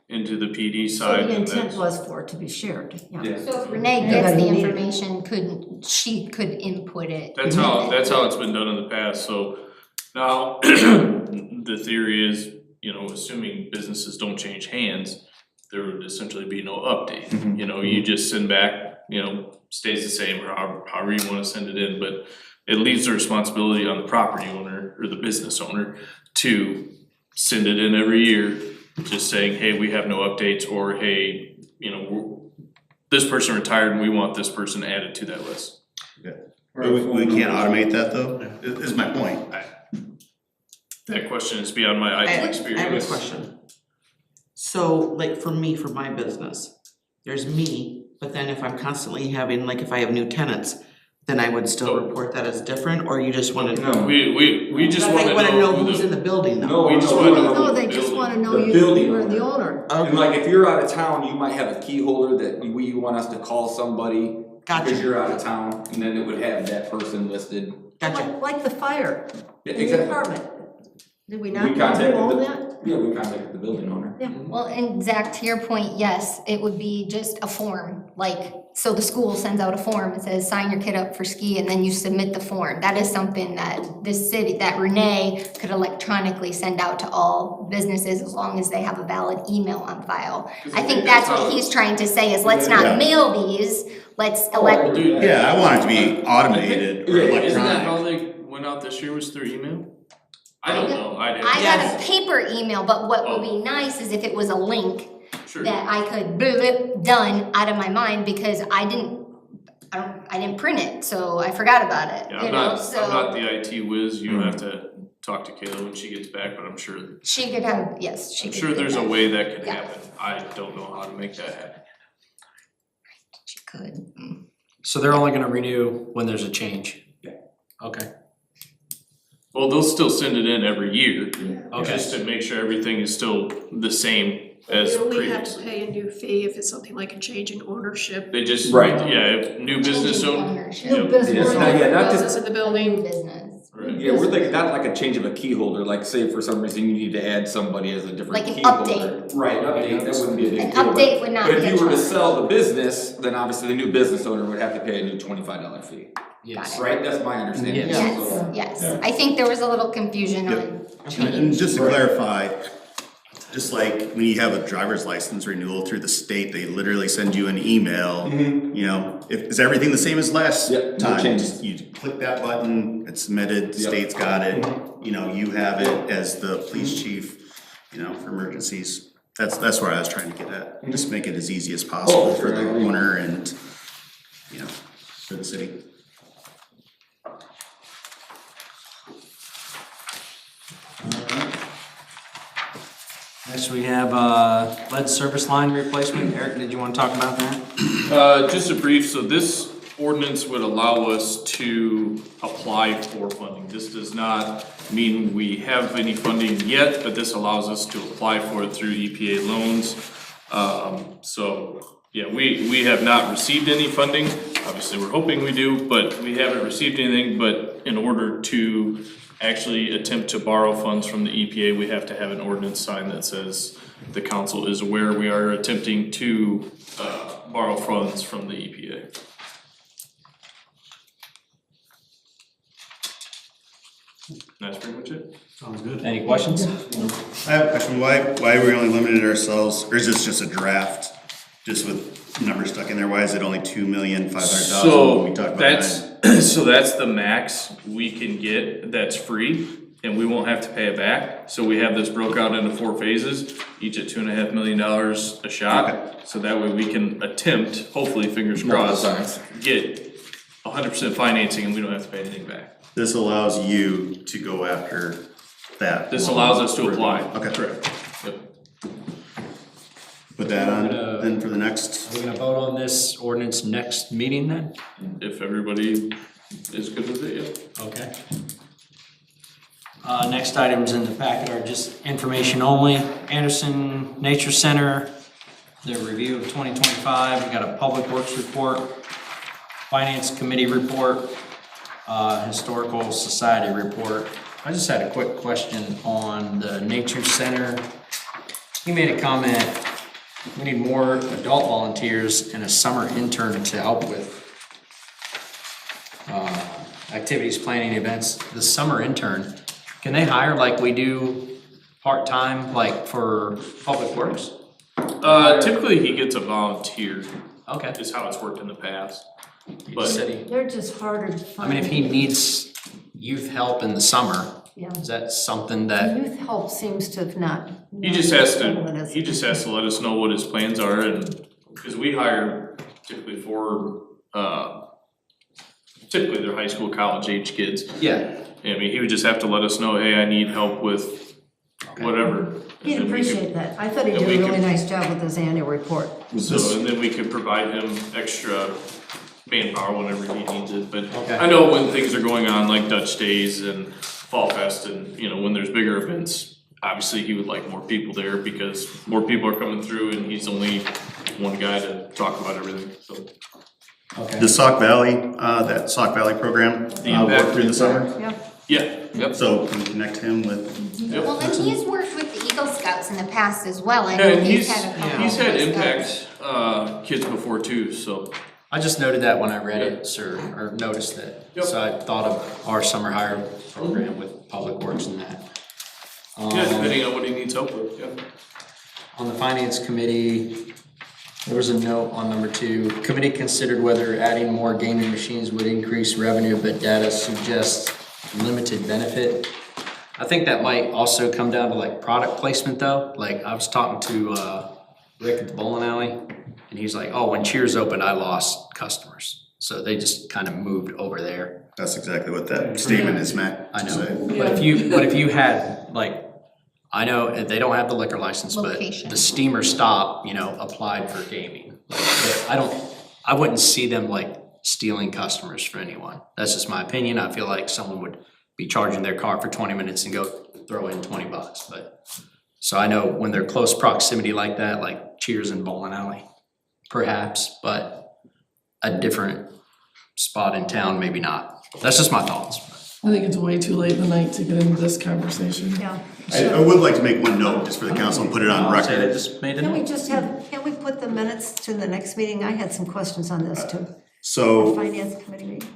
into the PD So side, the and intent that's, was for it to be shared, yeah. So if Renee gets the information, she could input it. that's how it's been done in the past, so now, the theory is, assuming businesses don't change hands, there would essentially be no update. You just send back, stays the same, or however you wanna send it in, but it leaves the responsibility on the property owner or the business owner to send it in every year, just saying, hey, we have no updates, or hey, this person retired and we want this person added to that list. We can't automate that though, is my point. That question is beyond my IT experience. I have a question. So like for me, for my business, there's me, but then if I'm constantly having, like if I have new tenants, then I would still report that as different, or you just wanna? No. We just wanna know. I wanna know who who's in the building though. No, We just wanna know No, who they the just building- wanna know the you building were the owner. owner. And like if you're out of town, you might have a key holder that you want us to call somebody because Gotcha, you're out of town, and then it would have that person listed. gotcha. Like the fire Yeah, in the exactly. apartment. Did we We not contacted own the- that? Yeah, we contacted the building owner. Well, and Zach, to your point, yes, it would be just a form, so the school sends out a form, it says, sign your kid up for ski, and then you submit the form. That is something that this city, that Renee could electronically send out to all businesses as long as they have a valid email on file. I think that's what he's trying to say, is let's Yeah. not mail these, let's elect. Dude, Yeah, I want it to be automated or isn't that how electronic. they went out this year, was through email? I don't know, I got a paper email, but what would be nice is if it was a link Sure. that I could done out of my mind because I didn't print it, so I forgot about it, Yeah, you I'm know, not, so. I'm not the IT whiz, you have to talk to Kayla when she gets back, but I'm sure, She could have, yes, she I'm could. sure get there's a that. way that could Yeah. happen. I don't know how to make that happen. She could. So they're only gonna renew when there's a change? Yeah. Okay, Well, they'll still send it in every year, okay. just to make sure everything is still the same as You only have previous. to pay a new fee if it's something like a change in ownership. They just, Right. yeah, if new business Changing owner. ownership. New Yep. business. Yeah, not just, Business in the building. Business. Right. yeah, we're thinking not like a change of a key holder, like say for some reason you need to add somebody as a different Like an key holder. update. Right, an update, that wouldn't be a big An deal. but- update would not But be if a you were to charge. sell the business, then obviously the new business owner would have to pay a new $25 fee, Yes. right? That's my understanding. Yes, yes. I think there was a little confusion on And just to clarify, just like when you have a driver's license renewal through the state, they literally send you an email. You know, is everything the same as last Yep, no time? changes. You click that button, it's submitted, the Yep. state's got it, you know, you have it as the police chief, you know, for emergencies. That's where I was trying to get at, just make it as easy as possible for the owner and, you know, for the city. Next we have lead service line replacement. Eric, did you wanna talk about that? Just a brief, so this ordinance would allow us to apply for funding. This does not mean we have any funding yet, but this allows us to apply for it through EPA loans. So, yeah, we have not received any funding. Obviously, we're hoping we do, but we haven't received anything. But in order to actually attempt to borrow funds from the EPA, we have to have an ordinance signed that says the council is aware we are attempting to borrow funds from the EPA. That's pretty much it. Sounds good. Any questions? I have a question, why are we only limited ourselves, or is this just a draft, just with numbers stuck in there, why is it only 2,500,000 when we talk about nine? So that's the max we can get that's free, and we won't have to pay it back. So we have this broke out into 4 phases, each at $2.5 million a shot. So that way we can attempt, hopefully, fingers crossed, get 100% financing and we don't have to pay anything back. This allows you to go after that. This allows us to apply. Okay. Correct. Yep. Put that on then for the next. We're gonna vote on this ordinance next meeting then? If everybody is good with it, yeah. Okay. Next items in the packet are just information only. Anderson Nature Center, the review of 2025, we got a Public Works report, Finance Committee report, Historical Society report. I just had a quick question on the Nature Center. You made a comment, we need more adult volunteers and a summer intern to help with activities, planning, events. The summer intern, can they hire like we do part-time, like for Public Works? Typically he gets a volunteer, Okay. is how it's worked in the past. But city. They're just harder to I find. mean, if he needs youth help in the summer, Yeah. is that something that, Youth help seems to have not. He just has to let us know what his plans are, and, cause we hire typically for, typically they're high school, college age kids. yeah, I mean, he would just have to let us know, hey, I need help with whatever. He'd And then we could- appreciate that. I thought he and did we a really could- nice job with his annual report. So, and then we could provide him extra manpower whenever he needs it, but Okay. I know when things are going on like Dutch Days and Fall Fest and, you know, when there's bigger events, obviously he would like more people there because more people are coming through and he's only one guy to talk about everything, so. okay. The Sauk Valley, that Sauk Valley program, The impact worked through the summer, Yeah. Yeah, yep. so can we connect him with, Well, and he's worked with the Eagle Scouts in the past as well. I Yeah, know and he's had a couple he's of had Eagle impact, Scouts. kids before too, so. I just noted that when I read it, sir, or noticed it. Yep. So I thought of our summer hire program with Public Works and that. Yeah, depending on what he needs help with, yeah. On the Finance Committee, there was a note on number 2. Committee considered whether adding more gaming machines would increase revenue, but data suggests limited benefit. I think that might also come down to like product placement though. Like I was talking to Rick at the bowling alley and he's like, oh, when Cheers opened, I lost customers. So they just kind of moved over there. That's exactly what that statement is meant I to know, say. but if you had like, I know they don't have the liquor license, but Location. the Steamer Stop, applied for gaming. Like, I wouldn't see them like stealing customers for anyone. That's just my opinion. I feel like someone would be charging their car for 20 minutes and go throw in $20, but. So I know when they're close proximity like that, like Cheers and bowling alley, perhaps, but a different spot in town, maybe not. That's just my thoughts. I think it's way too late in the night to get into this conversation. Yeah. I would like to make one note just for the council and put it on Say that record. just made Can we it. just can't we put the minutes to the next meeting? I had some questions on this too. So, Finance committee meeting.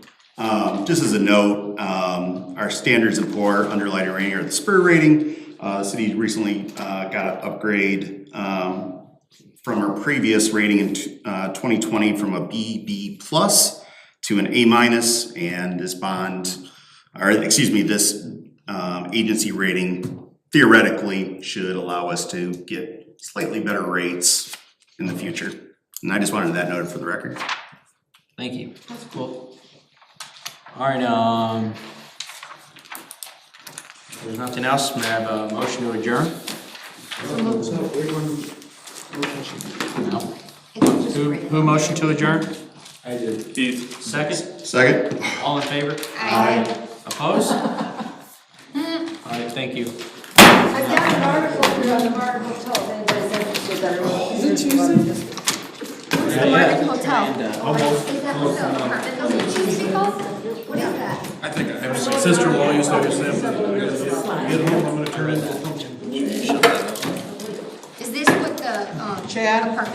just as a note, our standards and poor underlining rating or the SPUR rating, the city recently got an upgrade from our previous rating in 2020 from a BB plus to an A minus, and this agency rating theoretically should allow us to get slightly better rates in the future. And I just wanted that noted for the record. Thank you. That's cool. All right, if there's nothing else, may I have a motion to adjourn? Who motioned to adjourn? I did. Keith. Second? Second? All in favor? Aye. Opposed? All right, thank you. I've got an article here on the Martin Hotel, if anybody's interested, that I wrote. Is it Tuesday? What's the Martin Hotel? Is that what the apartment building used to be called? What is that? I think I have my sister-in-law used to always say, I'm gonna get home, I'm gonna turn into a pumpkin. Is this what the, Chad? apartment